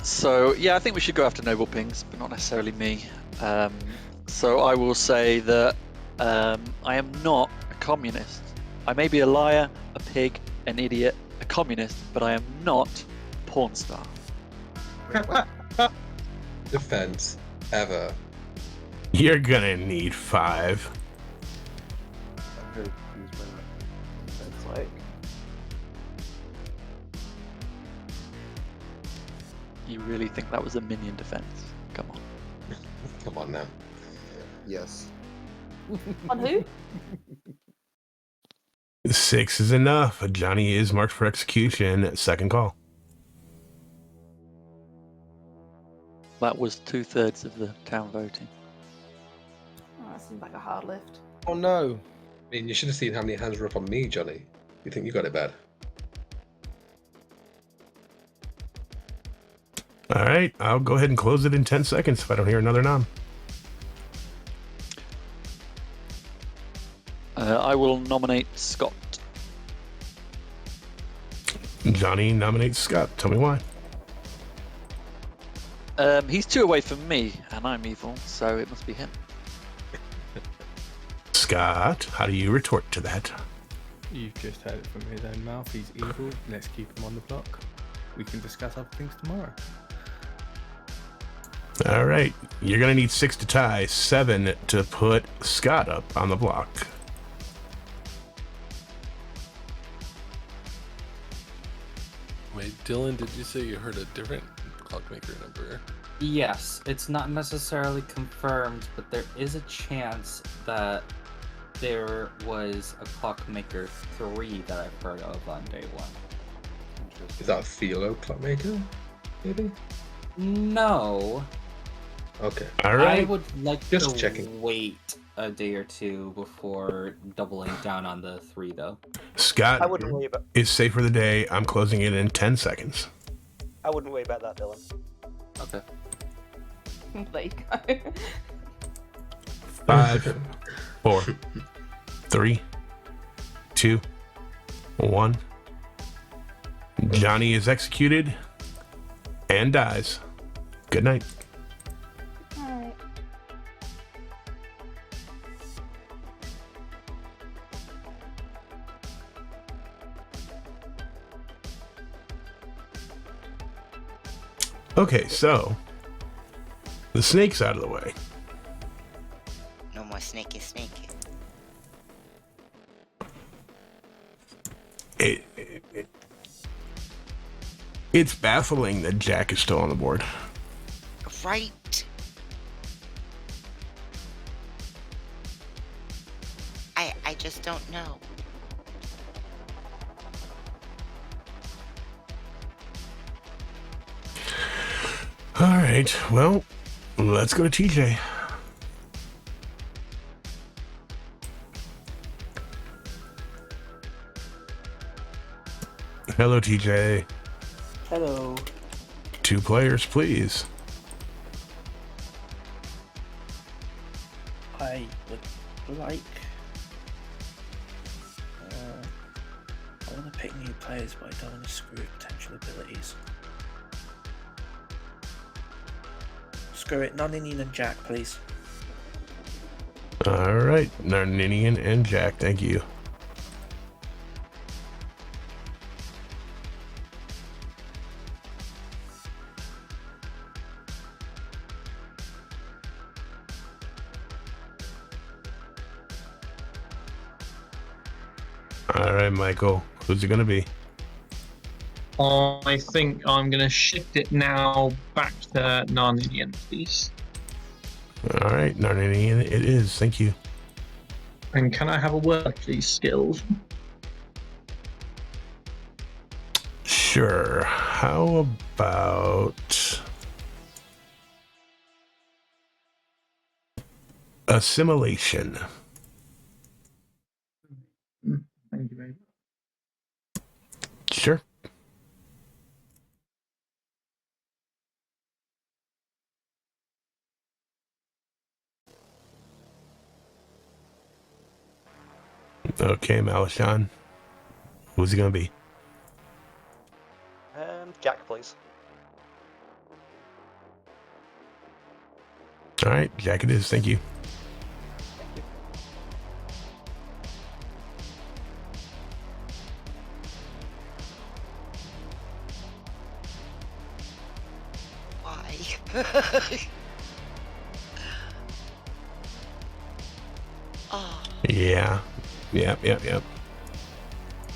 So yeah, I think we should go after Noble Pings, but not necessarily me. So I will say that I am not a communist. I may be a liar, a pig, an idiot, a communist, but I am not a porn star. Defense. Ever. You're gonna need 5. I'm very confused by that. That's like. You really think that was a minion defense? Come on. Come on now. Yes. On who? 6 is enough. Johnny is marked for execution. Second call. That was 2/3 of the town voting. Oh, that seems like a hard lift. Oh no. I mean, you should have seen how many hands were up on me, Johnny. You think you got it bad? All right, I'll go ahead and close it in 10 seconds if I don't hear another nom. I will nominate Scott. Johnny nominates Scott. Tell me why. He's 2 away from me, and I'm evil, so it must be him. Scott, how do you retort to that? You've just heard it from his own mouth. He's evil. Let's keep him on the block. We can discuss other things tomorrow. All right, you're gonna need 6 to tie, 7 to put Scott up on the block. Wait, Dylan, did you say you heard a different Clockmaker number? Yes, it's not necessarily confirmed, but there is a chance that there was a Clockmaker 3 that I've heard of on day 1. Is that Philo Clockmaker? Maybe? No. Okay. All right. I would like Just to checking. wait a day or 2 before doubling down on the 3, though. Scott I wouldn't worry about. is safe for the day. I'm closing it in 10 seconds. I wouldn't worry about that, Dylan. Okay. There you go. 5, 4, 3, 2, 1. Johnny is executed and dies. Good night. Alright. Okay, so the snake's out of the way. No more snaky. It's baffling that Jack is still on the board. Right. I just don't know. All right, well, let's go to TJ. Hello, TJ. Hello. 2 players, please. I would like. I want to pick new players, but I don't want to screw with potential abilities. Screw it, Noninian and Jack, please. All right, Narninian and Jack, thank you. All right, Michael, who's it gonna be? I think I'm going to shift it now back to Narnian, please. All right, Narnian, it is. Thank you. And can I have a word, please, skills? Sure. How about assimilation? Thank you very much. Sure. Okay, Malashan. Who's it gonna be? Jack, please. All right, Jack it is. Thank you. Why? Oh, Yeah. Yep.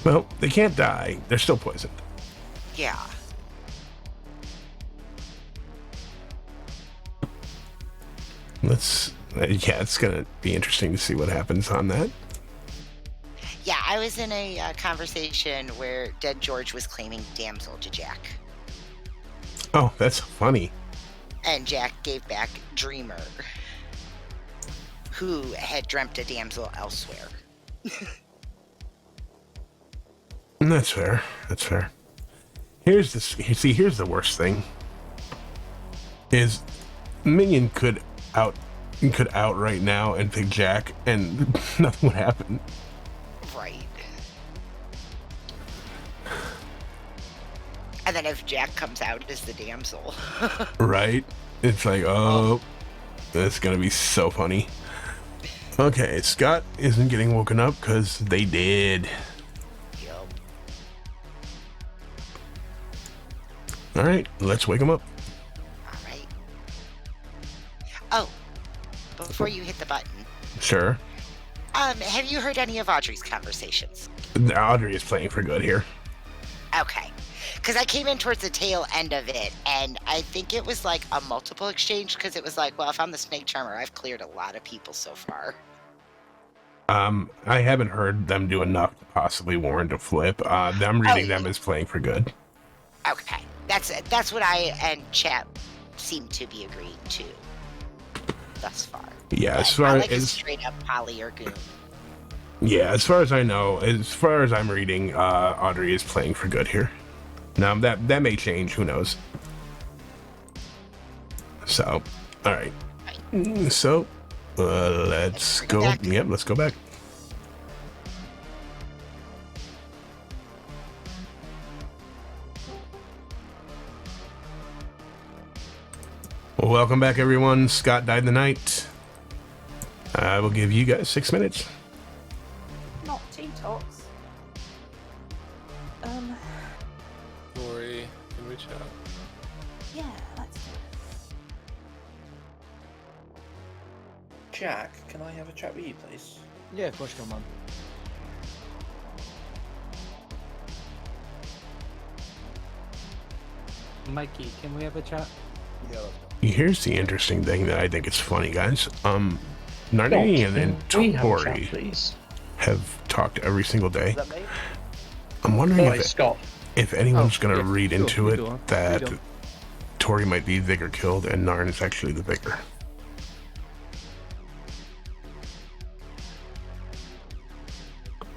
Well, they can't die. They're still poisoned. yeah. It's gonna be interesting to see what happens on that. Yeah, I was in a conversation where Dead George was claiming damsel to Jack. Oh, that's funny. And Jack gave back Dreamer, who had dreamt a damsel elsewhere. That's fair. That's fair. Here's the worst thing. Is Minion could out right now and pick Jack and nothing would happen. Right. And then if Jack comes out as the damsel. Right? It's like, oh, that's gonna be so funny. Okay, Scott isn't getting woken up because they did. Yep. All right, let's wake him up. All right. Oh, before you hit the button, Sure. have you heard any of Audrey's conversations? Audrey is playing for good here. Okay. Because I came in towards the tail end of it, and I think it was like a multiple exchange, because it was like, well, if I'm the snake charmer, I've cleared a lot of people so far. I haven't heard them do enough to possibly warrant a flip. Them reading them as playing for good. Okay. That's what I and chat seem to be agreeing to thus far. Yeah, But as far I like a as straight up poly or goon. yeah, as far as I know, as far as I'm reading, Audrey is playing for good here. Now that may change. Who knows? So, all right. So, let's go. Yep, let's go back. Well, welcome back, everyone. Scott died the night. I will give you guys 6 minutes. Not detox. Lori, can we chat? Yeah, let's do it. Jack, can I have a chat with you, please? Yeah, of course, come on. Mikey, can we have a chat? Yeah, let's go. Here's the interesting thing that I think is funny, guys. Nardinian and we have a chat, Tori please? have talked every single day. Is that me? I'm wondering Sorry, Scott. if anyone's going to yeah, read sure, into you it go on. that You go. Tori might be Vigor killed and Narn is actually the Vigor.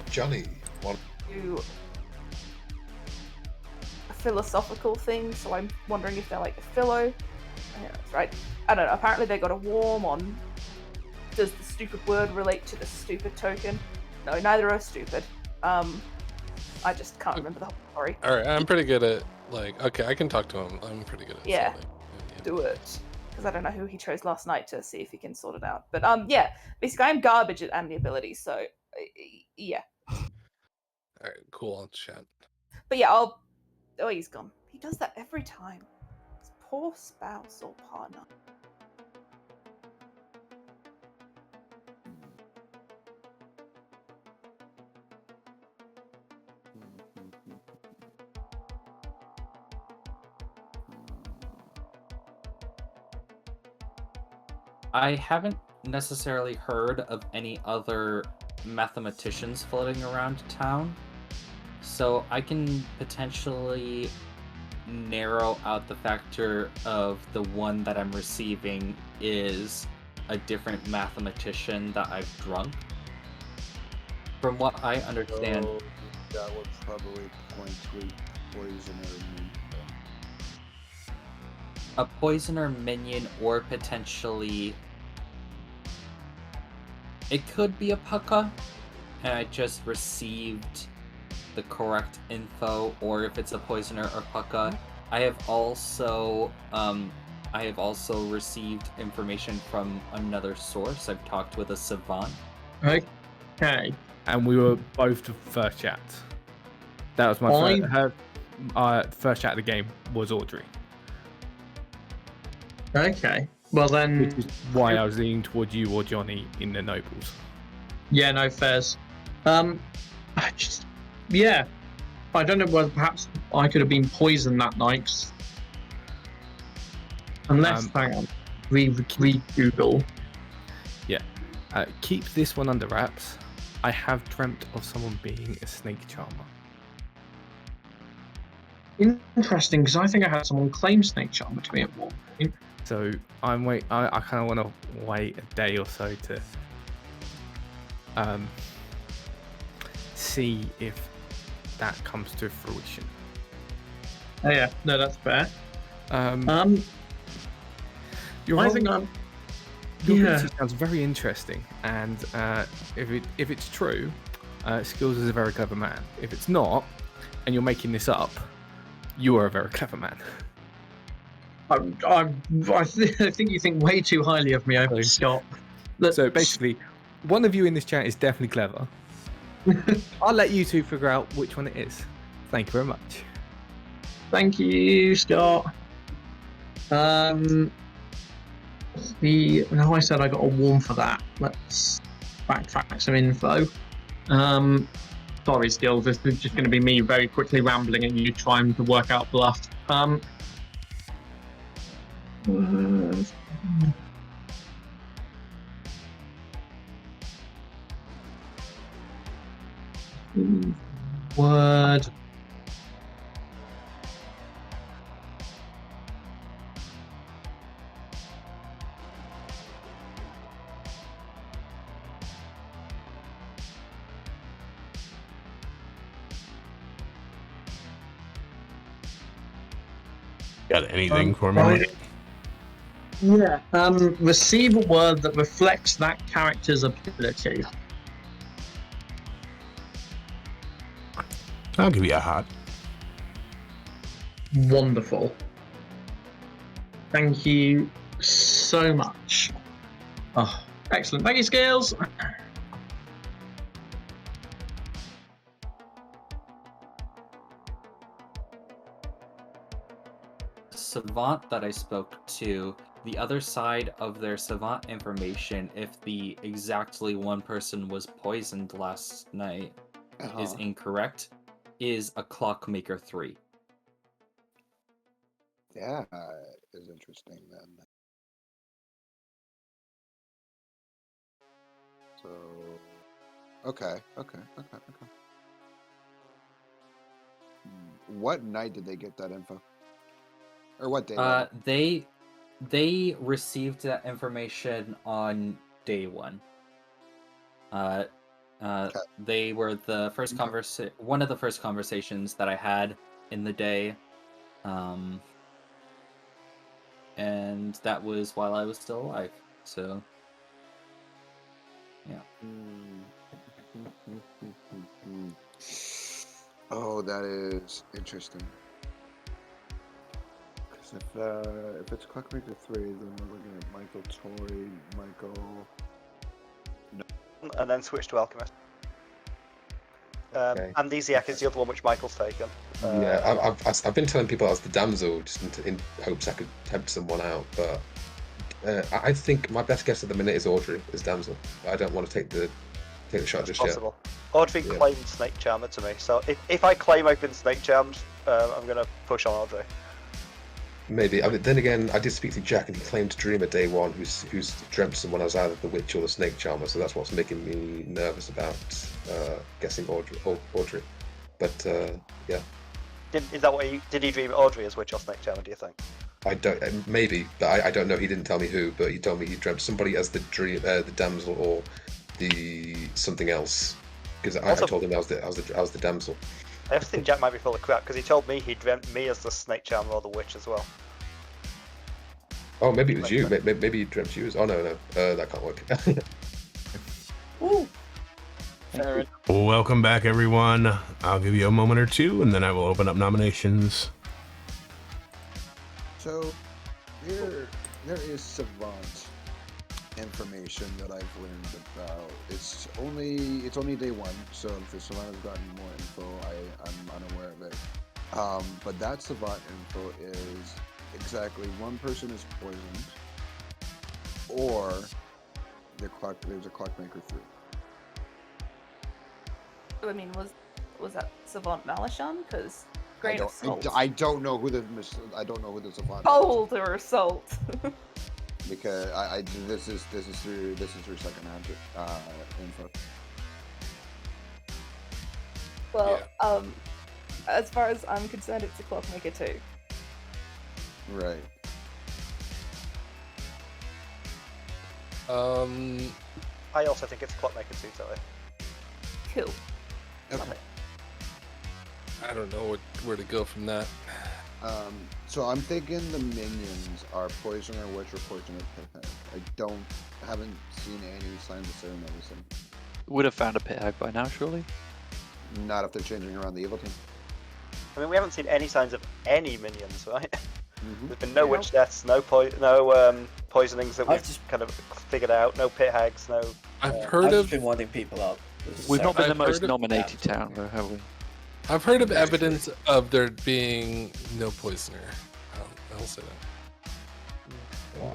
Johnny, one. Do a philosophical thing, so I'm wondering if they're like a philo. Yeah, that's right. I don't know. Apparently they got a warm on. Does the stupid word relate to the stupid token? No, neither are stupid. I just can't remember the whole story. All right, I'm pretty good at okay, I can talk to him. I'm pretty good at Yeah. something. Do it. Because I don't know who he chose last night to see if he can sort it out. But yeah, basically I'm garbage at Amni abilities, so yeah. All right, cool. I'll chat. But yeah, oh, he's gone. He does that every time. His poor spouse or partner. I haven't necessarily heard of any other mathematicians floating around town, so I can potentially narrow out the factor of the one that I'm receiving is a different mathematician that I've drunk. From what I understand, So that would probably point to a poisoner minion. a poisoner minion, or potentially it could be a Pucka, and I just received the correct info, or if it's a poisoner or Pucka. I have also received information from another source. I've talked with a savant. Okay. And we were both the first chat. That was my first chat of the game was Audrey. Okay. Well then, which is why I was leaning towards you or Johnny in the nobles. Yeah, no fairs. I don't know whether perhaps I could have been poisoned that night. Unless, hang on, we Google. Yeah. Keep this one under wraps. I have dreamt of someone being a snake charmer. Interesting, because I think I had someone claim snake charmer to me at one point. So I kind of want to wait a day or so to see if that comes to fruition. Oh yeah, no, that's fair. Your I whole- think I'm. Your Yeah. ability sounds very interesting, and if it's true, Skills is a very clever man. If it's not, and you're making this up, you are a very clever man. I think you think way too highly of me, Scott. So basically, one of you in this chat is definitely clever. I'll let you two figure out which one it is. Thank you very much. Thank you, Scott. Now I said I got a 1 for that. Let's backtrack some info. Sorry, Skills. This is just going to be me very quickly rambling and you trying to work out bluff. Word. Got anything for me? Yeah. Receive a word that reflects that character's ability. I'll give you a hot. Wonderful. Thank you so much. Oh, excellent. Thank you, Scales. Savant that I spoke to, the other side of their savant information, if the exactly one person was poisoned last night is incorrect, is a Clockmaker 3. That is interesting then. So, okay. What night did they get that info? Or what day? They received that information on day 1. They were the first one of the first conversations that I had in the day, and that was while I was still alive. So, yeah. Oh, that is interesting. Because if it's Clockmaker 3, then we're looking at Michael Tory, Michael. And then switch to Alchemist. Amnesiac is the other one which Michael's taken. Yeah, I've been telling people I was the damsel just in hopes I could tempt someone out, but I think my best guess at the minute is Audrey as damsel. I don't want to take the shot just Possible. Audrey claimed Snake Charmer to me, so if I claim I've been Snake Charmed, I'm going to push on Audrey. Maybe. I mean, then again, I did speak to Jack, and he claimed to dream a day one who's dreamt someone as either the witch or the snake charmer. So that's what's making me nervous about guessing Audrey. But yeah, Is that what did he dream Audrey as witch or snake charmer? Do you think? I don't. Maybe, but I don't know. He didn't tell me who, but he told me he dreamt somebody as the damsel or the something else. Because I told him I was the damsel. I also think Jack might be full of crap because he told me he dreamt me as the snake charmer or the witch as well. Oh, maybe it was you. Maybe he dreamt you as. Oh no, that can't work. Ooh. Welcome back, everyone. I'll give you a moment or two, and then I will open up nominations. So, there is savant information that I've learned about. It's only day one, so if the savant has gotten more info, I'm unaware of it. But that savant info is exactly one person is poisoned, or there's a clockmaker 3. I mean, was that Savant Malachon? Because I don't know who the savant. Bold or assault. Because this is through secondhand info. Well, as far as I'm concerned, it's a clockmaker 2. Right. I also think it's clockmaker 2, sorry. Cool. Okay. I don't know where to go from that. So I'm thinking the minions are poison or witch or poison or pithhead. Haven't seen any signs of Sarah medicine. Would have found a pit hag by now, surely. Not if they're changing around the evil team. I mean, we haven't seen any signs of any minions, right? There's been no witch deaths, no poisonings that we've kind of figured out, no pit hags, no. I've just been winding people up. We've not been the most heard of nominated town, though, have we? I've heard of evidence of there being no poisoner. I'll say that.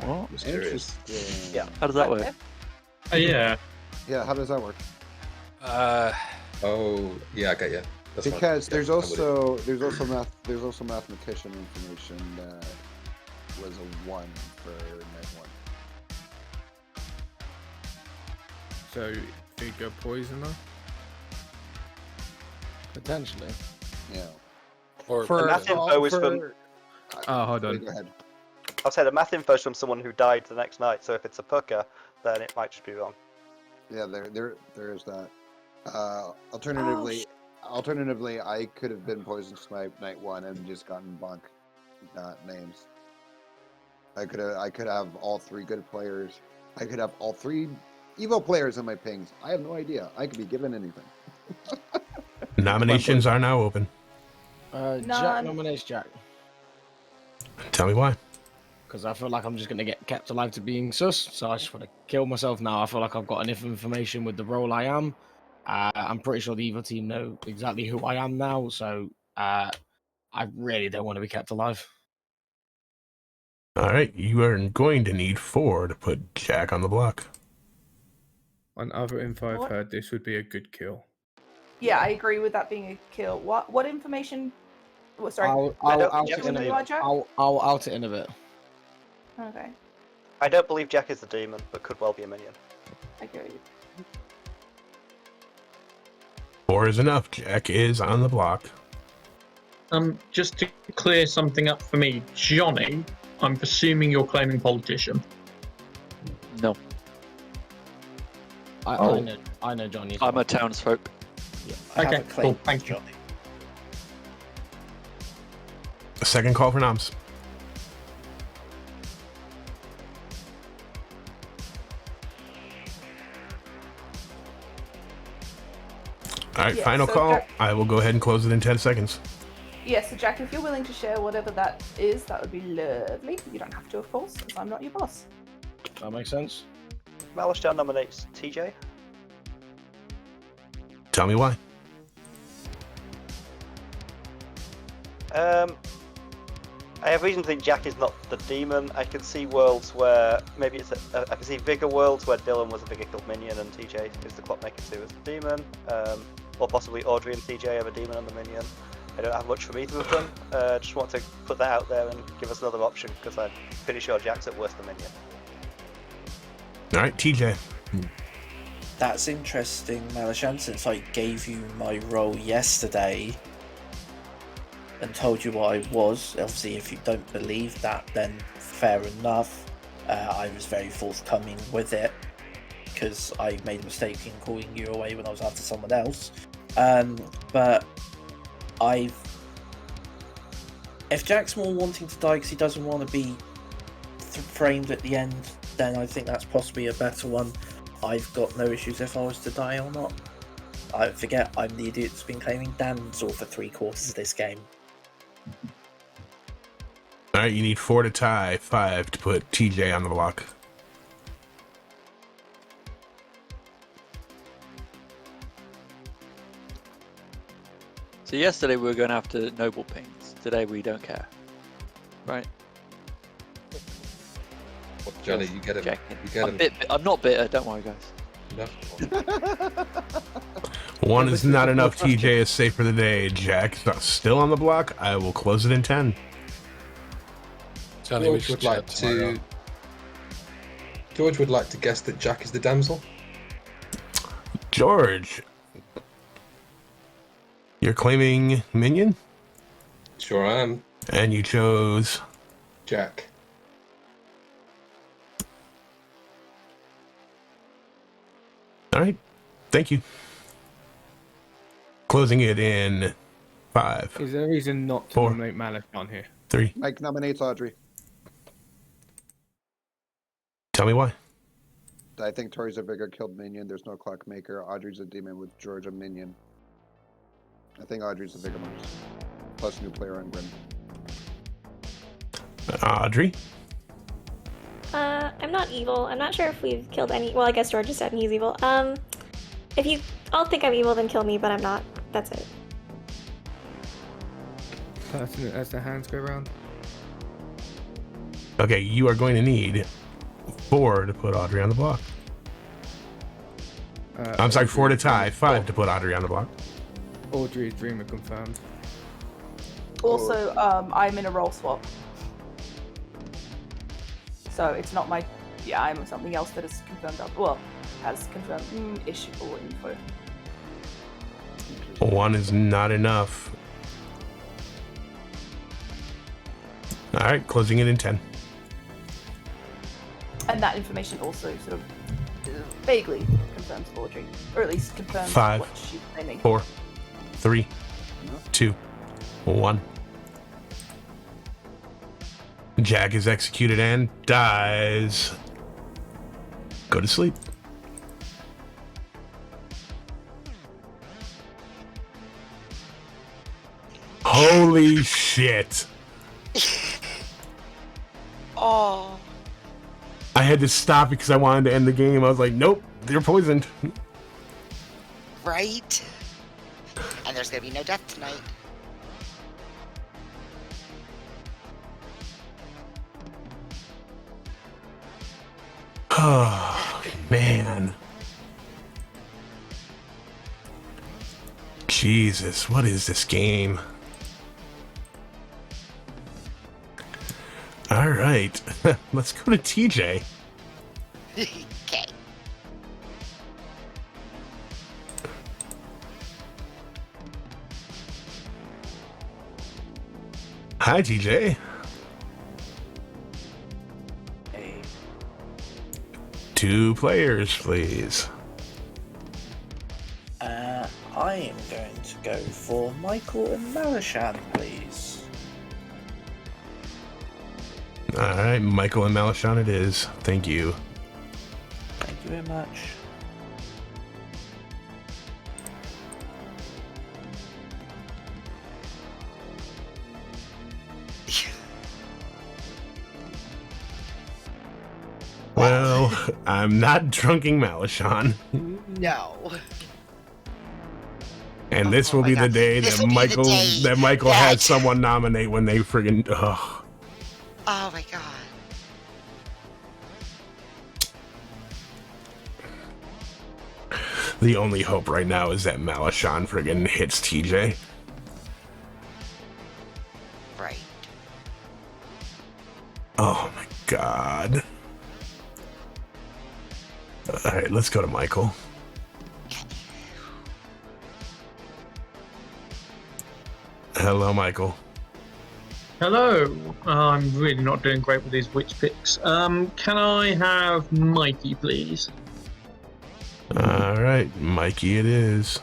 What? Interesting. Yeah. How does that work? Yeah. Yeah, how does that work? Oh, yeah, I get you. That's fine. Because Yeah, there's I'm with you. also mathematician information that was a 1 for night 1. So, bigger poisoner? Potentially. Yeah. Or the math info is from. Oh, hold on. Go ahead. I'll say the math info is from someone who died the next night, so if it's a pucker, then it might just be wrong. Yeah, there is that. Alternatively, I could have been poison snipe night 1 and just gotten bonk names. I could have all 3 good players. I could have all 3 evil players in my pings. I have no idea. I could be given anything. Nominations are now open. Jack nominates Jack. Tell me why. Because I feel like I'm just going to get kept alive to being sus, so I just want to kill myself now. I feel like I've got enough information with the role I am. I'm pretty sure the evil team know exactly who I am now, so I really don't want to be kept alive. All right, you are going to need 4 to put Jack on the block. On other info I've What? heard, this would be a good kill. Yeah, I agree with that being a kill. What information? Well, sorry. I'll out it in a bit. Jack? I'll out it in a bit. Okay. I don't believe Jack is the demon, but could well be a minion. I agree with you. 4 is enough. Jack is on the block. Just to clear something up for me, Johnny, I'm presuming you're claiming politician. No. I know Johnny. I'm a townsfolk. I Okay, have a claim, cool, thank you. Johnny. A second call for noms. All right, Yeah, final so call. Jack- I will go ahead and close it in 10 seconds. Yeah, so Jack, if you're willing to share whatever that is, that would be lovely. You don't have to, of course, because I'm not your boss. That makes sense. Malashtar nominates TJ. Tell me why. I have reason to think Jack is not the demon. I can see worlds where maybe it's I can see Vigor worlds where Dylan was a Vigor killed minion and TJ is the Clockmaker 2 as the demon, or possibly Audrey and TJ have a demon and the minion. I don't have much from either of them. Just want to put that out there and give us another option, because I'm pretty sure Jack's at worst the minion. All right, TJ. That's interesting, Malashan, since I gave you my role yesterday and told you what I was. Obviously, if you don't believe that, then fair enough. I was very forthcoming with it because I made a mistake in calling you away when I was after someone else. But if Jack's more wanting to die because he doesn't want to be framed at the end, then I think that's possibly a better one. I've got no issues if I was to die or not. I forget I'm the idiot that's been claiming damsel for 3/4 of this game. All right, you need 4 to tie, 5 to put TJ on the block. So yesterday we were going after noble pains. Today we don't care. Right? Well, Johnny, you get him. You get him. I'm not bitter, don't worry guys. No. 1 is not enough. TJ is safe for the day. Jack still on the block. I will close it in 10. Johnny, George would like to. George would like to guess that Jack is the damsel. George, you're claiming minion? Sure am. And you chose Jack. All right. Thank you. Closing it in 5. Is there a reason not to 4, nominate Malashan here? 3. Mike nominates Audrey. Tell me why. I think Tori's a bigger killed minion. There's no clockmaker. Audrey's a demon with George a minion. I think Audrey's the bigger monster. Plus new player on Grim. Audrey? I'm not evil. I'm not sure if we've killed any. Well, I guess George just said he's evil. If you all think I'm evil, then kill me, but I'm not. That's it. Pertinent as the hands go around. Okay, you are going to need 4 to put Audrey on the block. I'm sorry, 4 to tie, 5 to put Audrey on the block. Audrey is Dreamer confirmed. Also, I'm in a role swap. So it's not my... Yeah, I'm something else that is confirmed up. Well, has confirmed issuable info. 1 is not enough. All right, closing it in 10. And that information also sort of vaguely confirms Audrey. Or at least confirms 5, what she's claiming. 4, 3, 2, 1. Jack is executed and dies. Go to sleep. Holy shit. Oh. I had to stop because I wanted to end the game. I was like, nope, they're poisoned. Right? And there's gonna be no death tonight. Oh, man. Jesus, what is this game? All right, let's go to TJ. Okay. Hi, TJ. Hey. 2 players, please. I am going to go for Michael and Malashan, please. All right, Michael and Malashan it is. Thank you. Thank you very much. Well, I'm not drunking Malashan. No. And this will be the day that Michael has someone nominate when they friggin' oh my god. The only hope right now is that Malashan friggin' hits TJ. All right, let's go to Michael. Hello, Michael. Hello. I'm really not doing great with these witch picks. Can I have Mikey, please? All right, Mikey it is.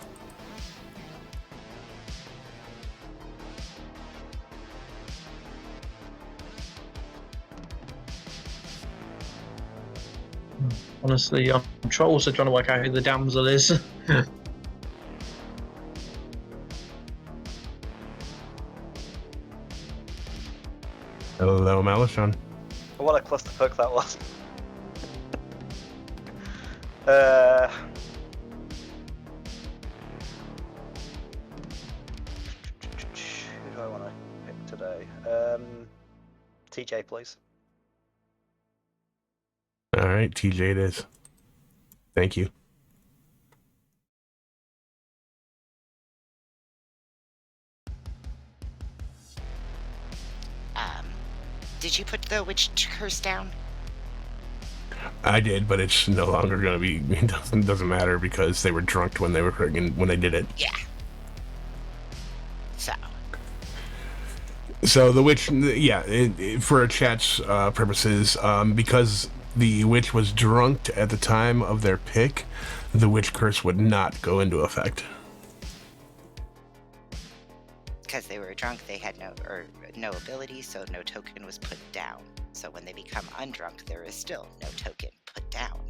Honestly, I'm also trying to work out who the damsel is. Hello, Malishon. What a clusterfuck that was. Who do I want to pick today? TJ, please. All right, TJ it is. Thank you. Did you put the witch curse down? I did, but it's no longer going to be. It doesn't matter because they were drunk when they did it. Yeah. So the witch, yeah, for chat's purposes, because the witch was drunk at the time of their pick, the witch curse would not go into effect. Because they were drunk, they had no ability, so no token was put down. So when they become undrunk, there is still no token put down.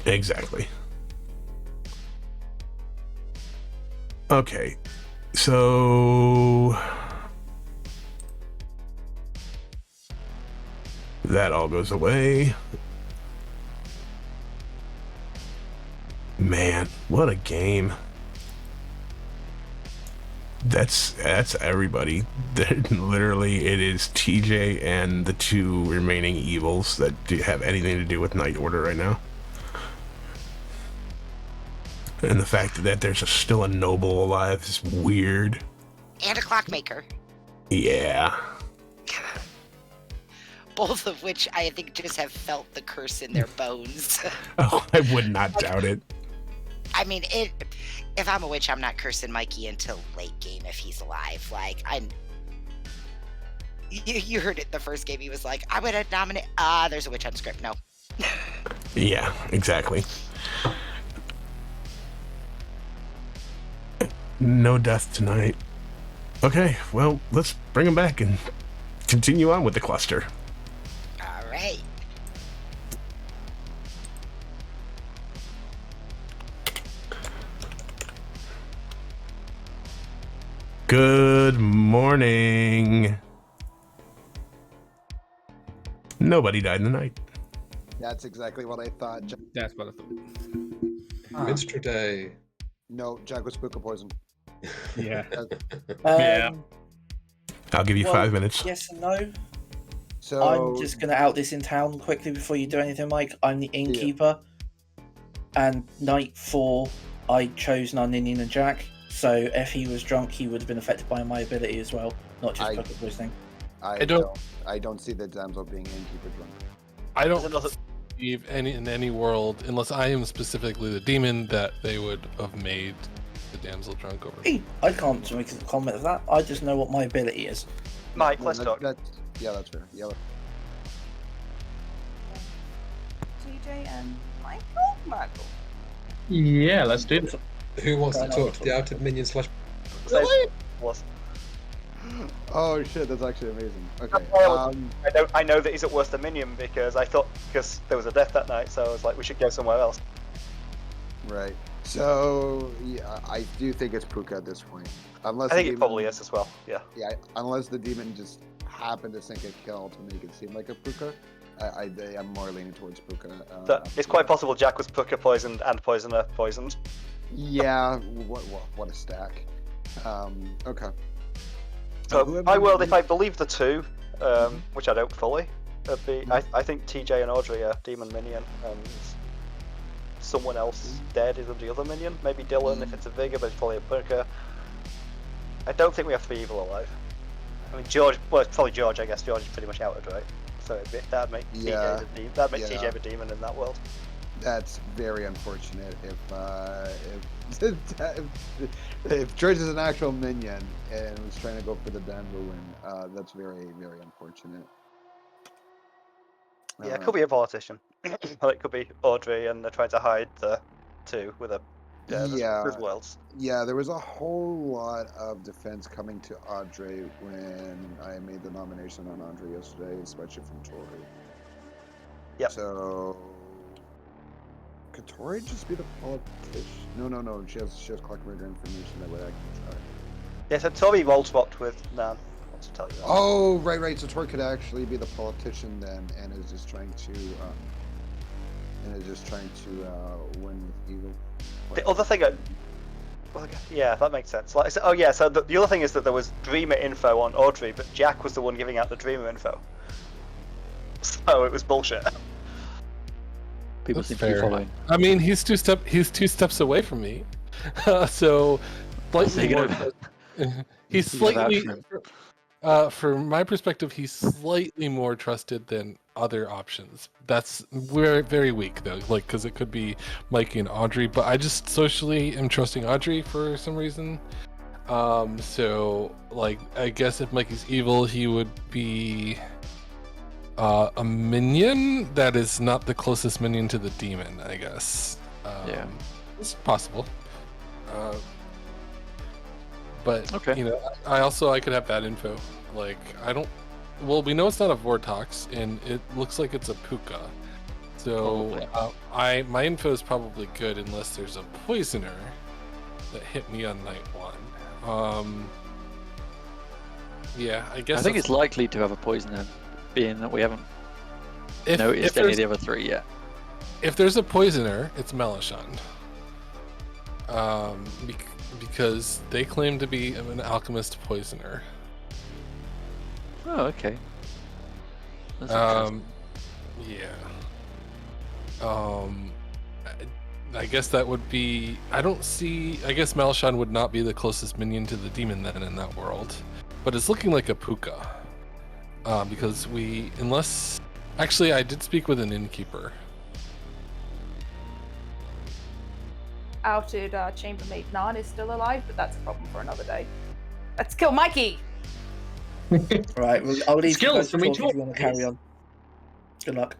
Exactly. Okay, so that all goes away. Man, what a game. That's everybody. Literally, it is TJ and the two remaining evils that have anything to do with Night Order right now. And the fact that there's still a noble alive is weird. And a clockmaker. Yeah. Both of which I think just have felt the curse in their bones. Oh, I would not doubt it. I mean, if I'm a witch, I'm not cursing Mikey until late game if he's alive. Like, you heard it the first game. He was like, I would have nominated. There's a witch on script. No. Yeah, exactly. No death tonight. Okay, well, let's bring him back and continue on with the cluster. All right. Good morning. Nobody died in the night. That's exactly what I thought. That's what I thought. Minster Day. No, Jack was spooker poisoned. Yeah. Yeah. I'll give you well, 5 minutes. Yes and no. So I'm just going to out this in town quickly before you do anything, Mike. I'm the innkeeper. And night 4, I chose Narninian and Jack. So if he was drunk, he would have been affected by my ability as well, not just poker poisoning. I don't see the damsel being innkeeper drunk. I don't believe in any world, unless I am specifically the demon, that they would have made the damsel drunk over. I can't make a comment of that. I just know what my ability is. Mike, let's talk. Yeah, that's fair. Yeah. TJ and Michael? Yeah, let's do it. Who wants to talk to the outed minion slash? Oh shit, that's actually amazing. Okay. I know that he's at worst a minion because there was a death that night, so I was like, we should go somewhere else. Right. So yeah, I do think it's Puka at this point. Unless I think it probably is as well. Yeah. Yeah. Unless the demon just happened to sink a kill to make it seem like a Puka. I'm more leaning towards Puka. It's quite possible Jack was Puka poisoned and Poisoner poisoned. Yeah. What a stack. Okay. So my world, if I believe the two, which I don't fully, it'd be I think TJ and Audrey are demon minion, and someone else dead is the other minion. Maybe Dylan if it's a Vigor, but it's probably a Puka. I don't think we have to be evil alive. I mean George, well it's probably George. I guess George is pretty much outed, right? So that'd make TJ the demon. That'd make TJ the demon in that world. That's very unfortunate. If George is an actual minion and was trying to go for the damn win, that's very, very unfortunate. Yeah, it could be a politician. Or it could be Audrey, and they're trying to hide the two with a. There's worlds. Yeah, there was a whole lot of defense coming to Audrey when I made the nomination on Audrey yesterday, especially from Tori. Yeah. So could Tori just be the politician? No. She has clockmaker information that way I can try. Yeah, so Tori role swapped with Nan. I want to tell you that. Oh, right. So Tori could actually be the politician then, and is just trying to win with evil. The other thing, yeah, that makes sense. Like, so the other thing is that there was Dreamer info on Audrey, but Jack was the one giving out the Dreamer info. So it was bullshit. People That's seem to be fair. following. I mean, he's two steps away from me, so slightly more. He's slightly. From my perspective, he's slightly more trusted than other options. We're very weak though, like because it could be Mikey and Audrey, but I just socially am trusting Audrey for some reason. So like I guess if Mikey's evil, he would be a minion that is not the closest minion to the demon, I guess. Yeah, it's possible. But okay. You know, I could have bad info. Like I don't. Well, we know it's not a Vortox, and it looks like it's a Puka. So my info is probably good unless there's a poisoner that hit me on night one. Yeah, I guess. I think it's likely to have a poisoner, being that we haven't noticed any of the other three yet. If there's a poisoner, it's Melishan. Because they claim to be an alchemist poisoner. Oh, okay. That's yeah. I guess that would be. I guess Melishan would not be the closest minion to the demon then in that world, but it's looking like a Puka. Because actually, I did speak with an innkeeper. Outed chambermaid Nan is still alive, but that's a problem for another day. Let's kill Mikey! Right, well, I'll leave you guys Skills, to can we talk if talk? you want to carry on. Good luck.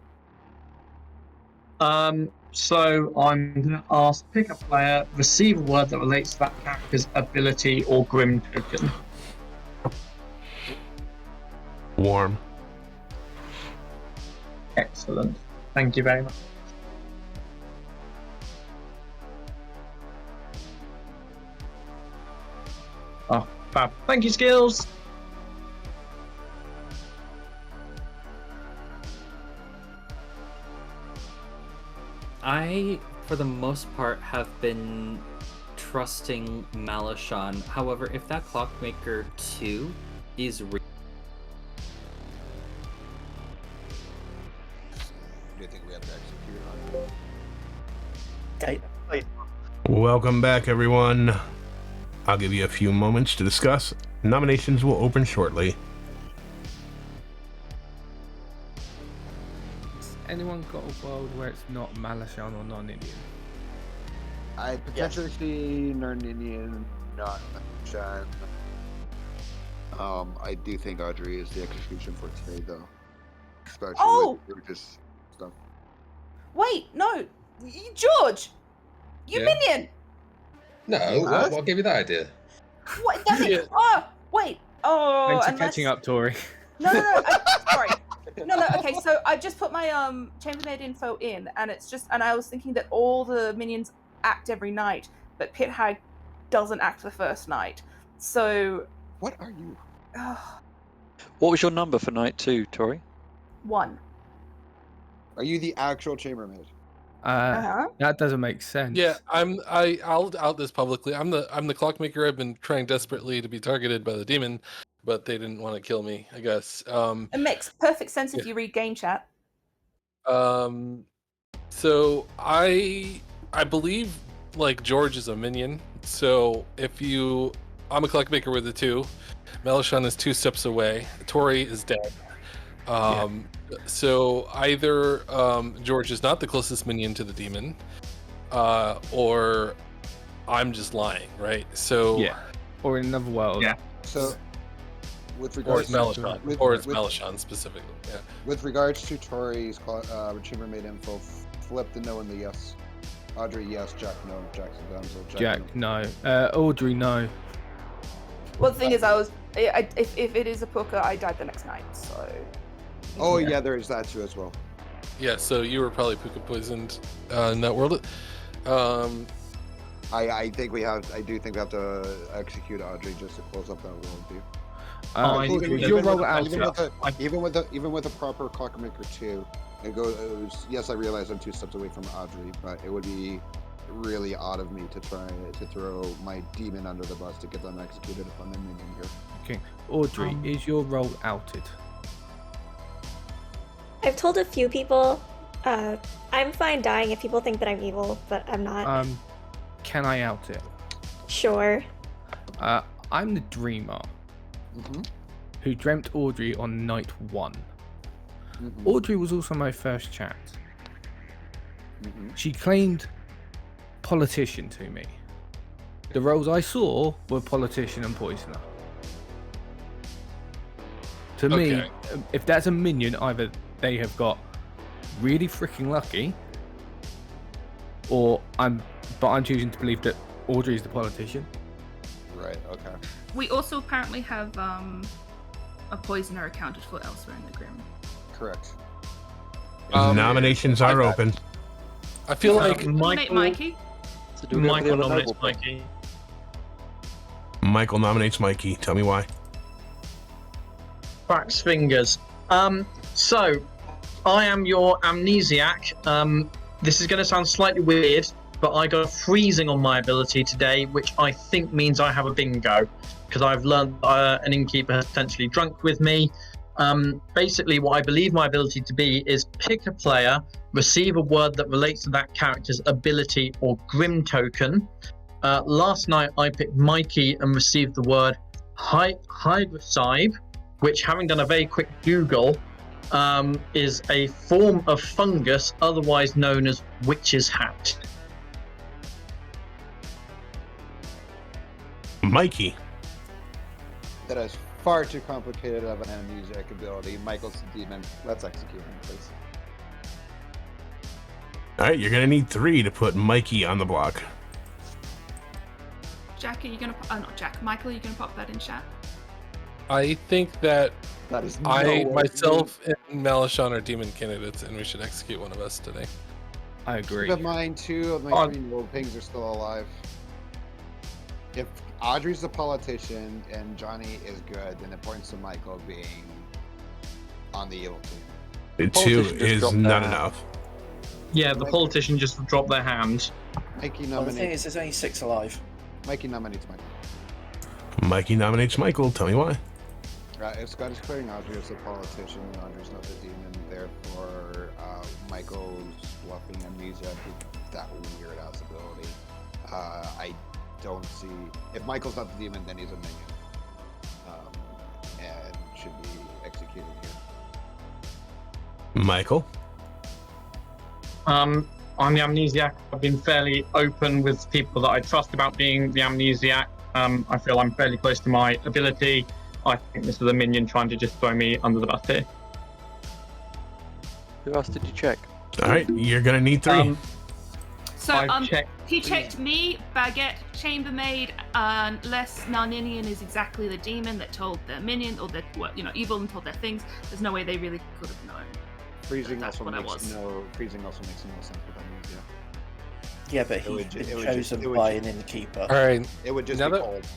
So I'm going to ask pick a player, receive a word that relates to that character's ability or Grim token. Warm. Excellent. Thank you very much. Oh, fab. Thank you, Skills. I, for the most part, have been trusting Melishan. However, if that Clockmaker 2 is Do you think we have to execute on it? Okay. Welcome back, everyone. I'll give you a few moments to discuss. Nominations will open shortly. Anyone got a world where it's not Malashan or non-Indian? I potentially see Narninian, not Shan. I do think Audrey is the execution for today, though. Especially with Lucas stuff. Wait, no! George! You minion! No, what gave you that idea? What? Damn it! Oh, wait! Oh, Thanks for catching up, Tori. No, sorry. No, okay, so I just put my chambermaid info in, and I was thinking that all the minions act every night, but Pit Hag doesn't act the first night. So... What are you? What was your number for night 2, Tori? 1. Are you the actual chambermaid? That doesn't make sense. Yeah, I'll out this publicly. I'm the clockmaker. I've been trying desperately to be targeted by the demon, but they didn't want to kill me, I guess. It makes perfect sense if you read game chat. So I believe like George is a minion. So I'm a clockmaker with the 2. Melishan is 2 steps away. Tori is dead. So either George is not the closest minion to the demon, or I'm just lying, right? So Yeah. Or in another world. Yeah. So, with or regards it's Melishan, with, or it's with, Melishan specifically. Yeah. with regards to Tori's chambermaid info, flip the no and the yes. Audrey, yes. Jack, no. Jackson, damsel. Jack, no. Audrey, no. Well, the thing is, if it is a Puka, I died the next night, so. Oh yeah, there is that too as well. Yeah. So you were probably puka poisoned in that world. I think we have. I do think we have to execute Audrey just to close up that world view. Even with a proper Clockmaker 2, it goes. Yes, I realize I'm 2 steps away from Audrey, but it would be really odd of me to try to throw my demon under the bus to get them executed if I'm a minion here. Okay, Audrey, is your role outed? I've told a few people. I'm fine dying if people think that I'm evil, but I'm not. Can I out it? Sure. I'm the dreamer who dreamt Audrey on night 1. Audrey was also my first chat. She claimed politician to me. The roles I saw were politician and poisoner. To me, if that's a minion, either they have got really freaking lucky, or I'm choosing to believe that Audrey is the politician. Right. Okay. We also apparently have a poisoner accounted for elsewhere in the Grim. Correct. Nominations are open. I feel like Mikey. Michael nominates Mikey. Michael nominates Mikey. Tell me why. Cracks fingers. So I am your amnesiac. This is going to sound slightly weird, but I got a freezing on my ability today, which I think means I have a bingo, because I've learned an innkeeper has potentially drunk with me. Basically, what I believe my ability to be is pick a player, receive a word that relates to that character's ability or Grim token. Last night, I picked Mikey and received the word Hydrocybe, which, having done a very quick Google, is a form of fungus otherwise known as witch's hat. Mikey. That is far too complicated of an amnesiac ability. Michael's the demon. Let's execute him, please. All right, you're gonna need 3 to put Mikey on the block. Jack, are you gonna? Not Jack. Michael, are you gonna pop that in chat? I think that is myself and Melishan are demon candidates, and we should execute one of us today. I agree. Keep in mind, 2 of my 3 world pings are still alive. If Audrey's the politician and Johnny is good, then it points to Michael being on the evil team. 2 is not enough. Yeah, the politician just dropped their hand. Mikey Well, the thing nominates. is, there's only 6 alive. Mikey nominates Michael. Mikey nominates Michael. Tell me why. If Scott is clearing Audrey as a politician, Audrey's not the demon. Therefore, Michael's bluffing amnesia with that weird ass ability. I don't see if Michael's not the demon, then he's a minion, and should be executed here. Michael. I'm the amnesiac. I've been fairly open with people that I trust about being the amnesiac. I feel I'm fairly close to my ability. I think this is a minion trying to just throw me under the bus here. Who else did you check? All right, you're gonna need 3. So I've he checked me, Baguette, Chambermaid, unless Narninian is exactly the demon that told their minion, or that evil and told their things. There's no way they really could have known. Freezing also makes no sense with amnesia. Yeah, but he's been chosen by an innkeeper. All right. It would just now be that, cold.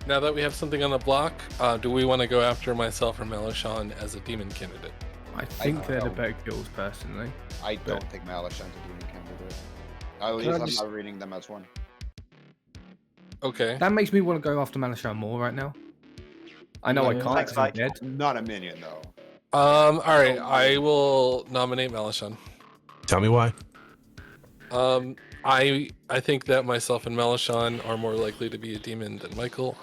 Now that we have something on the block, do we want to go after myself or Melishan as a demon candidate? I think they're the better kills, personally. I don't think Malashan's a demon candidate. At least I'm not reading them as one. Okay. That makes me want to go after Malashan more right now. I know I can't because I'm dead. Not a minion, though. All right. I will nominate Melishan. Tell me why. I think that myself and Melishan are more likely to be a demon than Michael.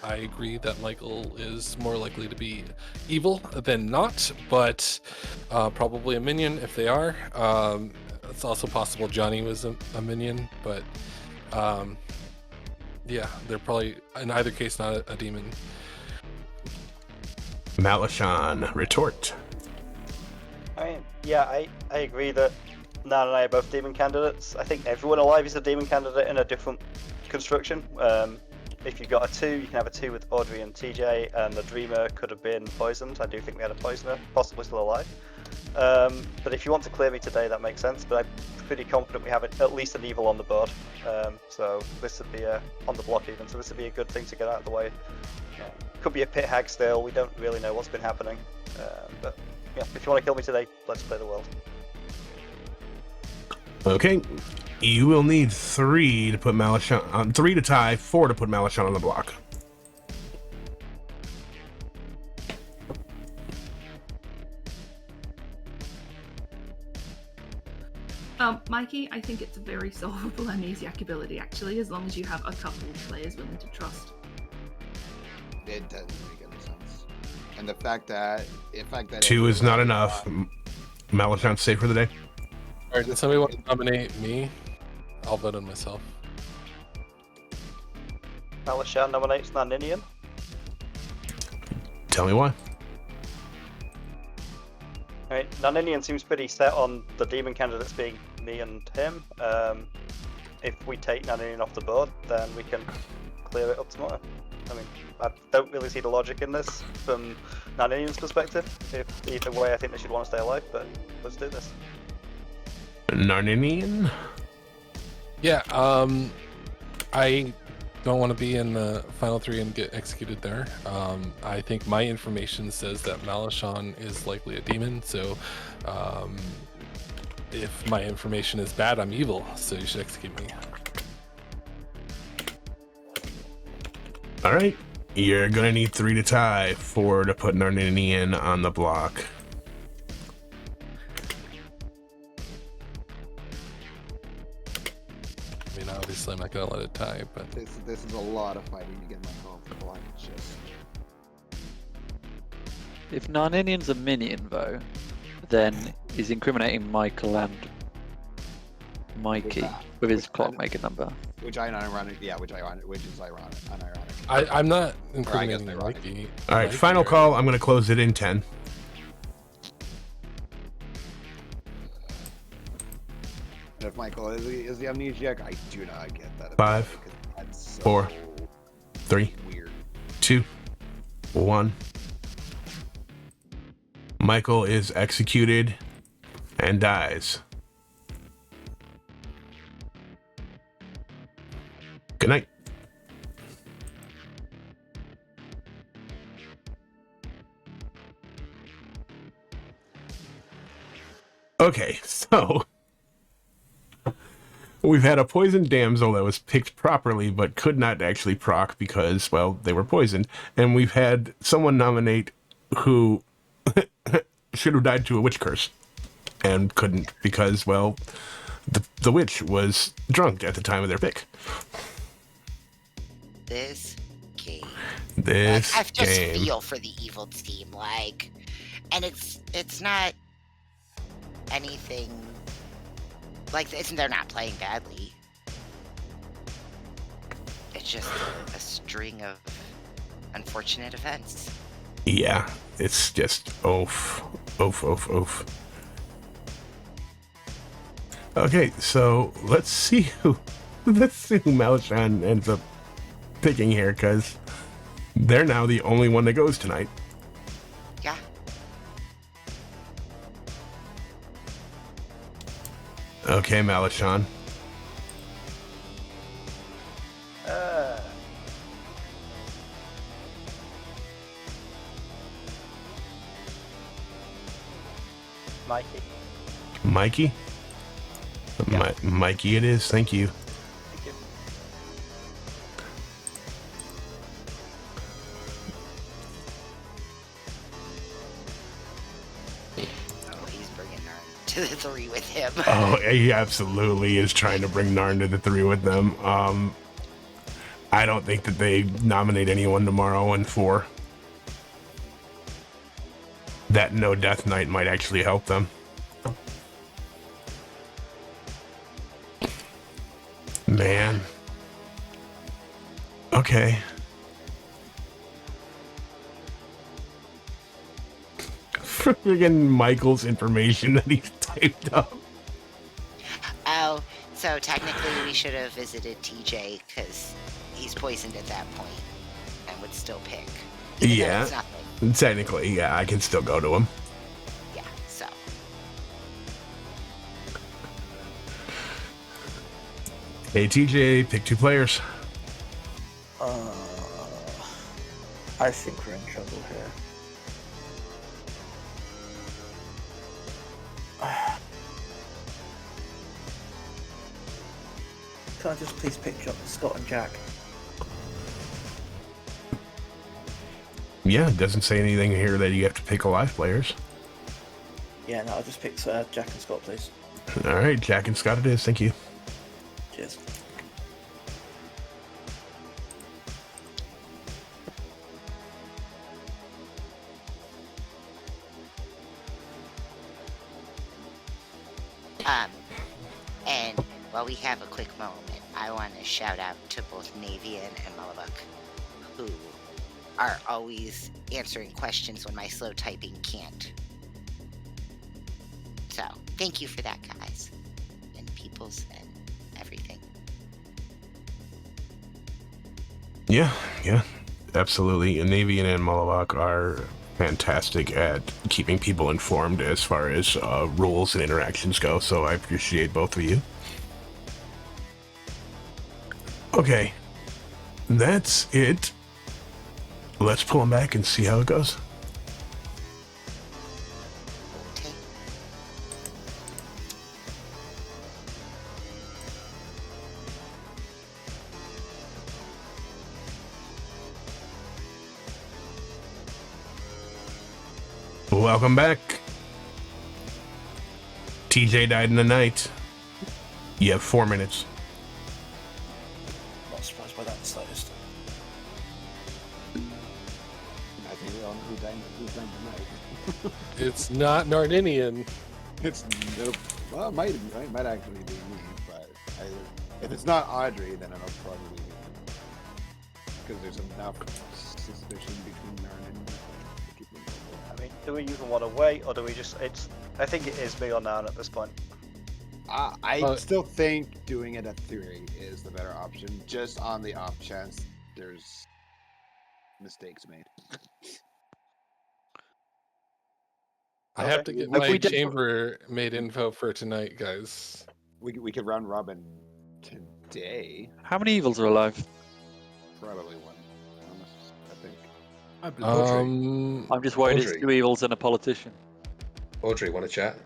I agree that Michael is more likely to be evil than not, but probably a minion if they are. It's also possible Johnny was a minion, but yeah, they're probably in either case not a demon. Malashan, retort. I mean, yeah, I agree that Nan and I are both demon candidates. I think everyone alive is a demon candidate in a different construction. If you've got a 2, you can have a 2 with Audrey and TJ, and the Dreamer could have been poisoned. I do think we had a poisoner, possibly still alive. But if you want to clear me today, that makes sense, but I'm pretty confident we have at least an evil on the board. So this would be on the block even, so this would be a good thing to get out of the way. Could be a pit hag still, we don't really know what's been happening. But yeah, if you want to kill me today, let's play the world. Okay, you will need 3 to put Malashan 3 to tie, 4 to put Malashan on the block. Mikey, I think it's a very solvable amnesiac ability, actually, as long as you have a couple of players willing to trust. It doesn't make any sense. And the fact that 2 is not enough. Malashan's safe for the day. Alright, does somebody want to nominate me? I'll vote on myself. Malashan nominates Naninian. Tell me why. Right, Naninian seems pretty set on the demon candidates being me and him. If we take Naninian off the board, then we can clear it up tomorrow. I mean, I don't really see the logic in this from Naninian's perspective. If either way, I think they should want to stay alive, but let's do this. Narninian? Yeah, I don't want to be in the final 3 and get executed there. I think my information says that Malashan is likely a demon, so if my information is bad, I'm evil, so you should execute me. Alright, you're gonna need 3 to tie, 4 to put Narninian on the block. I mean, obviously I'm not gonna let it tie, but this is a lot of fighting to get my home for block. It's just If Narninian's a minion, though, then he's incriminating Michael and Mikey with his clockmaker number. which is ironic. I'm not Or I guess incriminating ironic. Mikey. Alright, final call. I'm gonna close it in 10. And if Michael is the amnesiac, I do not get that. 5, That's so 4, 3, weird. 2, 1. Michael is executed and dies. Good night. Okay, so we've had a poisoned damsel that was picked properly but could not actually proc because, well, they were poisoned. And we've had someone nominate who should have died to a witch curse and couldn't because, well, the witch was drunk at the time of their pick. This game. This I just game. feel for the evil team, like, and it's not anything like they're not playing badly. It's just a string of unfortunate events. Yeah, it's just oof. Okay, so let's see who Malashan ends up picking here, because they're now the only one that goes tonight. Yeah. Okay, Malashan. Mikey. Mikey? Mikey it is, thank you. Oh, he's bringing her to the 3 with him. Oh, he absolutely is trying to bring Narn to the 3 with them. I don't think that they nominate anyone tomorrow in 4. That no death knight might actually help them. Man. Okay. Friggin' Michael's information that he's typed up. Oh, so technically we should have visited TJ because he's poisoned at that point and would still pick. Even though Yeah. it's nothing. Technically, yeah, I can still go to him. Yeah, so. Hey, TJ, pick 2 players. I think we're in trouble here. Can I just please pick up Scott and Jack? Yeah, it doesn't say anything here that you have to pick alive players. Yeah, no, I'll just pick Jack and Scott, please. All right, Jack and Scott it is. Thank you. Cheers. And while we have a quick moment, I want to shout out to both Navian and Malabuk, who are always answering questions when my slow typing can't. So, thank you for that, guys. And peoples and everything. Yeah, absolutely. And Navian and Malawak are fantastic at keeping people informed as far as rules and interactions go, so I appreciate both of you. Okay, that's it. Let's pull them back and see how it goes. Welcome back. TJ died in the night. You have 4 minutes. Not surprised by that in the slightest. I think we all know who's dying tonight. It's not Nardinian. It's nope. Well, it might actually be me, but if it's not Audrey, then it'll probably be me. Because there's enough suspicion between Narn and me. I mean, do we even want to wait, or do we just? I think it is me or Nan at this point. I still think doing it at 3 is the better option, just on the off chance there's mistakes made. I have to get my chambermaid info for tonight, guys. We could round robin today. How many evils are alive? Probably 1. I think. I'm just worried Audrey. it's 2 evils and a politician. Audrey, want to chat?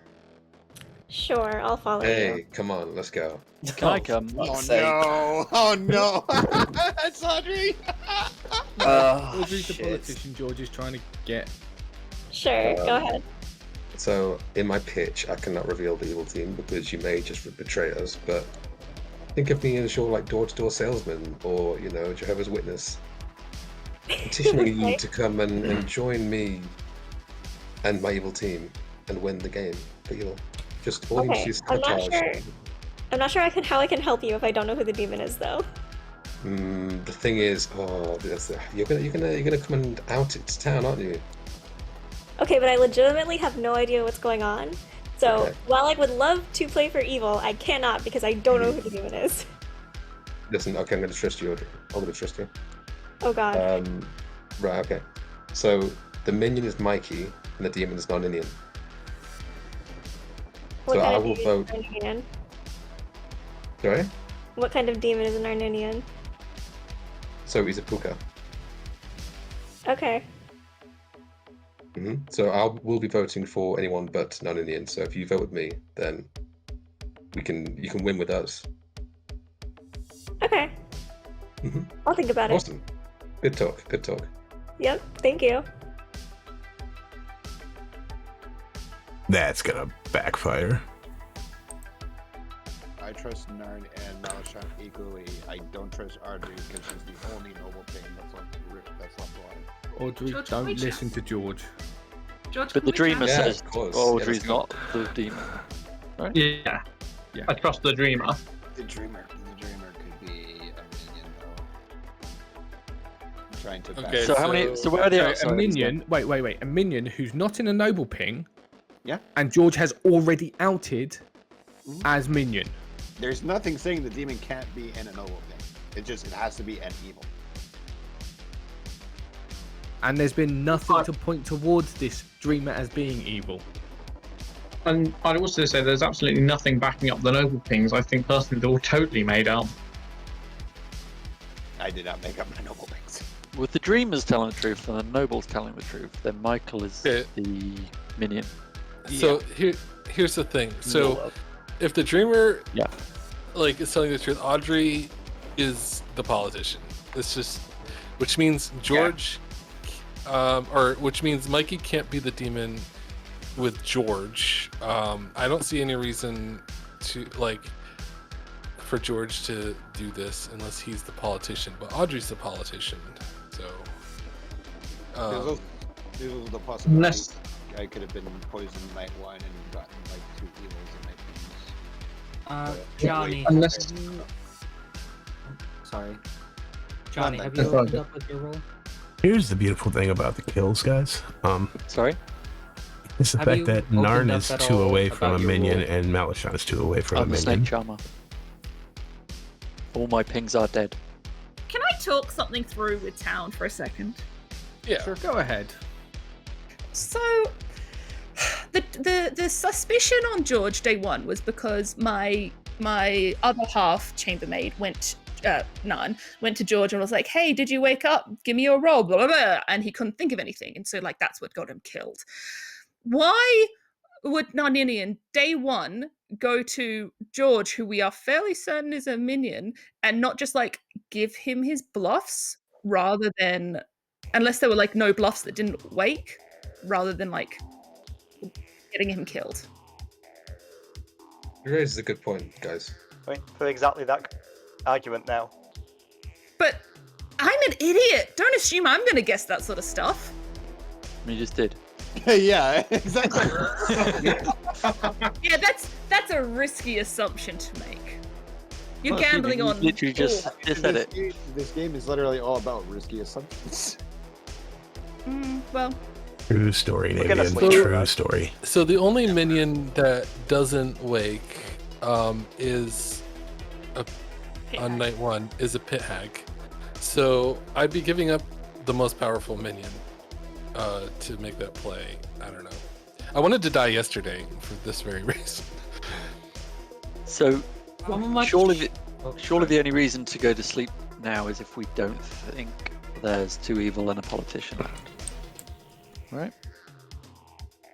Sure, I'll follow Hey, you. come on, let's go. Can I come? Oh no! Oh no! That's Audrey! Audrey's the politician. George is trying to get. Sure, go ahead. So, in my pitch, I cannot reveal the evil team because you may just betray us, but think of me as your like door-to-door salesman or, you know, Jehovah's Witness. Petitioning you to come and join me and my evil team and win the game. But you know, just all you need to do is I'm not sure how I can help you if I don't know who the demon is, though. The thing is, you're gonna come and out it to town, aren't you? Okay, but I legitimately have no idea what's going on. So while I would love to play for evil, I cannot because I don't know who the demon is. Listen, okay, I'm gonna trust you, Audrey. I'm gonna trust you. Oh god. Right, okay. So the minion is Mikey and the demon is non-Indian. What So kind I of will demon vote. is an Arninian? Sorry? What kind of demon is an Arninian? So he's a puka. Okay. So we'll be voting for anyone but non-Indian. So if you vote with me, then you can win with us. Okay. I'll think about it. Awesome. Good talk. Good talk. Yep, thank you. That's gonna backfire. I trust Narn and Malashon equally. I don't trust Audrey because she's the only noble thing that's left alive. Audrey, George, don't can we listen to George. George, But can the we dreamer chat? says Audrey's not the demon. Right? Yeah. I trust the dreamer. The dreamer could be a minion though. I'm trying to. Okay, So how many? So where are the So a outsiders? minion. Wait. A minion who's not in a noble ping. Yeah. And George has already outed as minion. There's nothing saying the demon can't be in a noble thing. It has to be an evil. And there's been nothing to point towards this dreamer as being evil. And I'd also say there's absolutely nothing backing up the noble pings. I think personally they're all totally made up. I did not make up my noble things. With the dreamers telling the truth and the nobles telling the truth, then Michael is the minion. So here's the thing. So if the dreamer is telling the truth, Audrey is the politician. It's just, which means George, or which means Mikey can't be the demon with George. I don't see any reason to for George to do this unless he's the politician. But Audrey's the politician, so. This was the possibility. I could have been poisoned night one and gotten like 2 evils in night Johnny. Sorry. Johnny, have you opened up with your roll? Here's the beautiful thing about the kills, guys. Sorry? It's the Have fact you that opened Narn up is at 2 all away from a about your minion roll? and Malashon is 2 away from I'm a a snake minion. charmer. All my pings are dead. Can I talk something through with Town for a second? Yeah. Sure, go ahead. So, the suspicion on George day one was because my other half chambermaid went to George and was like, "Hey, did you wake up? Give me your roll." Blah blah blah, and he couldn't think of anything, and so that's what got him killed. Why would Narninian day one go to George, who we are fairly certain is a minion, and not just give him his bluffs rather than, unless there were no bluffs that didn't wake, rather than getting him killed? You raised a good point, guys. For exactly that argument now. But I'm an idiot. Don't assume I'm going to guess that sort of stuff. You just did. Yeah, exactly. Yeah, that's a risky assumption to make. You're Well, gambling you on. literally just said it. This game is literally all about risky assumptions. Well. True story, We're gonna Navian. sleep. True story. So the only minion that doesn't wake is on night one is a pit hag. So I'd be giving up the most powerful minion to make that play. I don't know. I wanted to die yesterday for this very reason. So surely the only reason to go to sleep now is if we don't think there's 2 evil and a politician left. Right?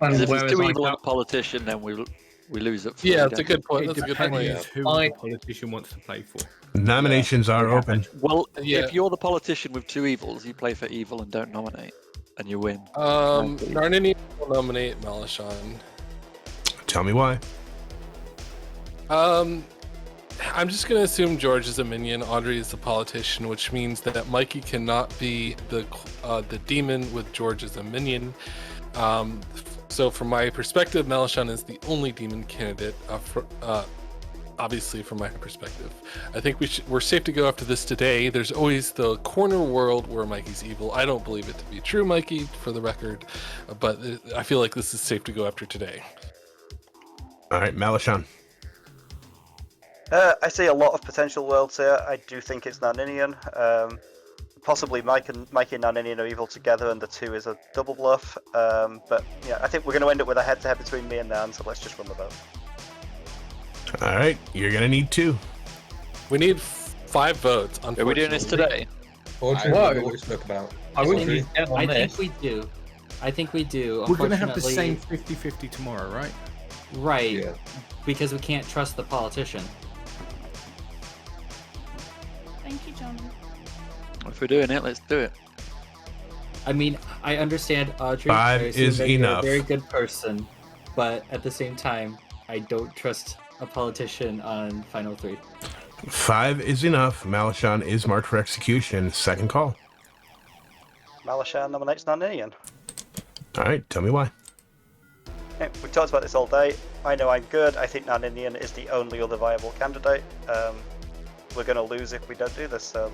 And Because if there's whereas 2 I evil and a doubt- politician, then we lose at 3. Yeah, that's a don't good we? point. That's a good point. Depends who the politician wants to play for. Nominations are open. Well, Yeah. if you're the politician with 2 evils, you play for evil and don't nominate, and you win. Narnini will nominate Malashon. Tell me why. I'm just gonna assume George is a minion, Audrey is the politician, which means that Mikey cannot be the demon with George as a minion. So from my perspective, Malashon is the only demon candidate. Obviously, from my perspective, I think we're safe to go after this today. There's always the corner world where Mikey's evil. I don't believe it to be true, Mikey, for the record, but I feel like this is safe to go after today. All right, Malashon. I see a lot of potential worlds here. I do think it's Narninian. Possibly Mikey and Narninian are evil together, and the 2 is a double bluff. But yeah, I think we're going to end up with a head-to-head between me and Nan, so let's just run the vote. All right, you're gonna need 2. We need 5 votes. Are we doing this today? Audrey, what we spoke about. I think we do. I think we do. We're going to have the Unfortunately- same 50-50 tomorrow, right? Right. Because we can't trust the politician. Thank you, John. If we're doing it, let's do it. I mean, I understand Audrey. 5 I assume is that you're enough. a very good person, but at the same time, I don't trust a politician on final 3. 5 is enough. Malashan is marked for execution. Second call. Malashan nominates Narnian. All right, tell me why. Okay, we've talked about this all day. I know I'm good. I think Narnian is the only other viable candidate. We're going to lose if we don't do this, so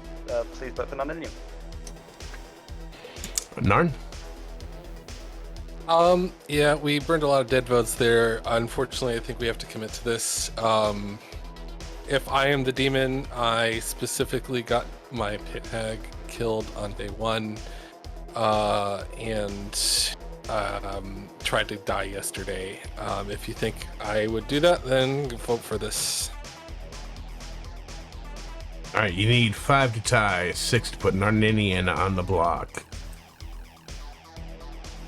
please vote for Narnian. Narn? Yeah, we burned a lot of dead votes there. Unfortunately, I think we have to commit to this. If I am the demon, I specifically got my pit hag killed on day 1, and tried to die yesterday. If you think I would do that, then vote for this. All right, you need 5 to tie, 6 to put Narninian on the block.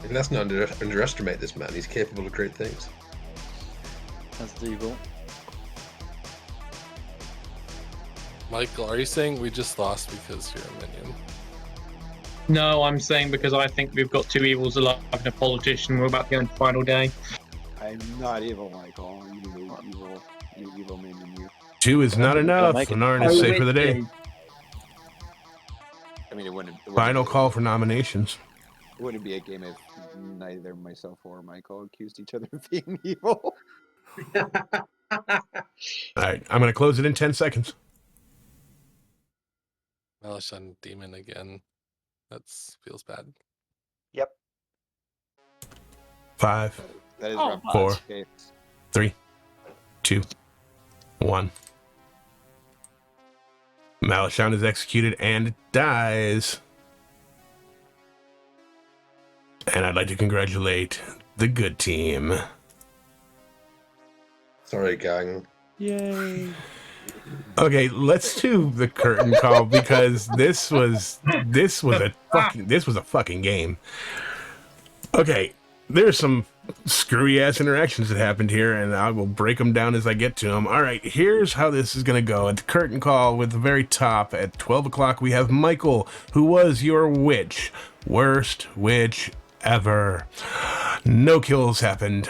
And let's not underestimate this man. He's capable of great things. That's evil. Michael, are you saying we just lost because you're a minion? No, I'm saying because I think we've got 2 evils alive and a politician. We're about to go into final day. I'm not evil, Michael. You evil minion, you. 2 is not enough. Narn is safe for the day. I mean, it wouldn't. Final call for nominations. It wouldn't be a game if neither myself or Michael accused each other of being evil. All right, I'm going to close it in 10 seconds. Malashan demon again. That feels bad. Yep. 5, That is 4, 3, 2, 1. Malashan is executed and dies. And I'd like to congratulate the good team. Sorry, gang. Yay. Okay, let's do the curtain call because this was a fucking game. Okay, there's some screwy ass interactions that happened here, and I will break them down as I get to them. All right, here's how this is gonna go. At the curtain call, with the very top at 12 o'clock, we have Michael, who was your witch, worst witch ever. No kills happened,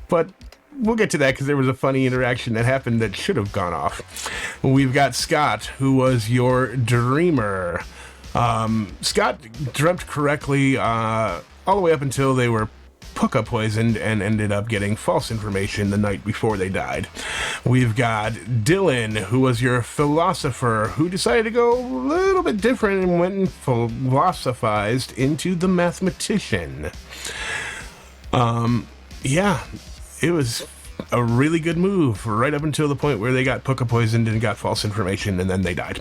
but we'll get to that because there was a funny interaction that happened that should have gone off. We've got Scott, who was your dreamer. Scott dreamt correctly all the way up until they were puka poisoned and ended up getting false information the night before they died. We've got Dylan, who was your philosopher, who decided to go a little bit different and went and philosophized into the mathematician. Yeah, it was a really good move right up until the point where they got puka poisoned and got false information and then they died.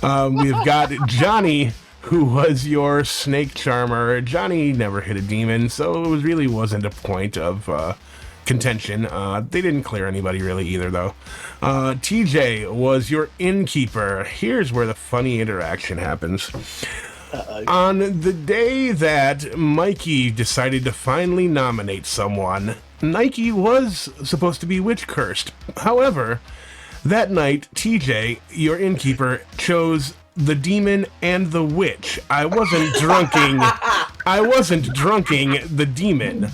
We've got Johnny, who was your snake charmer. Johnny never hit a demon, so it really wasn't a point of contention. They didn't clear anybody really either, though. TJ was your innkeeper. Here's where the funny interaction happens. On the day that Mikey decided to finally nominate someone, Nike was supposed to be witch cursed. However, that night, TJ, your innkeeper, chose the demon and the witch. I wasn't drunking the demon.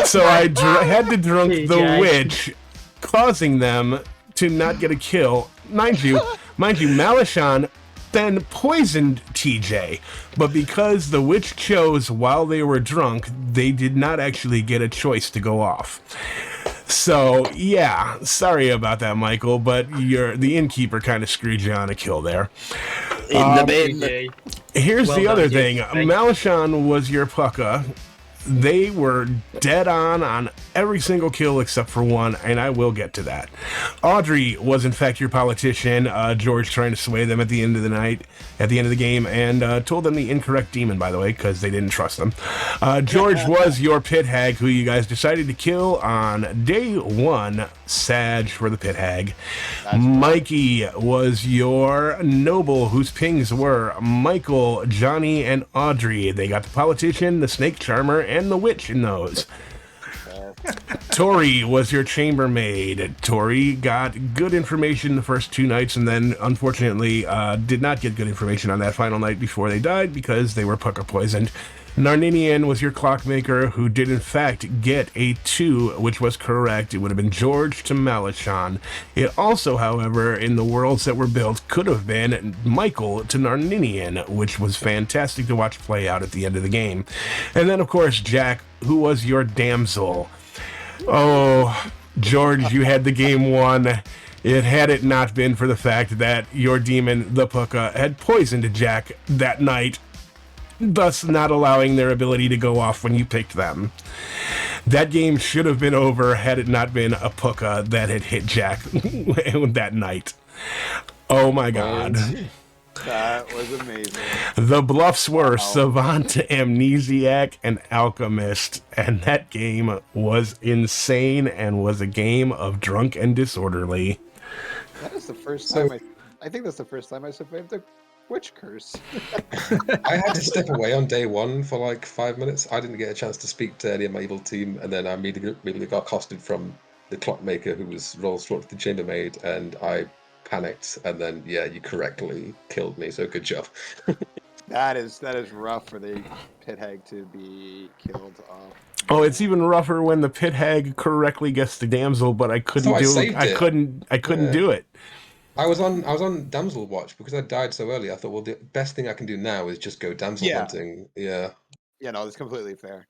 So I had to drunk the witch, causing them to not get a kill. Mind you, Malashan then poisoned TJ, but because the witch chose while they were drunk, they did not actually get a choice to go off. So yeah, sorry about that, Michael, but the innkeeper kind of screwed you on a kill there. In the bin. Here's the other thing. Malashan was your pucka. They were dead on every single kill except for one, and I will get to that. Audrey was in fact your politician. George trying to sway them at the end of the night, at the end of the game, and told them the incorrect demon, by the way, because they didn't trust them. George was your pit hag, who you guys decided to kill on day 1. Sag for the pit hag. Mikey was your noble, whose pings were Michael, Johnny, and Audrey. They got the politician, the snake charmer, and the witch in those. Tori was your chambermaid. Tori got good information the first 2 nights, and then unfortunately did not get good information on that final night before they died because they were pucker poisoned. Narninian was your clockmaker, who did in fact get a 2, which was correct. It would have been George to Malachon. It also, however, in the worlds that were built, could have been Michael to Narninian, which was fantastic to watch play out at the end of the game. And then, of course, Jack, who was your damsel. Oh, George, you had the game won. It had it not been for the fact that your demon, the Puka, had poisoned Jack that night, thus not allowing their ability to go off when you picked them. That game should have been over had it not been a Puka that had hit Jack that night. Oh my god. That was amazing. The bluffs were Savant, Amnesiac, and Alchemist, and that game was insane and was a game of drunk and disorderly. That is the first time I think that's the first time I survived the witch curse. I had to step away on day one for like 5 minutes. I didn't get a chance to speak to any of my evil team, and then I immediately got accosted from the clockmaker who was roll short to the chambermaid, and I panicked, and then yeah, you correctly killed me, so good job. That is rough for the pit hag to be killed off. Oh, it's even rougher when the pit hag correctly gets the damsel, but I couldn't do it. I was on damsel watch because I died so early. I thought, well, the best thing I can do now is just go damsel hunting. Yeah. Yeah, no, that's completely fair.